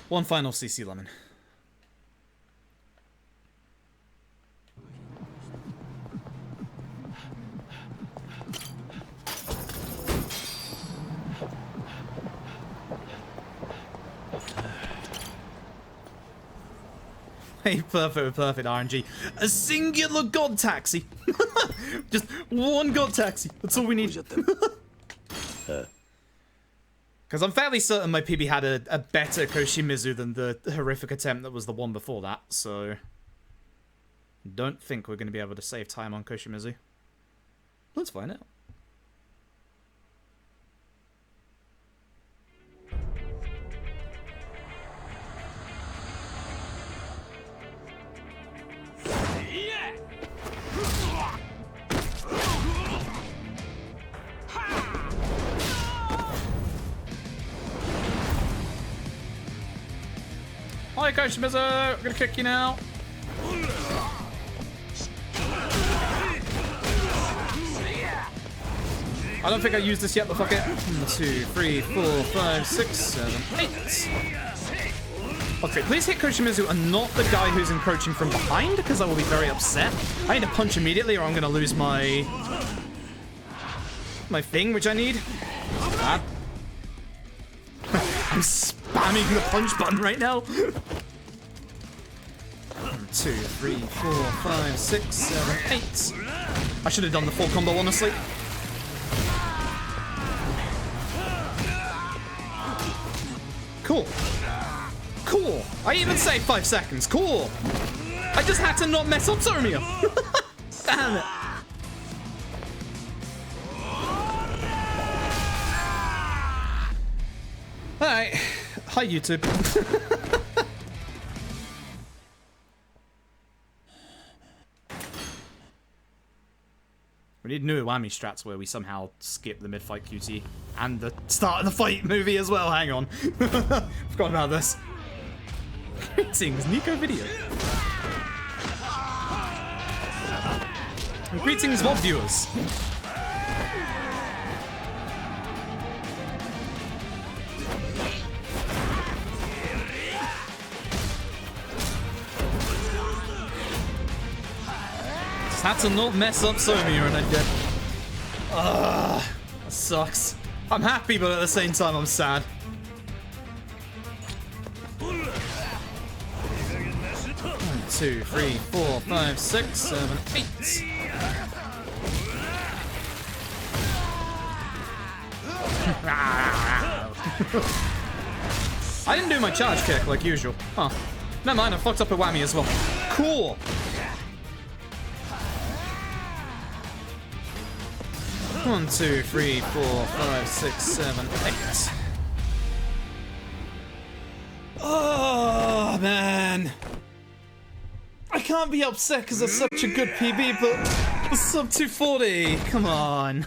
One final CC lemon. Hey, perfect RNG. A singular god taxi. Just one god taxi. That's all we need. Because I'm fairly certain my PB had a better Koshimizu than the horrific attempt that was the one before that, so... don't think we're going to be able to save time on Koshimizu. Let's find out. Hi, Koshimizu! I'm gonna kick you now. I don't think I used this yet, but fuck it. 1, 2, 3, 4, 5, 6, 7, 8. Okay, please hit Koshimizu and not the guy who's encroaching from behind, because I will be very upset. I need to punch immediately or I'm gonna lose my thing, which I need. Bad. I'm spamming the punch button right now. 1, 2, 3, 4, 5, 6, 7, 8. I should have done the full combo, honestly. Cool. Cool. I even saved 5 seconds. Cool. I just had to not mess up Somiya. Damn it. Alright. Hi, YouTube. We need new Iwami strats where we somehow skip the mid-fight QT and the start of the fight movie as well. Hang on. Forgot about this. Greetings, Nico Video. And greetings, VOD viewers. Just had to not mess up Somiya and I did. Ugh, that sucks. I'm happy, but at the same time, I'm sad. One, 2, 3, 4, 5, 6, 7, 8. I didn't do my charge kick like usual. Huh. Never mind, I fucked up a whammy as well. Cool. One, 2, 3, 4, 5, 6, 7, 8. Oh, man. I can't be upset because it's such a good PB, but the sub 240. Come on.